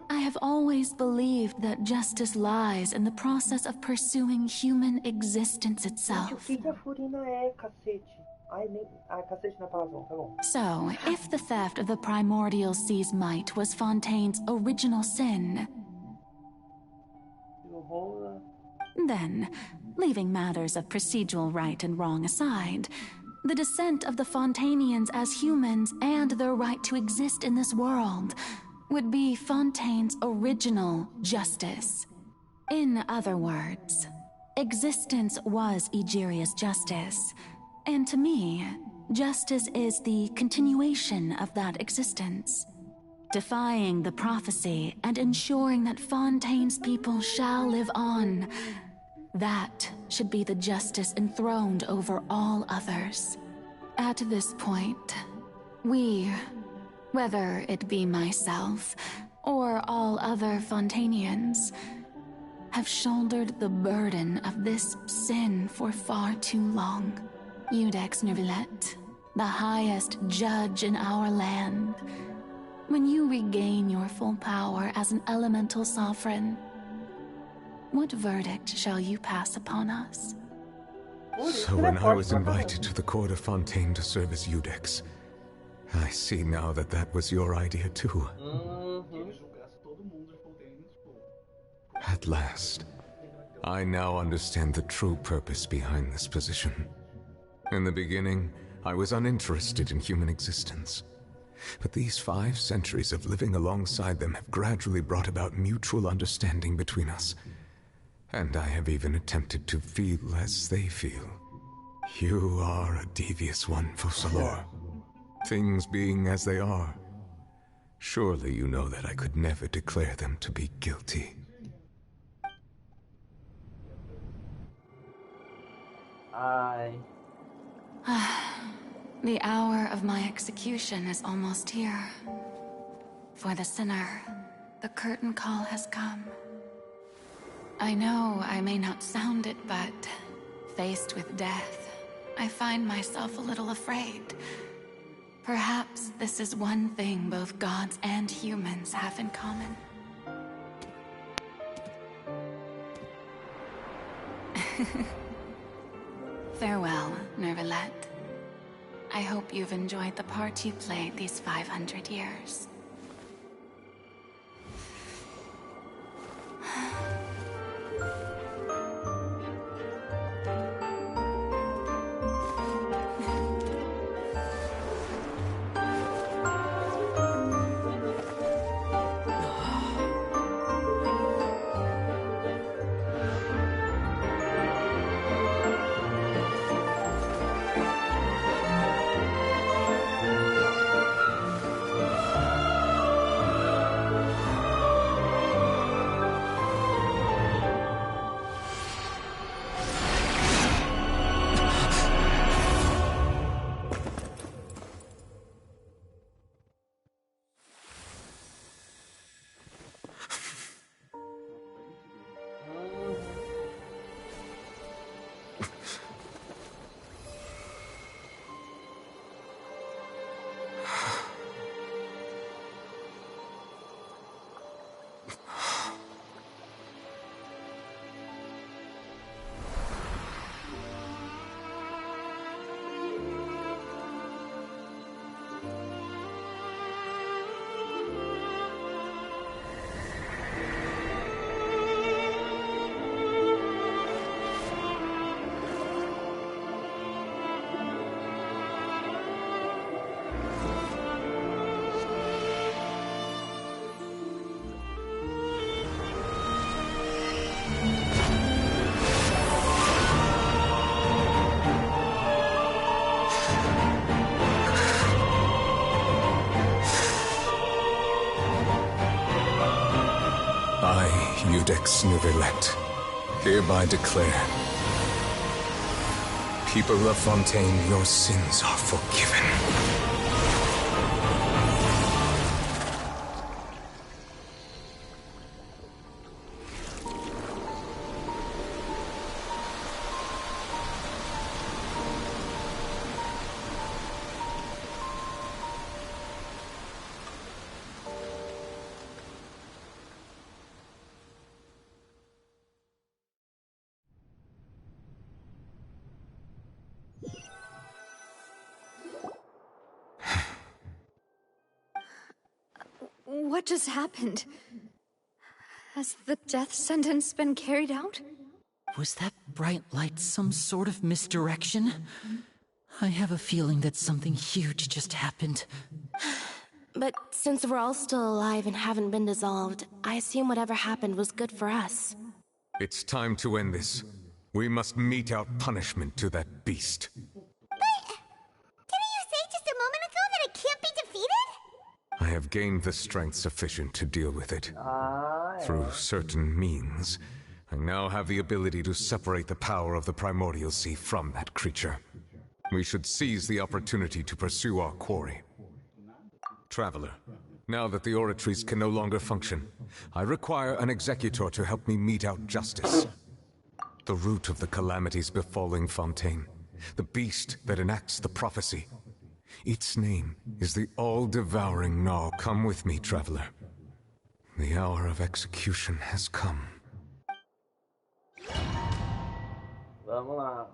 I have always believed that justice lies in the process of pursuing human existence Gente, o itself. que a Furina é, cacete? Ai, cacete não é palavrão, tá bom. So, if the theft of the primordial sea's might was Fontaine's original sin, then, leaving matters of procedural right and wrong aside, the descent of the Fontanians as humans and their right to exist in this world would be Fontaine's original justice. In other words, existence was Egeria's justice, and to me, justice is the continuation of that existence, defying the prophecy and ensuring that Fontaine's people shall live on. That should be the justice enthroned over all others. At this point, we, whether it be myself or all other Fontanians, have shouldered the burden of this sin for far too long. Iudex Nervillet, the highest judge in our land, when you regain your full power as an elemental sovereign, what verdict shall you pass upon us? So when I was invited to the court of Fontaine to serve as Iudex, I see now that that was your idea too. At last, I now understand the true purpose behind this position. In the beginning, I was uninterested in human existence. But these 5 centuries of living alongside them have gradually brought about mutual understanding between us. And I have even attempted to feel as they feel. You are a devious one, Focalor. Things being as they are, surely you know that I could never declare them to be guilty. The hour of my execution is almost here. For the sinner, the curtain call has come. I know I may not sound it, but faced with death, I find myself a little afraid. Perhaps this is one thing both gods and humans have in common. Farewell, Nervalette. I hope you've enjoyed the part you played these 500 years. Iudex Nervalette, hereby declare, people of Fontaine, your sins are forgiven. What just happened? Has the death sentence been carried out? Was that bright light some sort of misdirection? I have a feeling that something huge just happened. But since we're all still alive and haven't been dissolved, I assume whatever happened was good for us. It's time to end this. We must mete out punishment to that beast. Didn't you say just a moment ago that it can't be defeated? I have gained the strength sufficient to deal with it. Through certain means, I now have the ability to separate the power of the Primordial Sea from that creature. We should seize the opportunity to pursue our quarry. Traveler, now that the oratories can no longer function, I require an executor to help me mete out justice. The root of the calamities befalling Fontaine, the beast that enacts the prophecy. Its name is the all-devouring Gnaw. Come with me, traveler. The hour of execution has come. Vamos lá.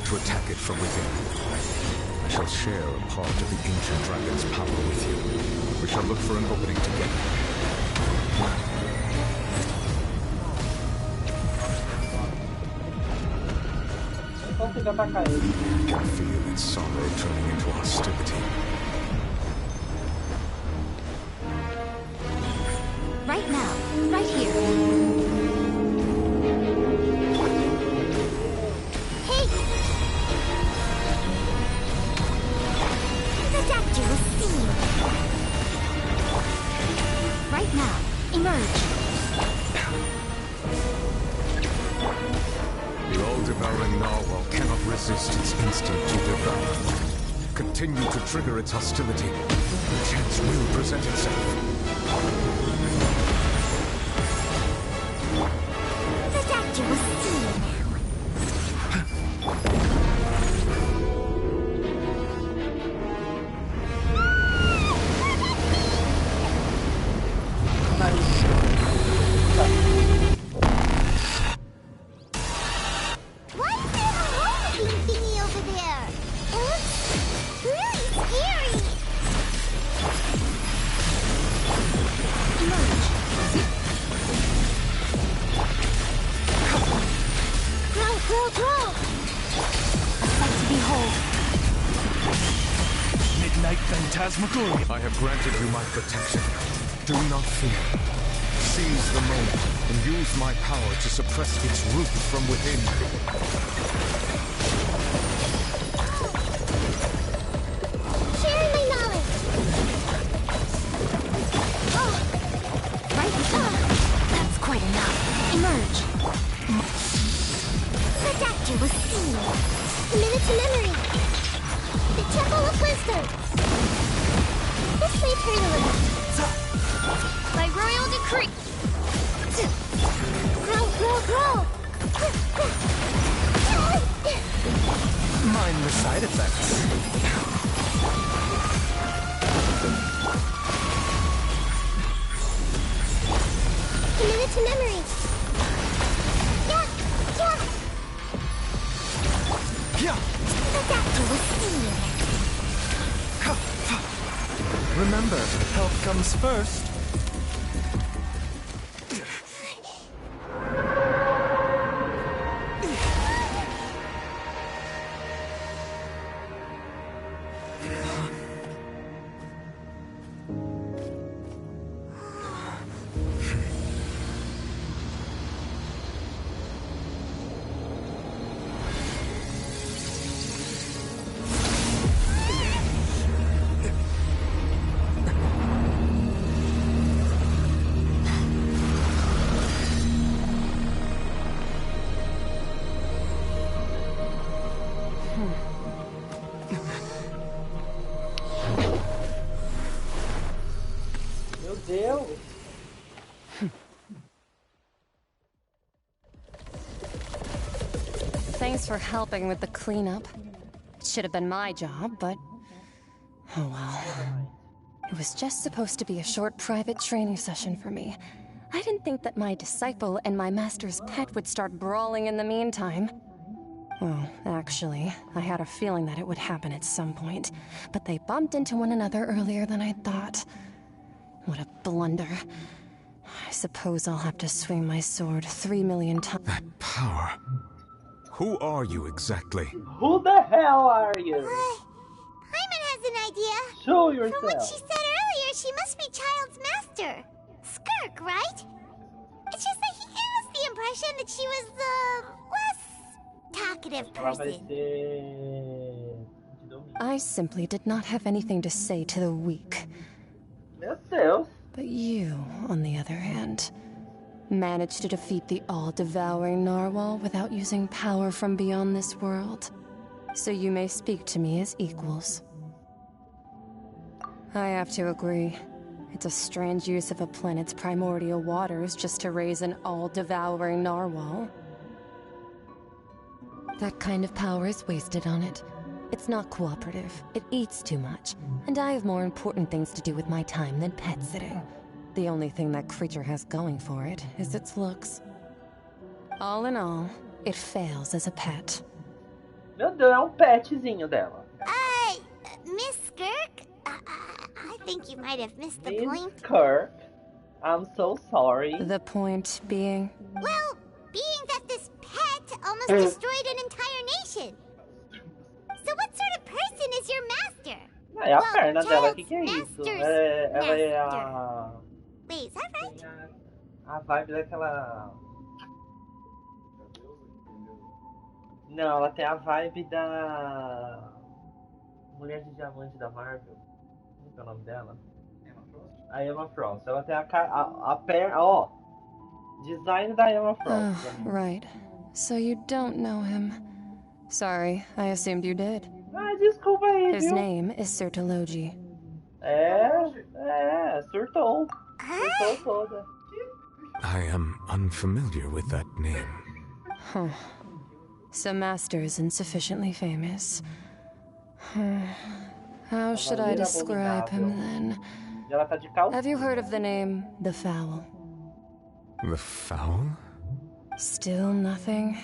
To attack it from within. I shall share a part of the ancient dragon's power with you. We shall look for an opening together. I can feel its sorrow turning into hostility. Right now, right here. all-devouring narwhal cannot resist its instinct to devour. Continue to trigger its hostility. The chance will present itself. The doctor will see you now. I have granted you my protection. Do not fear. Seize the moment and use my power to suppress its root from within. Sharing my knowledge. Oh, right. That's quite enough. Emerge. The doctor will see you. Commit it to memory. The Temple of Wisdom. This may turn a little. By royal decree. Grow, grow, grow. Mind the side effects. Commit it to memory. Yeah. The doctor will see you. Remember, health comes first. Thanks for helping with the cleanup. It should have been my job, but... oh well. It was just supposed to be a short private training session for me. I didn't think that my disciple and my master's pet would start brawling in the meantime. Well, actually, I had a feeling that it would happen at some point, but they bumped into one another earlier than I thought. What a blunder. I suppose I'll have to swing my sword 3 million times. That power. Who are you exactly? Who the hell are you? Paimon has an idea. Show yourself. From what she said earlier, she must be Child's master. Skirk, right? It's just that he gave us the impression that she was the less talkative person. I simply did not have anything to say to the weak. Meu Deus. But you, on the other hand, managed to defeat the all-devouring narwhal without using power from beyond this world. So you may speak to me as equals. I have to agree. It's a strange use of a planet's primordial waters just to raise an all-devouring narwhal. That kind of power is wasted on it. It's not cooperative. It eats too much. And I have more important things to do with my time than pet sitting. The only thing that creature has going for it is its looks. All in all, it fails as a pet. Meu Deus, petzinho dela. Miss Skirk? I think you might have missed the point. Skirk, I'm so sorry. The point being? Well, being that this pet almost destroyed an entire nation. So what sort of person is your master? É a perna dela, que é isso? Ela é a... Wait, is that right? A vibe daquela... Não, ela tem a vibe da... Mulher de Diamante da Marvel. Como é o nome dela? A Emma Frost. Ela tem a perna... Ó, design da Emma Frost. Right. So you don't know him. Sorry, I assumed you did. Ah, desculpa aí, His viu? name is Sertologi. Surtou. Surtou toda. I am unfamiliar with that name. Huh. So Master is insufficiently famous. How should I describe him then? Have you heard of the name The Fowl? The Fowl? Still nothing?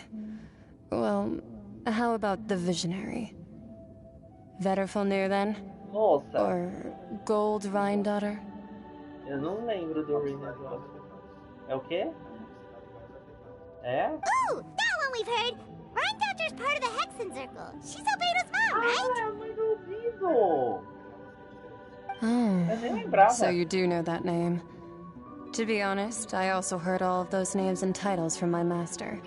Well, how about The Visionary? Vetterfulnir then? Nossa. Or Gold Rhindaughter? Eu não lembro do negócio. É o quê? É? Ooh, that one we've heard. Rhindaughter's part of the Hexen Circle. She's Albedo's mom, right? Ah, é a mãe do Albedo. Oh, Eu nem lembrava. so you do know that name. To be honest, I also heard all of those names and titles from my master.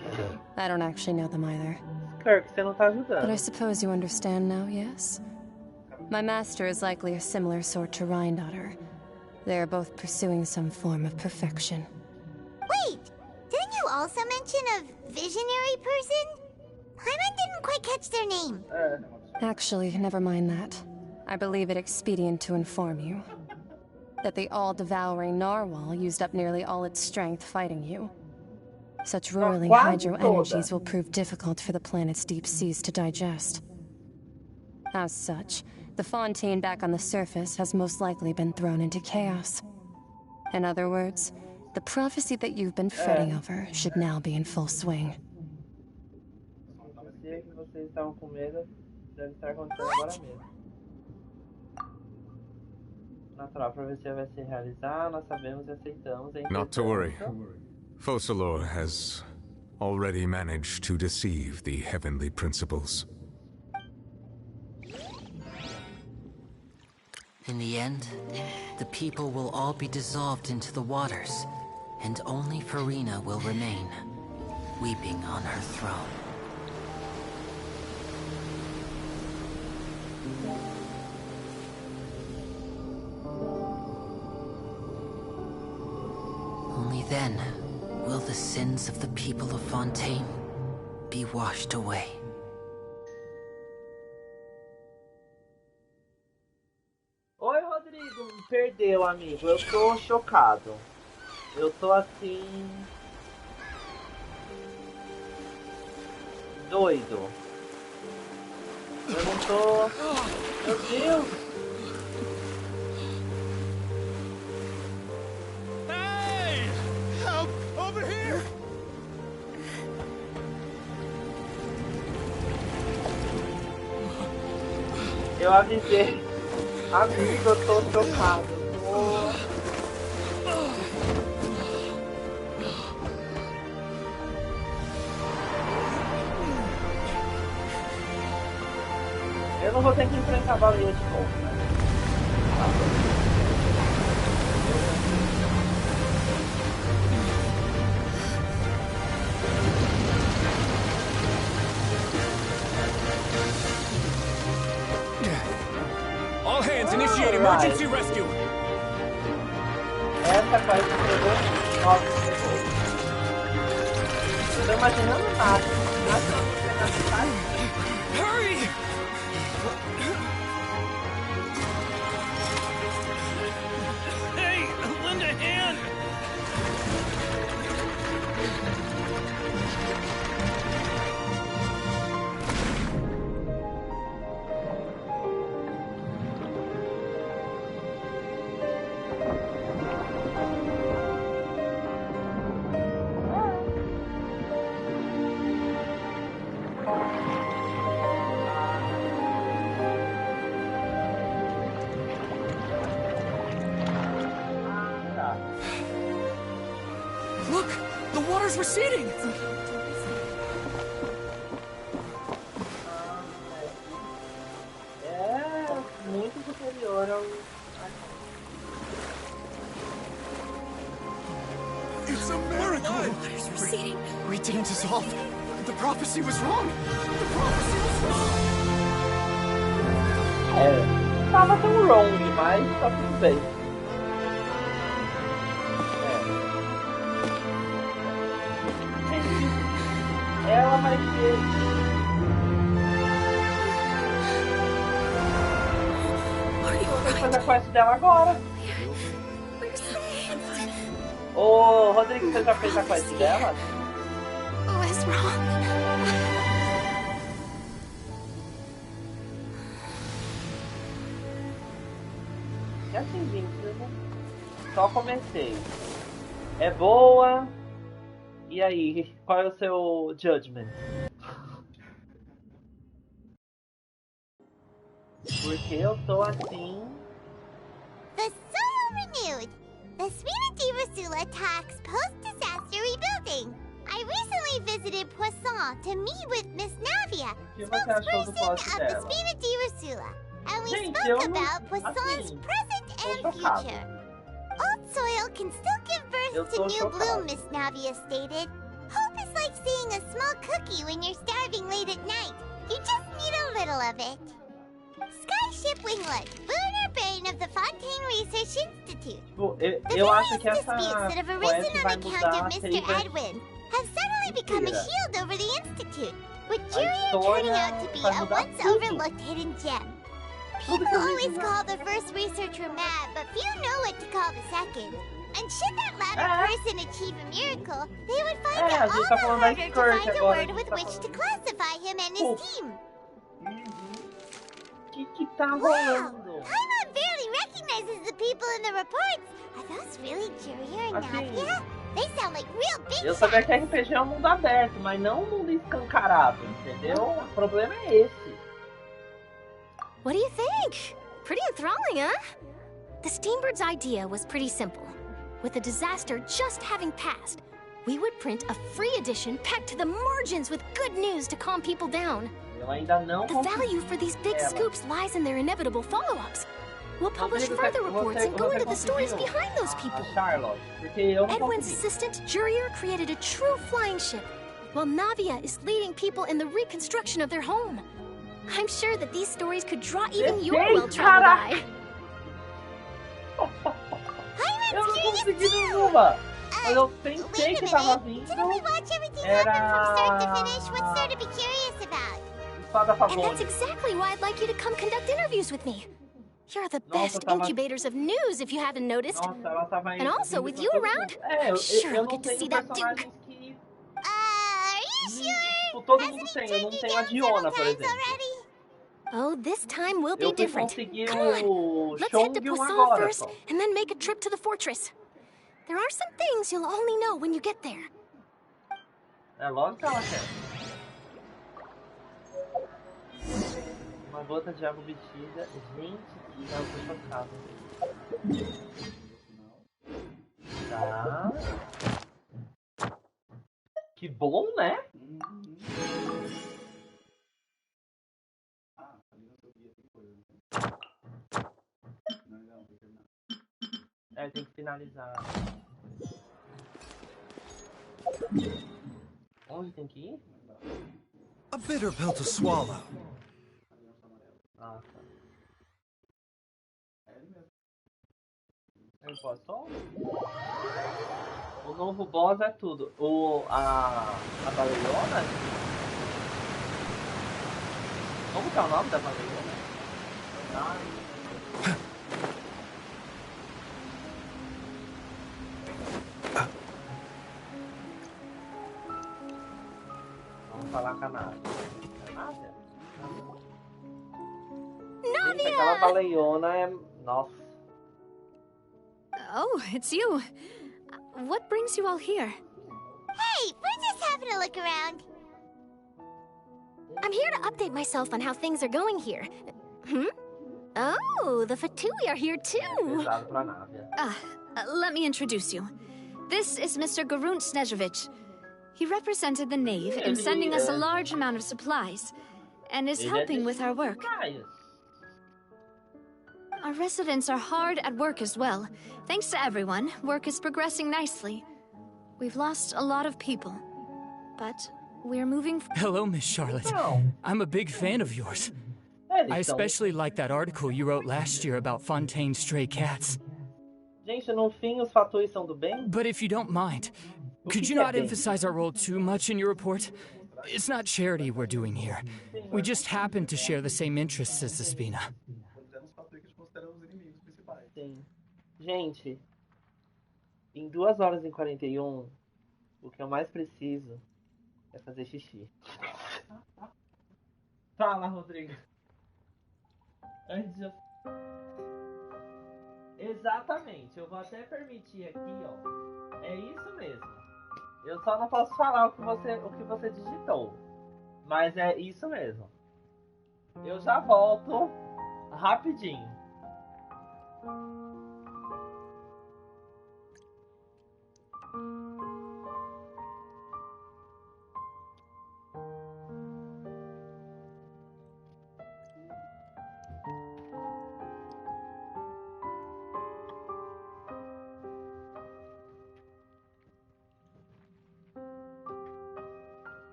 I don't actually know them either. Kirk, você não tá ajudando. But I suppose you understand now, yes? My master is likely a similar sort to Rhindaughter. They are both pursuing some form of perfection. Wait, didn't you also mention a visionary person? Paimon didn't quite catch their name. Actually, never mind that. I believe it expedient to inform you that the all-devouring narwhal used up nearly all its strength fighting you. Such roiling hydro energies will prove difficult for the planet's deep seas to digest. As such, the fontaine back on the surface has most likely been thrown into chaos. In other words, the prophecy that you've been fretting over should now be in full swing. Se vocês estavam com medo, deve estar acontecendo agora mesmo. Natural, a profecia vai se realizar, nós sabemos e aceitamos. Not to worry. Focalor has already managed to deceive the heavenly principles. In the end, the people will all be dissolved into the waters, and only Farina will remain, weeping on her throne. Only then will the sins of the people of Fontaine be washed away. Oi, Rodrigo, me perdeu, amigo. Eu tô chocado. Eu tô assim... doido. Eu não tô... Meu Deus! Hey! Help! Over here! Eu avisei. Amigo, eu tô chocado. Eu não vou ter que enfrentar a baleia de novo, né? All hands, initiate emergency rescue! Essa quase pegou 9 segundos. Tô imaginando nada. Hurry! Hey, lend a hand! Look! The water's receding! É muito superior ao... It's a miracle! We didn't dissolve. The prophecy was wrong. The prophecy was wrong. É, tava tão wrong, mas tá tudo bem. É ela vai ter. Vou fazer a quest dela agora. Ô, Rodrigo, você já fez a quest dela? What's wrong? E assim, gente, né? Só comecei. É boa. E aí, qual é o seu judgment? Porque eu tô assim. The Soul renewed. The Suite de Rasula attacks post-disaster rebuilding. I recently visited Poisson to meet with Miss Navia, spokesperson of the Suite de Rasula, and we spoke about Poisson's present and future. Old soil can still give birth to new bloom, Miss Navia stated. Hope is like seeing a small cookie when you're starving late at night. You just need a little of it. Skyship Winglet, Lunar Brain of the Fontaine Research Institute. Eu acho que essa disputes that have arisen on account of Mr. Edwin have suddenly become a shield over the Institute, with Jurier turning out to be a once-overlooked hidden gem. People always call the first researcher mad, but few know what to call the second. And should that latter person achieve a miracle, they would find it all the harder to find a word with which to classify him and his team. Que tá rolando? Paimon barely recognizes the people in the reports. Are those really Jurier and Navia? They sound like real big Eu sabia que RPG é um mundo aberto, mas não um mundo escancarado, entendeu? O problema é esse. What do you think? Pretty enthralling, huh? The Steambird's idea was pretty simple. With the disaster just having passed, we would print a free edition packed to the margins with good news to calm people down. The value for these big scoops lies in their inevitable follow-ups. We'll publish further reports and go into the stories behind those people. Edwin's assistant, Jurier, created a true flying ship, while Navia is leading people in the reconstruction of their home. I'm sure that these stories could draw even your well-traveled eye. Eu não consegui nenhuma. Mas eu pensei que tava vindo. Era... And that's exactly why I'd like you to come conduct interviews with me. You're the best incubators of news, if you haven't noticed. And also, with you around, I'm sure I'll get to see that Duke. Are you sure? Todo mundo tem, eu não tenho a Diona, por exemplo. Oh, this time will be different. Come on, let's head to Poisson first, and then make a trip to the fortress. There are some things you'll only know when you get there. É lógico que ela quer. Uma gota de água obtida. Gente, eu tô chocado. Tá. Que bom, né? É, tem que finalizar. Onde tem que ir? A bitter pill to swallow. Ah, tá. Eu posso? O novo boss é tudo. A baleiona? Como que é o nome da baleiona? Vamos falar com a Navia. Gente, aquela baleiona é... Nossa. Oh, it's you. What brings you all here? Hey, we're just having a look around. I'm here to update myself on how things are going here. Oh, the Fatui are here too. Let me introduce you. This is Mr. Garunt Snezhevich. He represented the Knave in sending us a large amount of supplies, and is helping with our work. Our residents are hard at work as well. Thanks to everyone, work is progressing nicely. We've lost a lot of people, but we're moving... Hello, Miss Charlotte. I'm a big fan of yours. I especially like that article you wrote last year about Fontaine's stray cats. Gente, no fim, os Fatui são do bem? But if you don't mind, could you not emphasize our role too much in your report? It's not charity we're doing here. We just happen to share the same interests as the Spina. Sim. Gente, em 2 horas e 41, o que eu mais preciso é fazer xixi. Fala, Rodrigo. Antes de eu... Exatamente, eu vou até permitir aqui, ó. É isso mesmo. Eu só não posso falar o que você digitou. Mas é isso mesmo. Eu já volto rapidinho.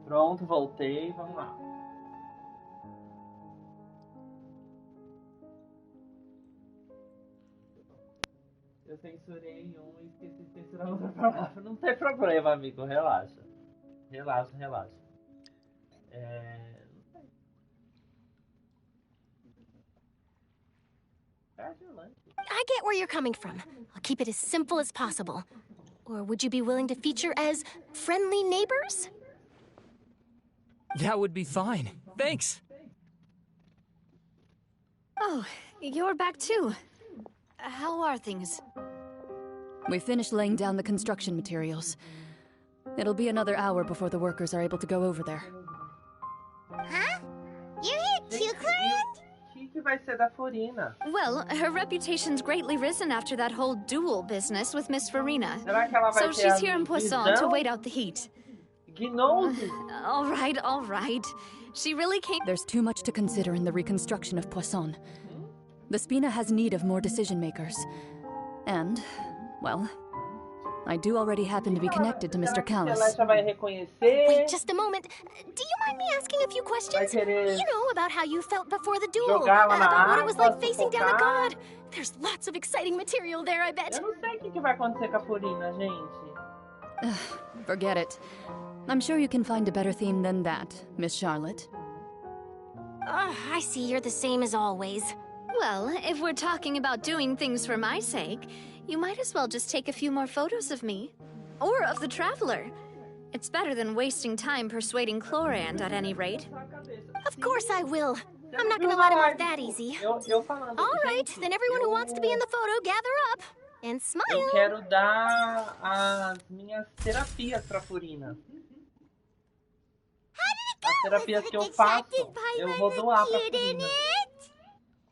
Pronto, voltei, vamos lá. Eu censurei um e esqueci de censurar outra palavra. Não tem problema, amigo, relaxa. Relaxa. Não sei. Perde o lanche. I get where you're coming from. I'll keep it as simple as possible. Or would you be willing to feature as friendly neighbors? That would be fine. Thanks. Oh, you're back too. How are things? We finished laying down the construction materials. It'll be another hour before the workers are able to go over there. Huh? You're here too, Clarence? Que vai ser da Furina? Well, her reputation's greatly risen after that whole duel business with Miss Farina. Será que ela vai So ter she's a here in Poisson visão? to wait out the heat. All right. She really came. There's too much to consider in the reconstruction of Poisson. The Spina has need of more decision makers. And, well, I do already happen to be connected to Mr. Callis. Wait just a moment. Do you mind me asking a few questions? You know, about how you felt before the duel. About what it was like facing down a god. There's lots of exciting material there, I bet. Eu não sei o que vai acontecer com a Furina, gente. Forget it. I'm sure you can find a better theme than that, Miss Charlotte. I see you're the same as always. Well, if we're talking about doing things for my sake, you might as well just take a few more photos of me. Or of the Traveler. It's better than wasting time persuading Chlorand at any rate. Of course I will. I'm not gonna let him off that easy. All right, then everyone who wants to be in the photo, gather up. And smile. Eu quero dar as minhas terapias pra Furina. As terapias que eu faço, eu vou doar pra Furina.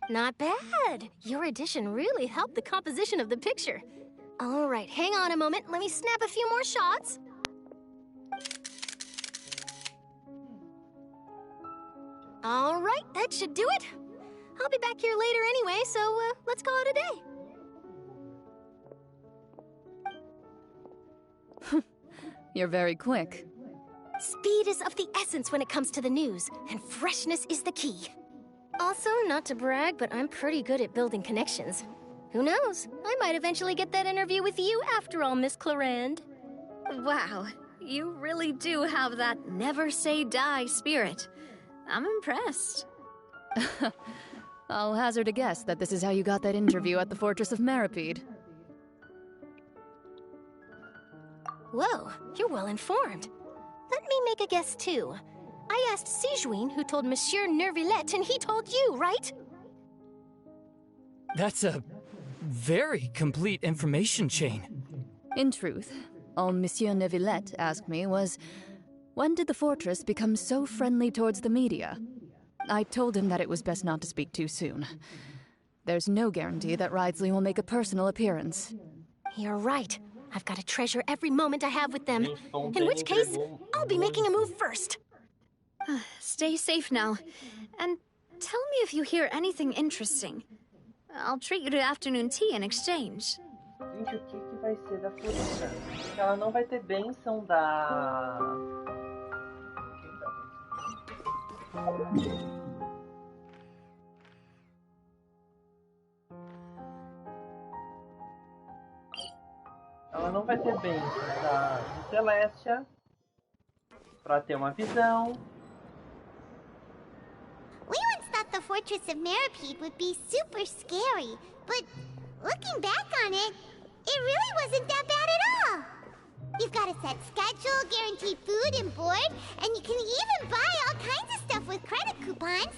Not bad. Your addition really helped the composition of the picture. All right, hang on a moment. Let me snap a few more shots. All right, that should do it. I'll be back here later anyway, so let's call it a day. You're very quick. Speed is of the essence when it comes to the news, and freshness is the key. Also, not to brag, but I'm pretty good at building connections. Who knows? I might eventually get that interview with you after all, Miss Clarand. Wow, you really do have that never say die spirit. I'm impressed. I'll hazard a guess that this is how you got that interview at the Fortress of Meripede. Whoa, you're well informed. Let me make a guess, too. I asked Sijuin who told Monsieur Nervillette, and he told you, right? That's a very complete information chain. In truth, all Monsieur Nervillette asked me was, when did the Fortress become so friendly towards the media? I told him that it was best not to speak too soon. There's no guarantee that Ridesley will make a personal appearance. You're right. I've got to treasure every moment I have with them. In which case, I'll be making a move first. Stay safe now. And tell me if you hear anything interesting. I'll treat you to afternoon tea in exchange. Gente, o que vai ser da Florinda? Ela não vai ter bênção da... Ela não vai ter bênção da Celestia pra ter uma visão. We once thought the Fortress of Meripede would be super scary, but looking back on it, it really wasn't that bad at all. You've got a set schedule, guaranteed food and board, and you can even buy all kinds of stuff with credit coupons.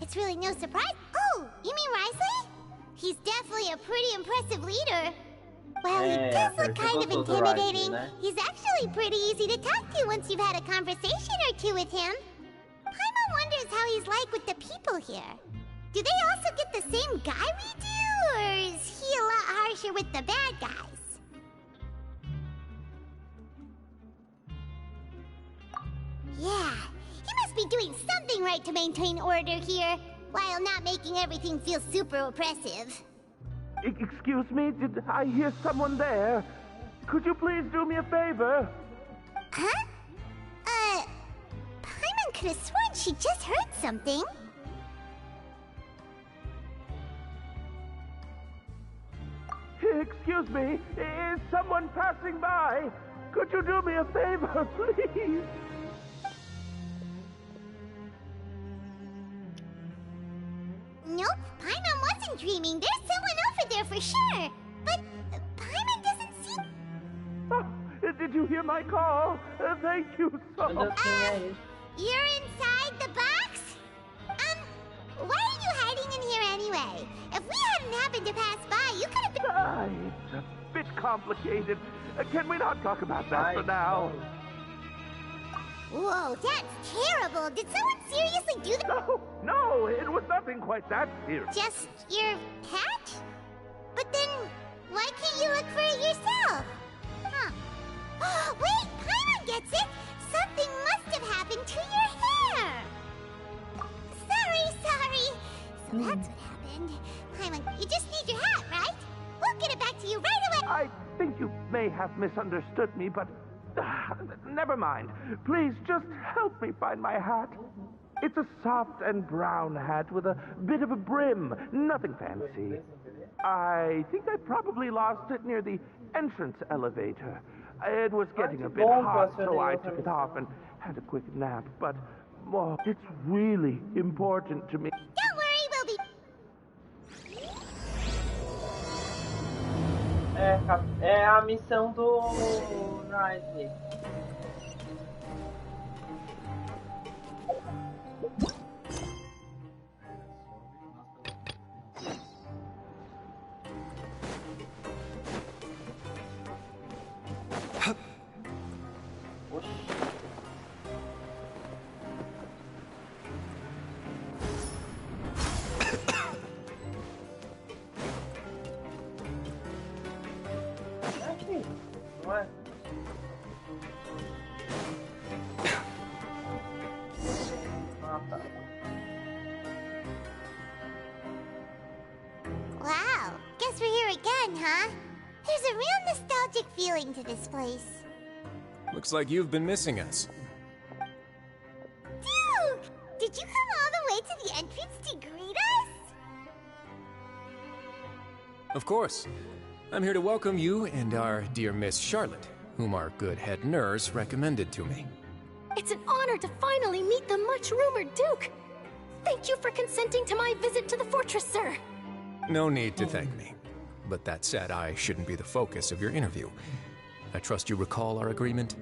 It's really no surprise. Oh, you mean Risley? He's definitely a pretty impressive leader. Well, he does look kind of intimidating. He's actually pretty easy to talk to once you've had a conversation or two with him. Paimon wonders how he's like with the people here. Do they also get the same guy we do, or is he a lot harsher with the bad guys? Yeah, he must be doing something right to maintain order here, while not making everything feel super oppressive. Excuse me, did I hear someone there? Could you please do me a favor? Huh? Paimon could have sworn she just heard something. Excuse me, is someone passing by? Could you do me a favor, please? Nope, Paimon wasn't dreaming. There's someone over there for sure. But Paimon doesn't seem... Oh, did you hear my call? Thank you so much. You're inside the box? Why are you hiding in here anyway? If we hadn't happened to pass by, you could have been... It's a bit complicated. Can we not talk about that for now? Whoa, that's terrible. Did someone seriously do that? No, it was nothing quite that serious. Just your hat? But then, why can't you look for it yourself? Huh. Wait, Paimon gets it! Something must have happened to your hair! Sorry. So that's what happened. Paimon, you just need your hat, right? We'll get it back to you right away! I think you may have misunderstood me, but... never mind. Please, just help me find my hat. It's a soft and brown hat with a bit of a brim. Nothing fancy. I think I probably lost it near the entrance elevator. It was getting a bit hot, so I took it off and had a quick nap. But, it's really important to me. Don't worry, we'll be... É a missão do Risley. fun, huh? There's a real nostalgic feeling to this place. Looks like you've been missing us. Duke! Did you come all the way to the entrance to greet us? Of course. I'm here to welcome you and our dear Miss Charlotte, whom our good head nurse recommended to me. It's an honor to finally meet the much-rumored Duke. Thank you for consenting to my visit to the fortress, sir. No need to thank me. But that said, I shouldn't be the focus of your interview. I trust you recall our agreement?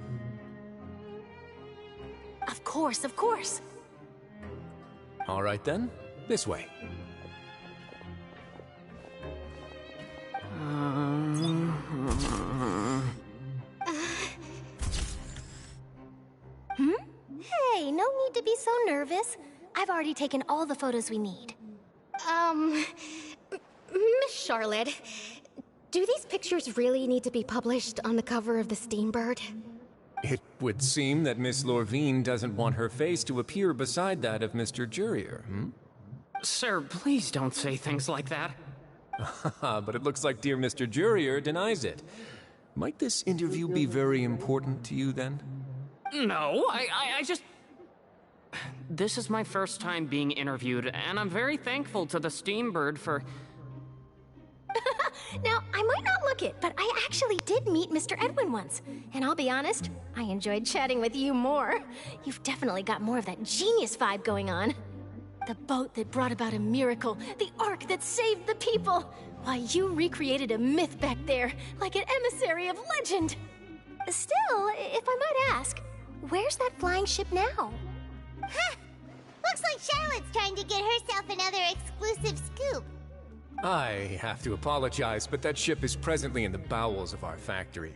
Of course, of course. All right then, this way. Hey, no need to be so nervous. I've already taken all the photos we need. Miss Charlotte, do these pictures really need to be published on the cover of the Steambird? It would seem that Miss Lorvine doesn't want her face to appear beside that of Mr. Jurier, Sir, please don't say things like that. But it looks like dear Mr. Jurier denies it. Might this interview be very important to you then? No, I just... This is my first time being interviewed, and I'm very thankful to the Steambird for... Now, I might not look it, but I actually did meet Mr. Edwin once. And I'll be honest, I enjoyed chatting with you more. You've definitely got more of that genius vibe going on. The boat that brought about a miracle, the ark that saved the people. Why, you recreated a myth back there, like an emissary of legend. Still, if I might ask, where's that flying ship now? Huh! Looks like Charlotte's trying to get herself another exclusive scoop. I have to apologize, but that ship is presently in the bowels of our factory.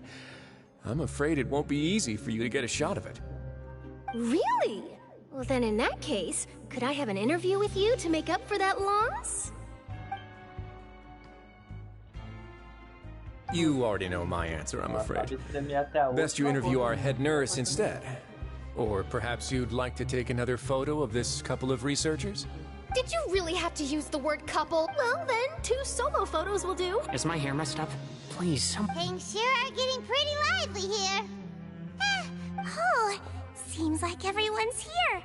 I'm afraid it won't be easy for you to get a shot of it. Really? Well, then in that case, could I have an interview with you to make up for that loss? You already know my answer, I'm afraid. Best you interview our head nurse instead. Or perhaps you'd like to take another photo of this couple of researchers? Did you really have to use the word couple? Well, then, 2 solo photos will do. Is my hair messed up? Please. Things sure are getting pretty lively here. Oh, seems like everyone's here.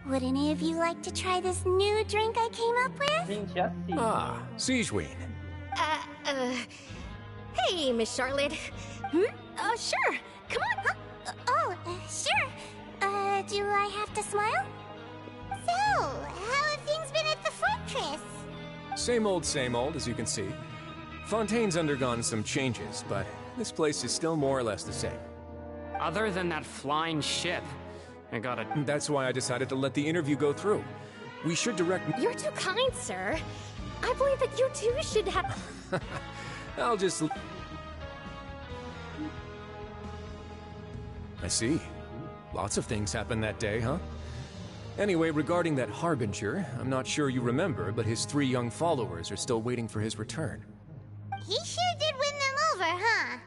Would any of you like to try this new drink I came up with? Ah, Siegeween. Hey, Miss Charlotte. Sure. Come on. Sure. Do I have to smile? So, how have things been at the fortress? Same old, as you can see. Fontaine's undergone some changes, but this place is still more or less the same. Other than that flying ship, I got it. That's why I decided to let the interview go through. We should direct... You're too kind, sir. I believe that you too should have... I'll just... I see. Lots of things happened that day, huh? Anyway, regarding that Harbinger, I'm not sure you remember, but his 3 young followers are still waiting for his return. He sure did win them over, huh?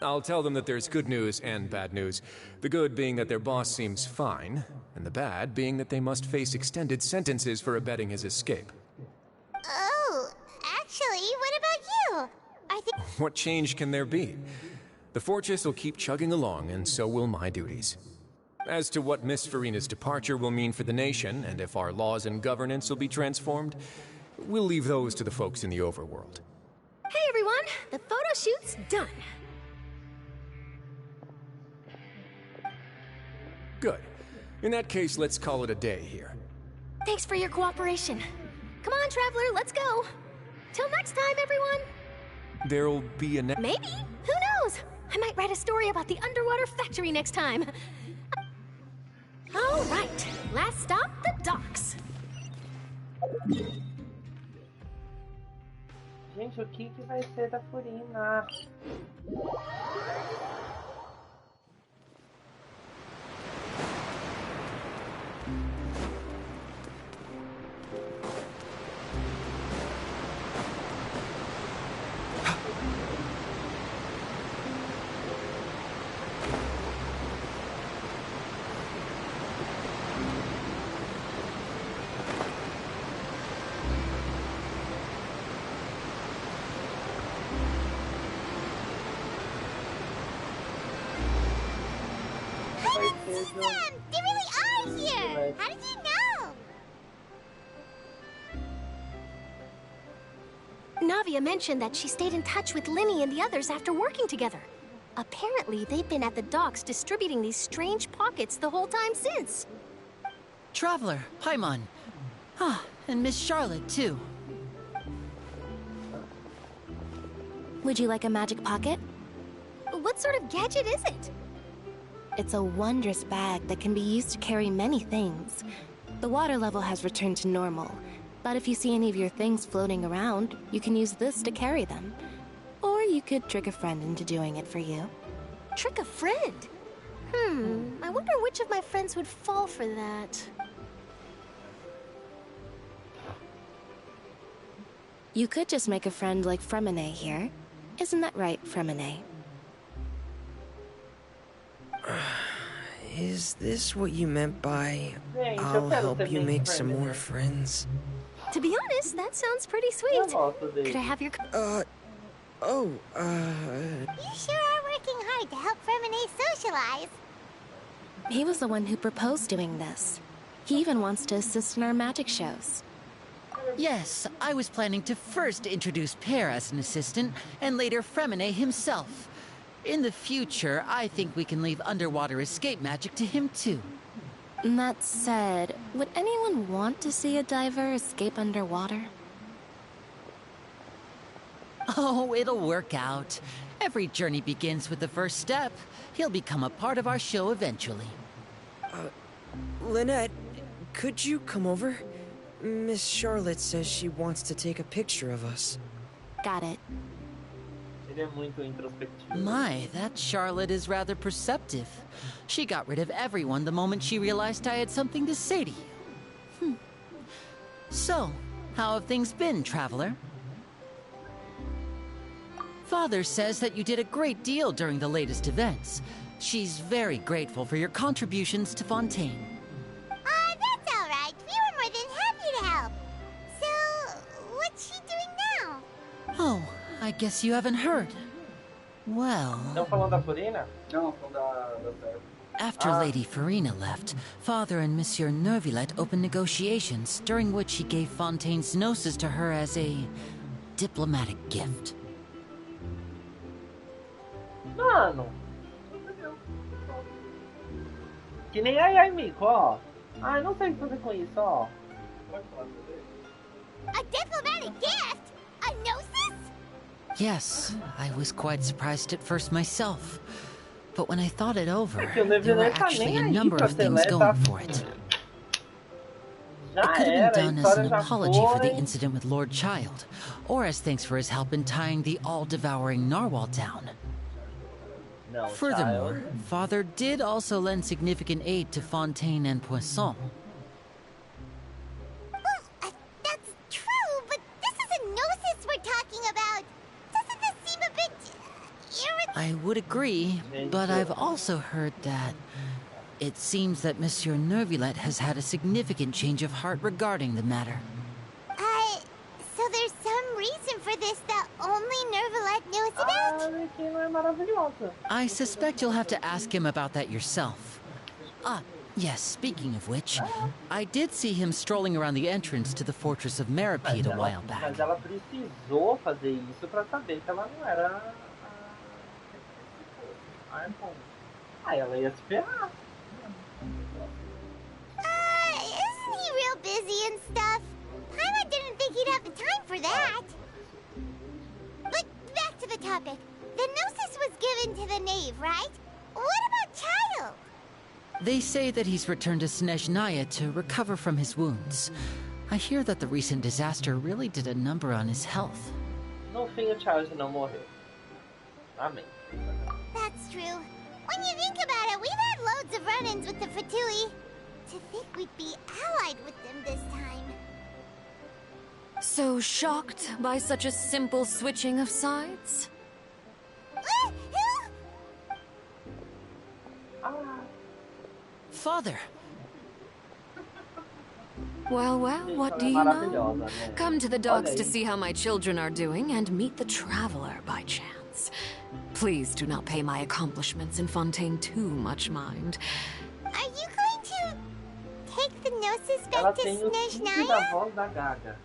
I'll tell them that there's good news and bad news. The good being that their boss seems fine, and the bad being that they must face extended sentences for abetting his escape. Oh, actually, what about you? I think... What change can there be? The fortress will keep chugging along, and so will my duties. As to what Miss Farina's departure will mean for the nation, and if our laws and governance will be transformed, we'll leave those to the folks in the overworld. Hey everyone, the photo shoot's done. Good. In that case, let's call it a day here. Thanks for your cooperation. Come on, Traveler, let's go. Till next time, everyone. There'll be a Maybe. Who knows? I might write a story about the underwater factory next time. All right, last stop, the docks. Gente, o que vai ser da Furina? Awesome! They really are here! How did you know? Navia mentioned that she stayed in touch with Linny and the others after working together. Apparently, they've been at the docks distributing these strange pockets the whole time since. Traveler, Paimon. Ah, and Miss Charlotte, too. Would you like a magic pocket? What sort of gadget is it? It's a wondrous bag that can be used to carry many things. The water level has returned to normal, but if you see any of your things floating around, you can use this to carry them. Or you could trick a friend into doing it for you. Trick a friend? I wonder which of my friends would fall for that. You could just make a friend like Fremine here. Isn't that right, Fremine? Is this what you meant by, I'll help you make some more friends? To be honest, that sounds pretty sweet. Could I have your... You sure are working hard to help Fremine socialize. He was the one who proposed doing this. He even wants to assist in our magic shows. Yes, I was planning to first introduce Pear as an assistant, and later Fremine himself. In the future, I think we can leave underwater escape magic to him too. That said, would anyone want to see a diver escape underwater? Oh, it'll work out. Every journey begins with the first step. He'll become a part of our show eventually. Lynette, could you come over? Miss Charlotte says she wants to take a picture of us. Got it. My, that Charlotte is rather perceptive. She got rid of everyone the moment she realized I had something to say to you. So, how have things been, Traveler? Father says that you did a great deal during the latest events. She's very grateful for your contributions to Fontaine. That's all right. We were more than happy to help. So, what's she doing now? Oh, I guess you haven't heard. Well... After Lady Farina left, Father and Monsieur Neuvillette opened negotiations, during which he gave Fontaine's gnosis to her as a diplomatic gift. Mano. Que nem ai, Mico, ó. Ai, não sei o que fazer com isso, ó. A diplomatic gift? A gnosis? Yes, I was quite surprised at first myself. But when I thought it over, there were actually a number of things going for it. It could have been done as an apology for the incident with Lord Child, or as thanks for his help in tying the all-devouring narwhal down. Furthermore, Father did also lend significant aid to Fontaine and Poisson. Well, that's true, but this is a gnosis we're talking about. Doesn't this seem a bit... I would agree, but I've also heard that it seems that Monsieur Neuvillette has had a significant change of heart regarding the matter. So there's some reason for this that only Neuvillette knows about? I suspect you'll have to ask him about that yourself. Ah, yes, speaking of which, I did see him strolling around the entrance to the Fortress of Meripede a while back. Mas ela precisou fazer isso pra saber que ela não era a Arconte. Ah, ela ia se ferrar. Isn't he real busy and stuff? Paimon didn't think he'd have the time for that. But back to the topic. The gnosis was given to the knave, right? What about Child? They say that he's returned to Snezhnaya to recover from his wounds. I hear that the recent disaster really did a number on his health. No fim, o Child não morreu. Amém. That's true. When you think about it, we've had loads of run-ins with the Fatui. To think we'd be allied with them this time. So shocked by such a simple switching of sides? Father! Well, what do you know? Come to the docks to see how my children are doing and meet the Traveler by chance. Please do not pay my accomplishments in Fontaine too much mind. Are you going to take the gnosis Ela back to tem o timbre da Snezhnaya? voz da Gaga.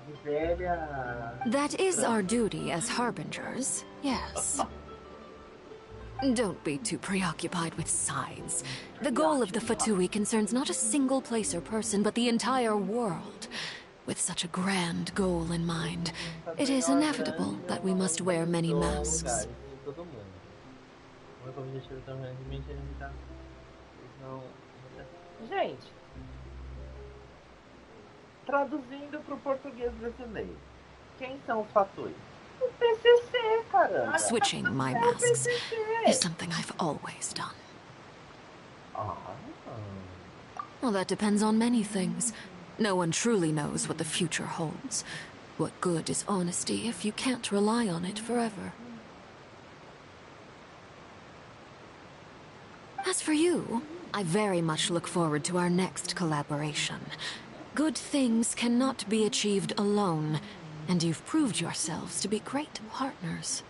De velha... That is our duty as harbingers, yes. Don't be too preoccupied with sides. The goal of the Fatui concerns not a single place or person, but the entire world. With such a grand goal in mind, it is inevitable that we must wear many masks. Gente, traduzindo para o português brasileiro, quem são os fatores? O PCC, caramba. Switching my masks is something I've always done. Well, that depends on many things. No one truly knows what the future holds. What good is honesty if you can't rely on it forever? As for you, I very much look forward to our next collaboration. Good things cannot be achieved alone, and you've proved yourselves to be great partners.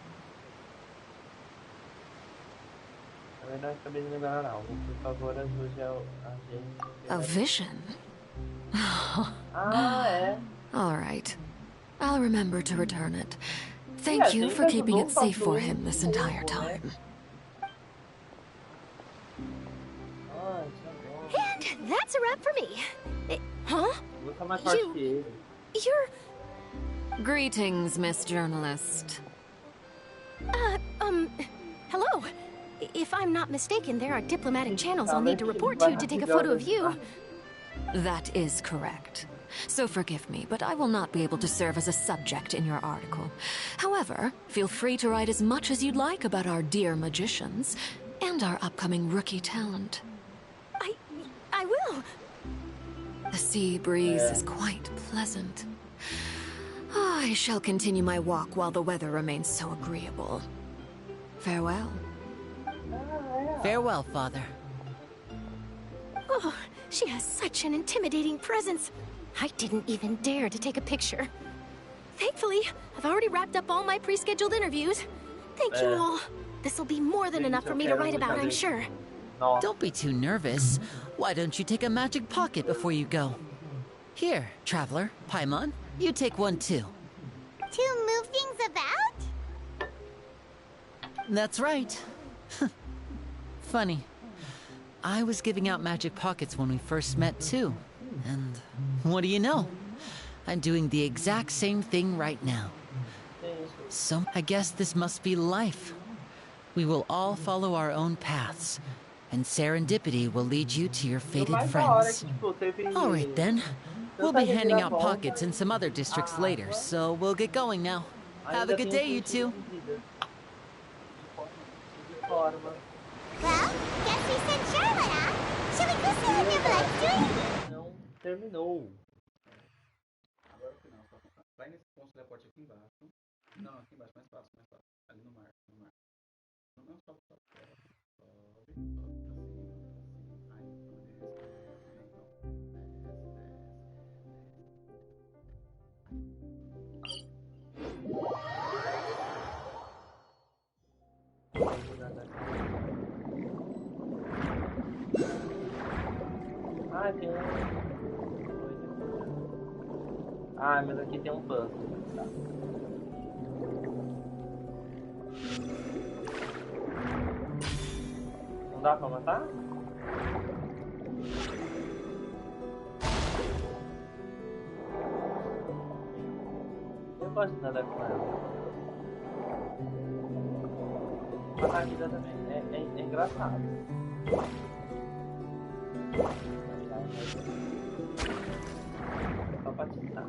A vision? All right. I'll remember to return it. Thank you for keeping it safe for him this entire time. And that's a wrap for me. Huh? You're... Greetings, Miss Journalist. Hello. If I'm not mistaken, there are diplomatic channels I'll need to report to take a photo of you. That is correct. So forgive me, but I will not be able to serve as a subject in your article. However, feel free to write as much as you'd like about our dear magicians and our upcoming rookie talent. I will. The sea breeze is quite pleasant. I shall continue my walk while the weather remains so agreeable. Farewell. Farewell, Father. Oh, she has such an intimidating presence. I didn't even dare to take a picture. Thankfully, I've already wrapped up all my pre-scheduled interviews. Thank you all. This'll be more than enough for me to write about, I'm sure. Don't be too nervous. Why don't you take a magic pocket before you go? Here, Traveler, Paimon, you take one too. To move things about? That's right. Funny. I was giving out magic pockets when we first met too. And what do you know? I'm doing the exact same thing right now. So I guess this must be life. We will all follow our own paths, and serendipity will lead you to your fated friends. All right then. We'll be handing out pockets in some other districts later, so we'll get going now. Have a good day, you two. Well, guess we sent Charlotte, huh? Shall we go see what Nicolette's doing? Não terminou. Agora o final, vai nesse ponto de teleporte aqui embaixo. Não, aqui embaixo, mais fácil, mais fácil. Ali no mar, no mar. Não, sobe, sobe. Sobe, sobe, aí, Ah, tem um... Ah, mas aqui tem um puzzle. Tá. Não dá pra matar? Eu gosto de nadar com ela. Matar a vida também. É engraçado. Só pra testar.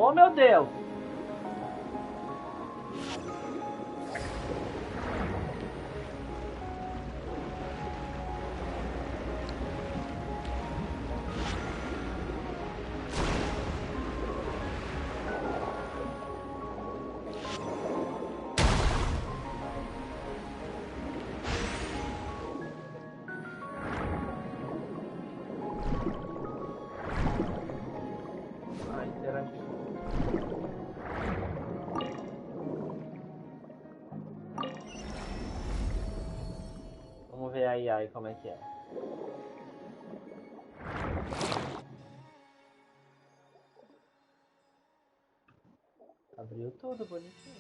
Oh, meu Deus! Vamos ver aí, aí como é que é. Abriu tudo bonitinho.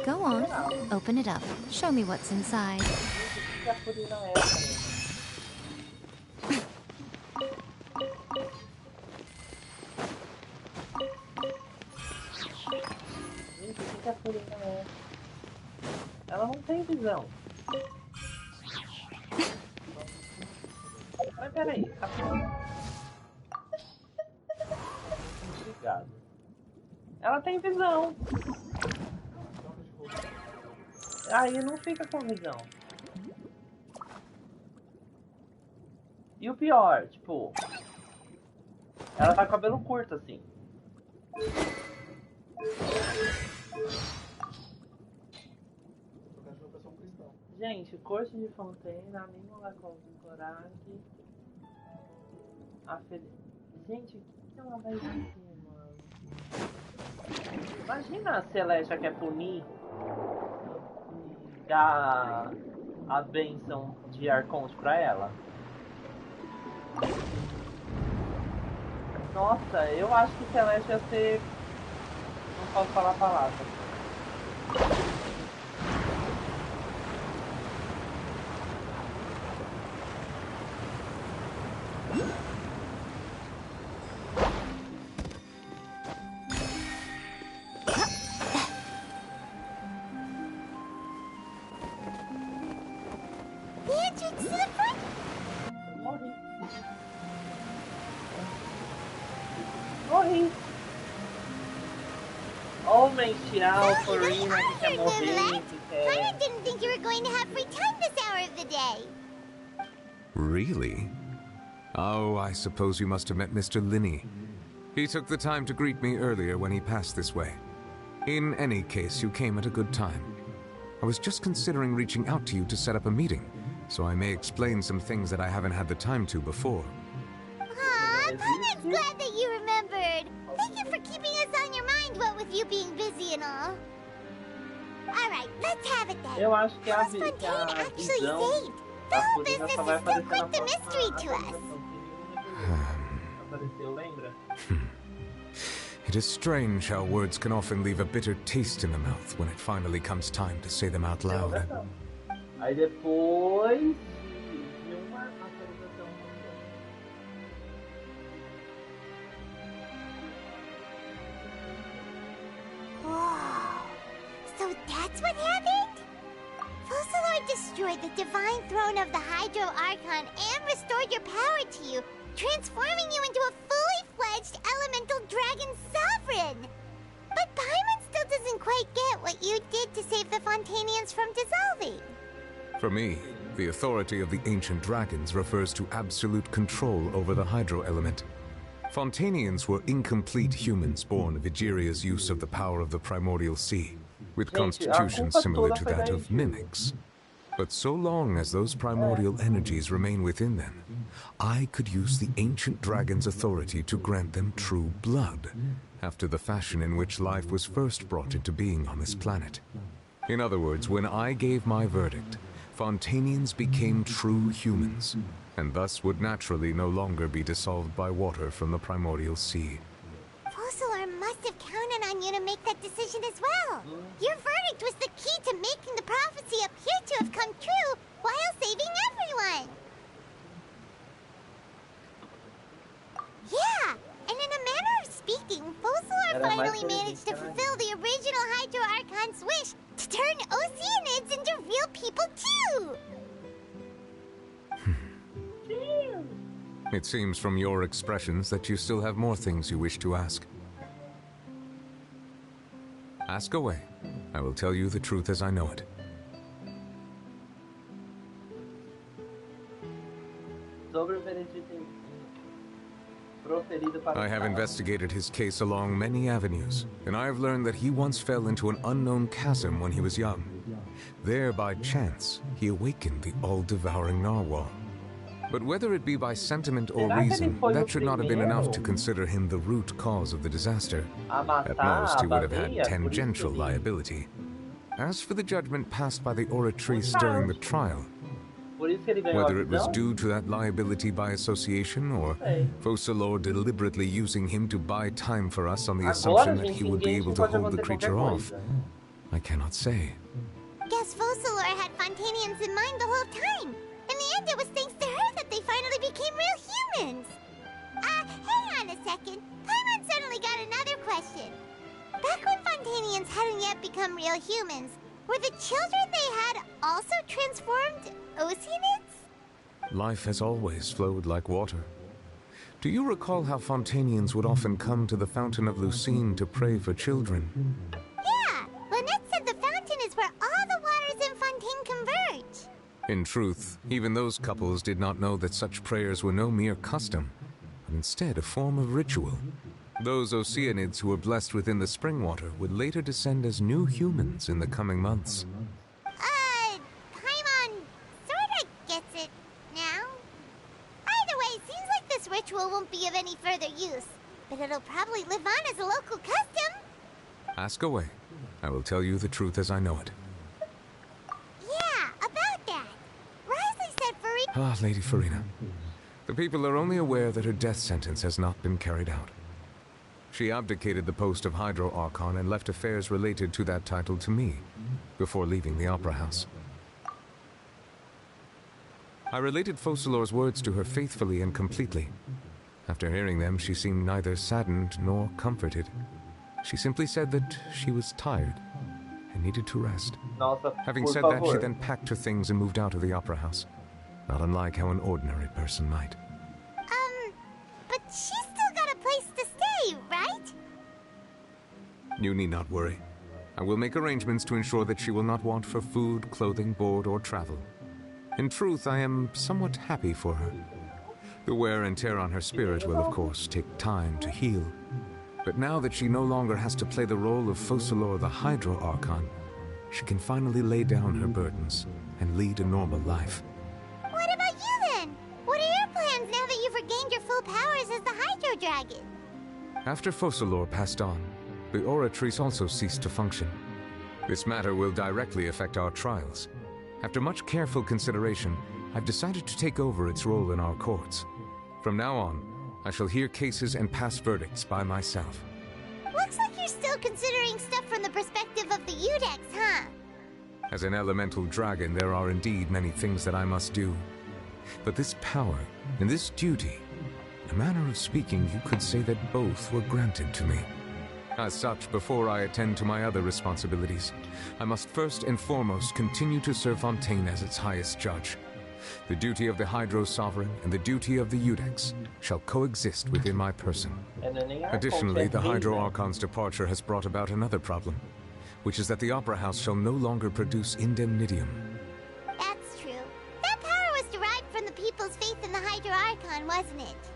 Go on, open it up. Show me what's inside. Gente, o que a Furina é? Ela não tem visão. Mas peraí, obrigado. Ela tem visão. Aí não fica com visão. E o pior, tipo, ela tá com cabelo curto assim. Gente, corte de fontaine, a língua com coragem. A gente, o que ela vai dizer, mano? Imagina a Celestia quer punir e dar a bênção de Arconte pra ela. Nossa, eu acho que Celestia ia ser... Não posso falar a palavra. Morri. Homem, tirar o Furina que quer morrer, que quer... I didn't think you were going to have free time this hour of the day. Really? Oh, I suppose you must have met Mr. Linney. He took the time to greet me earlier when he passed this way. In any case, you came at a good time. I was just considering reaching out to you to set up a meeting, so I may explain some things that I haven't had the time to before. Aw, Paimon's glad that you remembered. Thank you for keeping us on your mind, what with you being busy and all. Alright, let's have it then. Eu acho que How's Fontaine actually saved? The whole business is still quite the mystery to us. It is strange how words can often leave a bitter taste in the mouth when it finally comes time to say them out loud. Aí depois... Whoa. So that's what happened? Fossilor destroyed the divine throne of the Hydro Archon and restored your power to you, transforming you into a fully fledged elemental dragon sovereign. But Paimon still doesn't quite get what you did to save the Fontainians from dissolving. For me, the authority of the ancient dragons refers to absolute control over the hydro element. Fontainians were incomplete humans born of Egeria's use of the power of the primordial sea, with constitutions similar to that of mimics. But so long as those primordial energies remain within them, I could use the ancient dragon's authority to grant them true blood, after the fashion in which life was first brought into being on this planet. In other words, when I gave my verdict, Fontainians became true humans, and thus would naturally no longer be dissolved by water from the primordial sea. Fossilor must have counted on you to make that decision as well. Your verdict was the key to making the prophecy appear to have come true while saving everyone. Yeah, and in a manner of speaking, Fossilor finally managed to fulfill the original Hydro Archon's wish to turn Oceanids into real people too! It seems from your expressions that you still have more things you wish to ask. Ask away. I will tell you the truth as I know it. I have investigated his case along many avenues, and I have learned that he once fell into an unknown chasm when he was young. There, by chance, he awakened the all-devouring narwhal. But whether it be by sentiment or reason, that should not have been enough to consider him the root cause of the disaster. At most, he would have had tangential liability. As for the judgment passed by the oratrice during the trial, whether it was due to that liability by association, or Focalors deliberately using him to buy time for us on the assumption that he would be able to hold the creature off, I cannot say. Guess Focalors had Fontanians in mind the whole time. In the end, it was thanks to her that they finally became real humans. Hang on a second. Paimon suddenly got another question. Back when Fontanians hadn't yet become real humans, were the children they had also transformed Oceanids? Life has always flowed like water. Do you recall how Fontanians would often come to the Fountain of Lucine to pray for children? Yeah, Lynette said the fountain is where all the waters in Fontaine converge. In truth, even those couples did not know that such prayers were no mere custom, but instead a form of ritual. Those Oceanids who were blessed within the spring water would later descend as new humans in the coming months. Paimon sorta gets it now. Either way, seems like this ritual won't be of any further use, but it'll probably live on as a local custom. Ask away. I will tell you the truth as I know it. Yeah, about that. Risley said Farina... Ah, Lady Farina. The people are only aware that her death sentence has not been carried out. She abdicated the post of Hydro Archon and left affairs related to that title to me, before leaving the Opera House. I related Focalors' words to her faithfully and completely. After hearing them, she seemed neither saddened nor comforted. She simply said that she was tired and needed to rest. Having said that, she then packed her things and moved out of the Opera House, not unlike how an ordinary person might. But she's still got a place to stay, right? You need not worry. I will make arrangements to ensure that she will not want for food, clothing, board, or travel. In truth, I am somewhat happy for her. The wear and tear on her spirit will, of course, take time to heal. But now that she no longer has to play the role of Focalors the Hydro Archon, she can finally lay down her burdens and lead a normal life. What about you then? What are your plans now that you've regained your full powers as the Hydro Dragon? After Focalors passed on, the Oratrice also ceased to function. This matter will directly affect our trials. After much careful consideration, I've decided to take over its role in our courts. From now on, I shall hear cases and pass verdicts by myself. Looks like you're still considering stuff from the perspective of the Udex, huh? As an elemental dragon, there are indeed many things that I must do. But this power and this duty, in a manner of speaking, you could say that both were granted to me. As such, before I attend to my other responsibilities, I must first and foremost continue to serve Fontaine as its highest judge. The duty of the Hydro Sovereign and the duty of the Udex shall coexist within my person. Additionally, the Hydro Archon's departure has brought about another problem, which is that the Opera House shall no longer produce indemnitium. That's true. That power was derived from the people's faith in the Hydro Archon, wasn't it?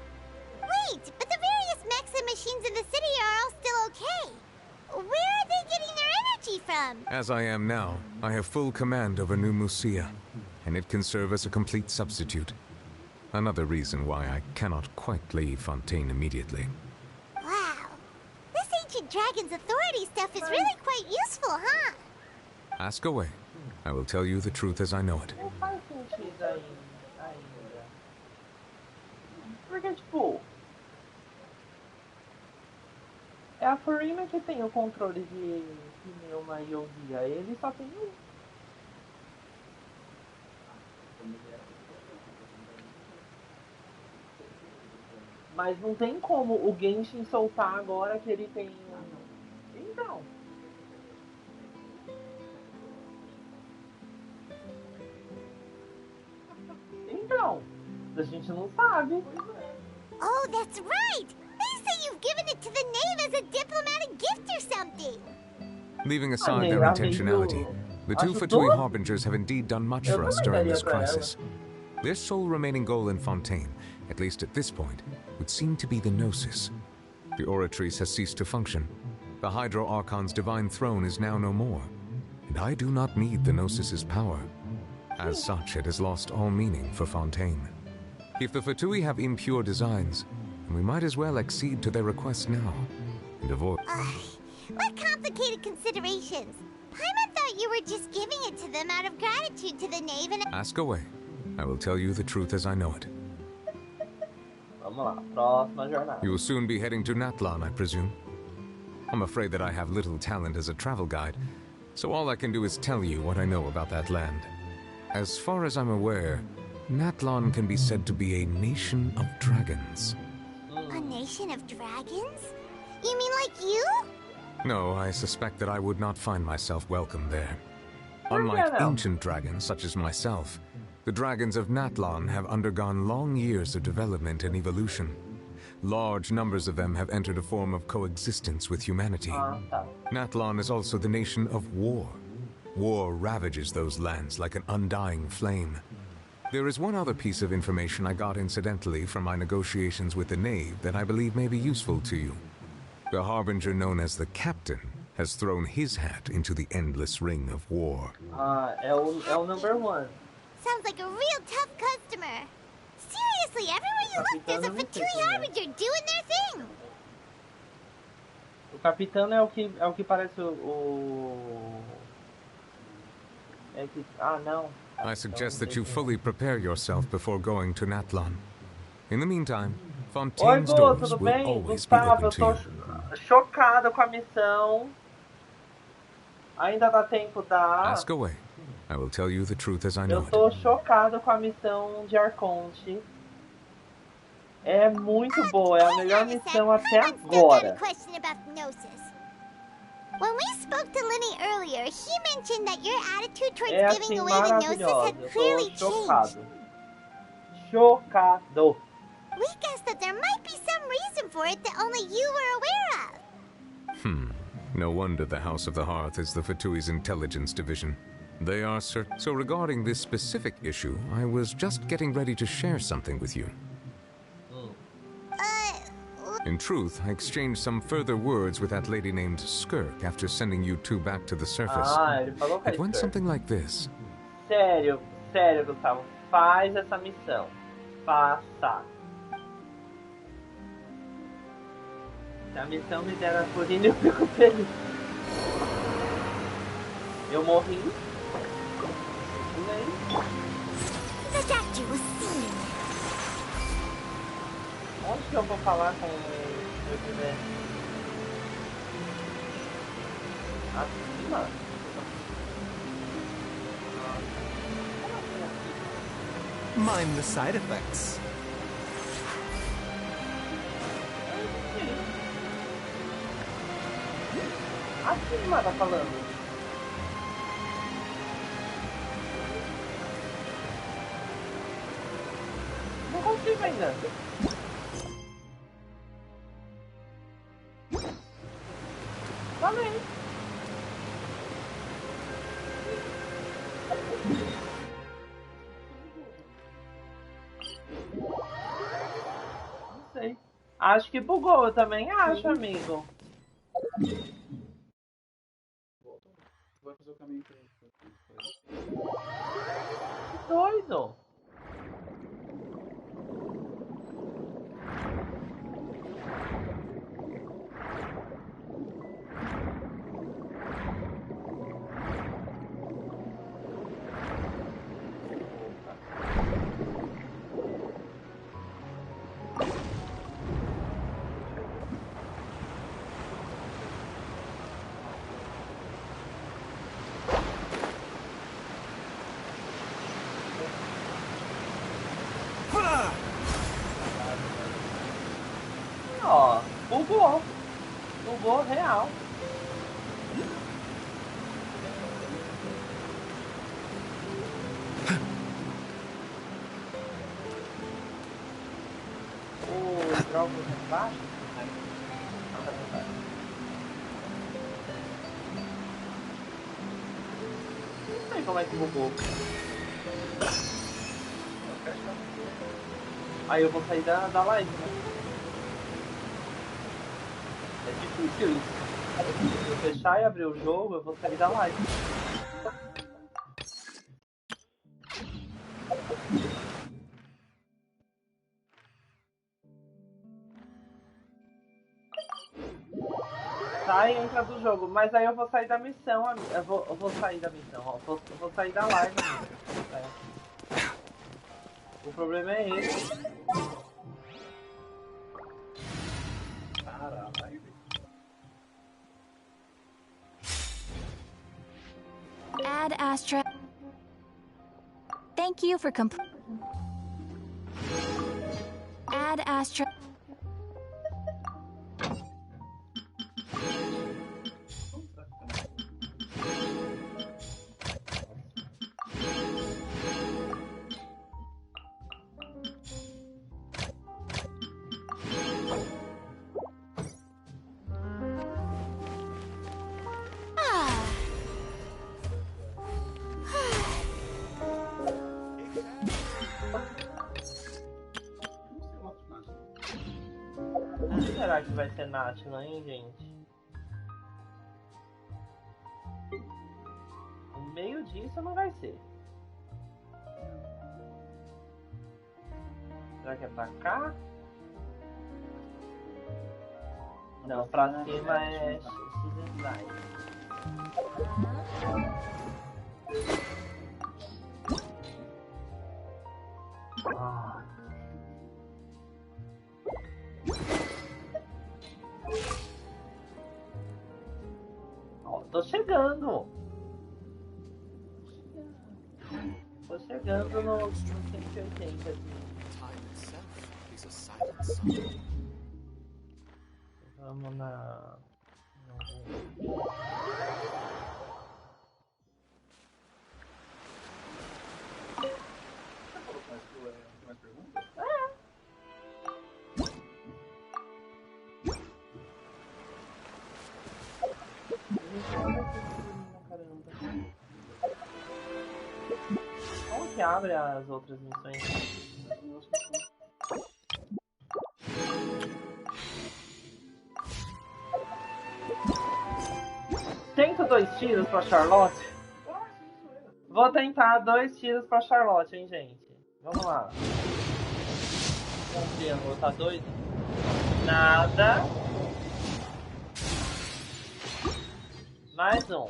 Wait, but the various mechs and machines in the city are all still okay. Where are they getting their energy from? As I am now, I have full command over New Musia, and it can serve as a complete substitute. Another reason why I cannot quite leave Fontaine immediately. Wow. This ancient dragon's authority stuff is really quite useful, huh? Ask away. I will tell you the truth as I know it. Porque, tipo... É a Farina que tem o controle de pneuma e ouvia. Ele só tem um. Mas não tem como o Genshin soltar agora que ele tem... Então... a gente não sabe. Oh, that's right! They say you've given it to the Knave as a diplomatic gift or something! Leaving aside their intentionality, the two Fatui Harbingers have indeed done much for us during this crisis. Their sole remaining goal in Fontaine, at least at this point, would seem to be the Gnosis. The Oratrice has ceased to function. The Hydro Archon's divine throne is now no more, and I do not need the Gnosis's power. As such, it has lost all meaning for Fontaine. If the Fatui have impure designs, then we might as well accede to their request now, and avoid... What complicated considerations! Paimon thought you were just giving it to them out of gratitude to the Knave and... Ask away. I will tell you the truth as I know it. Vamos lá, próxima jornada. You will soon be heading to Natlan, I presume. I'm afraid that I have little talent as a travel guide, so all I can do is tell you what I know about that land. As far as I'm aware, Natlan can be said to be a nation of dragons. A nation of dragons? You mean like you? No, I suspect that I would not find myself welcome there. Unlike ancient dragons such as myself, the dragons of Natlan have undergone long years of development and evolution. Large numbers of them have entered a form of coexistence with humanity. Natlan is also the nation of war. War ravages those lands like an undying flame. There is one other piece of information I got incidentally from my negotiations with the Knave that I believe may be useful to you. The Harbinger known as the Captain has thrown his hat into the endless ring of war. É o number one. Sounds like a real tough customer. Seriously, everywhere you look, there's a Fatui Harbinger doing their thing. O capitão é o que parece o... não. I suggest that you fully prepare yourself before going to Natlan. In the meantime, Fontaine's doors will always be open to you. Chocada com a missão. Ainda dá tempo da... Ask away. I will tell you the truth as I know it. Eu tô chocado com a missão de Arconte. É muito boa, é a melhor missão até agora. When we spoke to Lenny earlier, he mentioned that your attitude towards giving away the Gnosis had clearly changed. Chocado. We guessed that there might be some reason for it that only you were aware of. No wonder the House of the Hearth is the Fatui's intelligence division. They are certain. So regarding this specific issue, I was just getting ready to share something with you. In truth, I exchanged some further words with that lady named Skirk after sending you two back to the surface. Ele falou com a It went something like this. Sério, Gustavo. Faz essa missão. Faça. Se a missão me der a Corina, eu fico feliz. Eu morri. The doctor was seen. Onde que eu vou falar com o José? Acima? Mind the side effects. Acima tá falando. Não consigo ainda. Falei. Não sei. Acho que bugou, eu também acho, amigo. Vai fazer o caminho que doido. Ó, bugou real. pouco mais baixo? Não sei como é que bugou. Aí eu vou sair da live, né? É difícil isso. Se eu fechar e abrir o jogo, eu vou sair da live. Sai e entra do jogo, mas aí eu vou sair da missão, eu vou sair da missão, ó. Eu vou sair da live, amigo. O problema é esse. Caralho. Ad Astra. Thank you for Ad Astra. Será que vai ser Natila, hein, gente? No meio disso não vai ser. Será que é pra cá? Não, pra cima é X-Design. Tô chegando. Tô chegando no 180. Vamos na... Mais perguntas? Como que abre as outras missões? Tento 2 tiros pra Charlotte? Vou tentar 2 tiros pra Charlotte, hein, gente? Vamos lá. Um triângulo, tá doido? Nada. Mais um.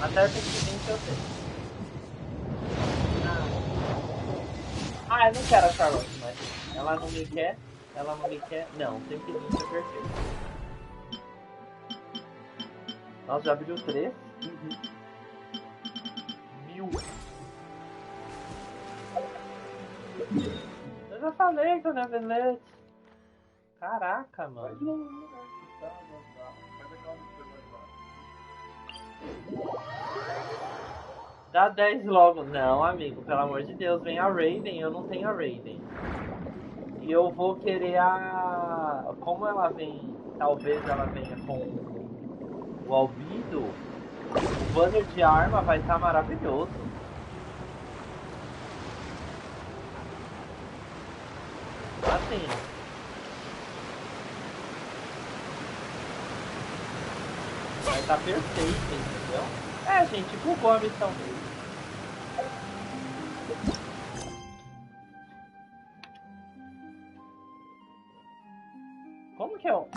Até 120 eu tenho. Ah, eu não quero a Charlotte, mas ela não me quer. Ela não me quer. Não, 120 é perfeito. Nossa, já abriu 3? Mil. Eu já falei que eu não é velete. Caraca, mano. Vai de novo no lugar. Vai daquela Dá 10 logo. Não, amigo, pelo amor de Deus, vem a Raven, eu não tenho a Raven. E eu vou querer a... Como ela vem... Talvez ela venha com o albedo, o banner de arma vai estar maravilhoso. Assim. Vai estar perfeito, entendeu? É, gente, bugou a missão dele. Como que eu...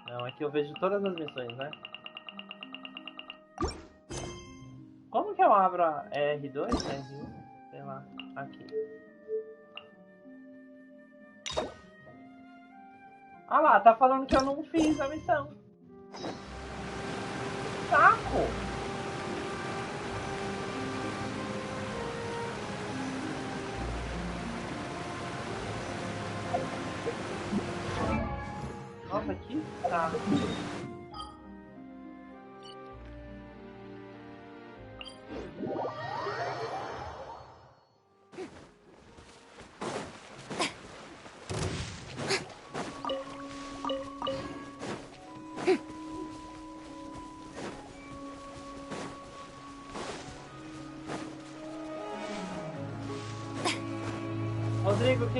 Não, aqui eu vejo todas as missões, né? Como que eu abro a R2? R1? Sei lá. Aqui. Ah lá, tá falando que eu não fiz a missão. Saco! Nossa, que saco.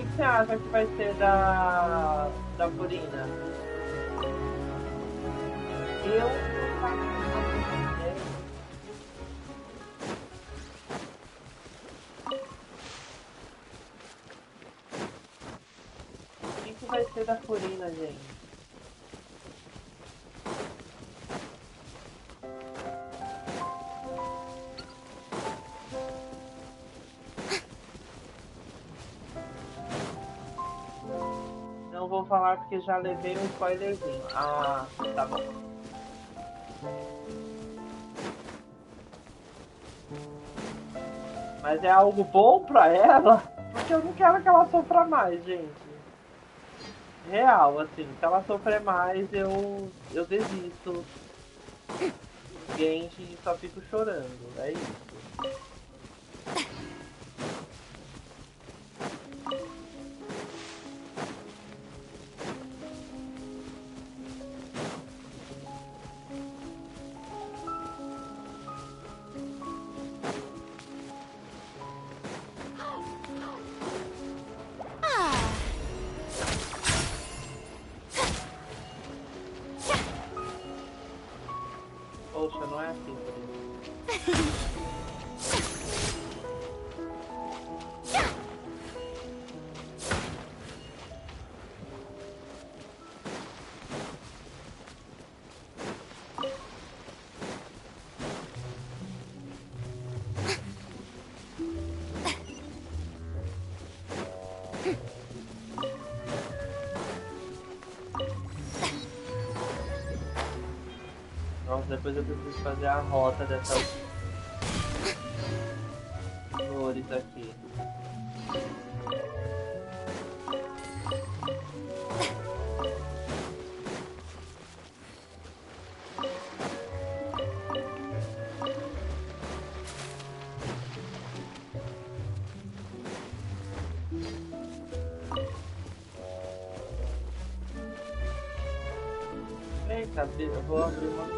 que você acha que vai ser da Furina? Eu não faço ideia. O que vai ser da Furina, gente? Não vou falar porque já levei um spoilerzinho. Ah, tá bom. Mas é algo bom pra ela? Porque eu não quero que ela sofra mais, gente. Real, assim, se ela sofrer mais, eu desisto. Gente, e só fico chorando. É isso. Poxa, não é assim, por isso. Nossa, depois eu preciso fazer a rota dessas flores aqui. Eita, eu vou abrir uma...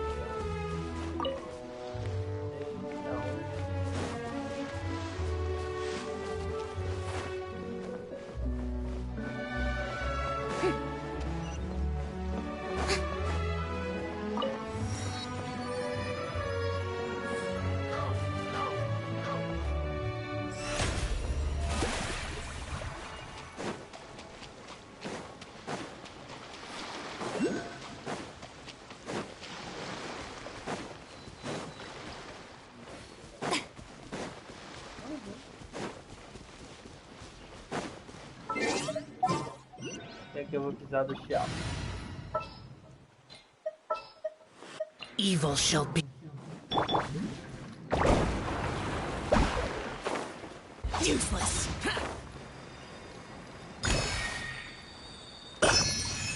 Que eu vou precisar do Xiao. Evil shall be useless.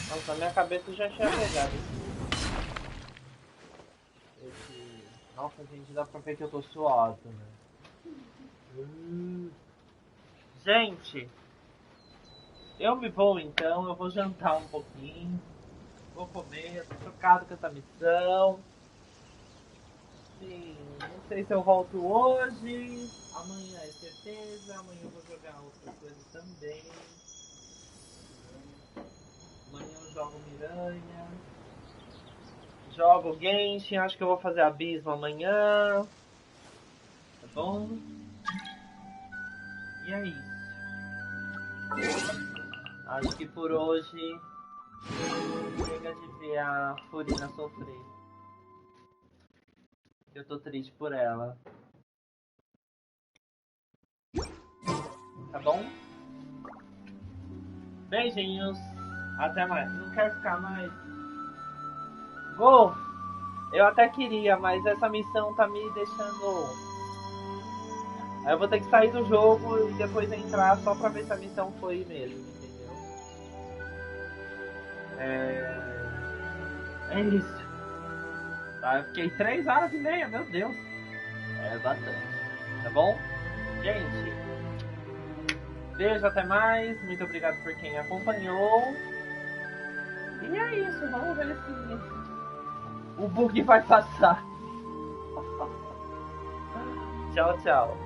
Nossa, minha cabeça já tinha pegado. Nossa, gente, dá pra ver que eu tô suado, né? Gente, eu me vou então, eu vou jantar um pouquinho. Vou comer, eu tô chocado com essa missão. Sim, não sei se eu volto hoje. Amanhã é certeza, amanhã eu vou jogar outras coisas também. Amanhã eu jogo Miranha. Jogo Genshin, acho que eu vou fazer Abismo amanhã. Tá bom? E é isso. Acho que por hoje chega de ver a Furina sofrer. Eu tô triste por ela. Tá bom? Beijinhos. Até mais. Não quero ficar mais. Vou. Eu até queria, mas essa missão tá me deixando... Aí eu vou ter que sair do jogo e depois entrar só pra ver se a missão foi mesmo, entendeu? É isso. Tá, eu fiquei 3 horas e meia, meu Deus. É bastante. Tá bom? Gente, beijo, até mais. Muito obrigado por quem acompanhou. E é isso, vamos ver se o bug vai passar. Tchau, tchau.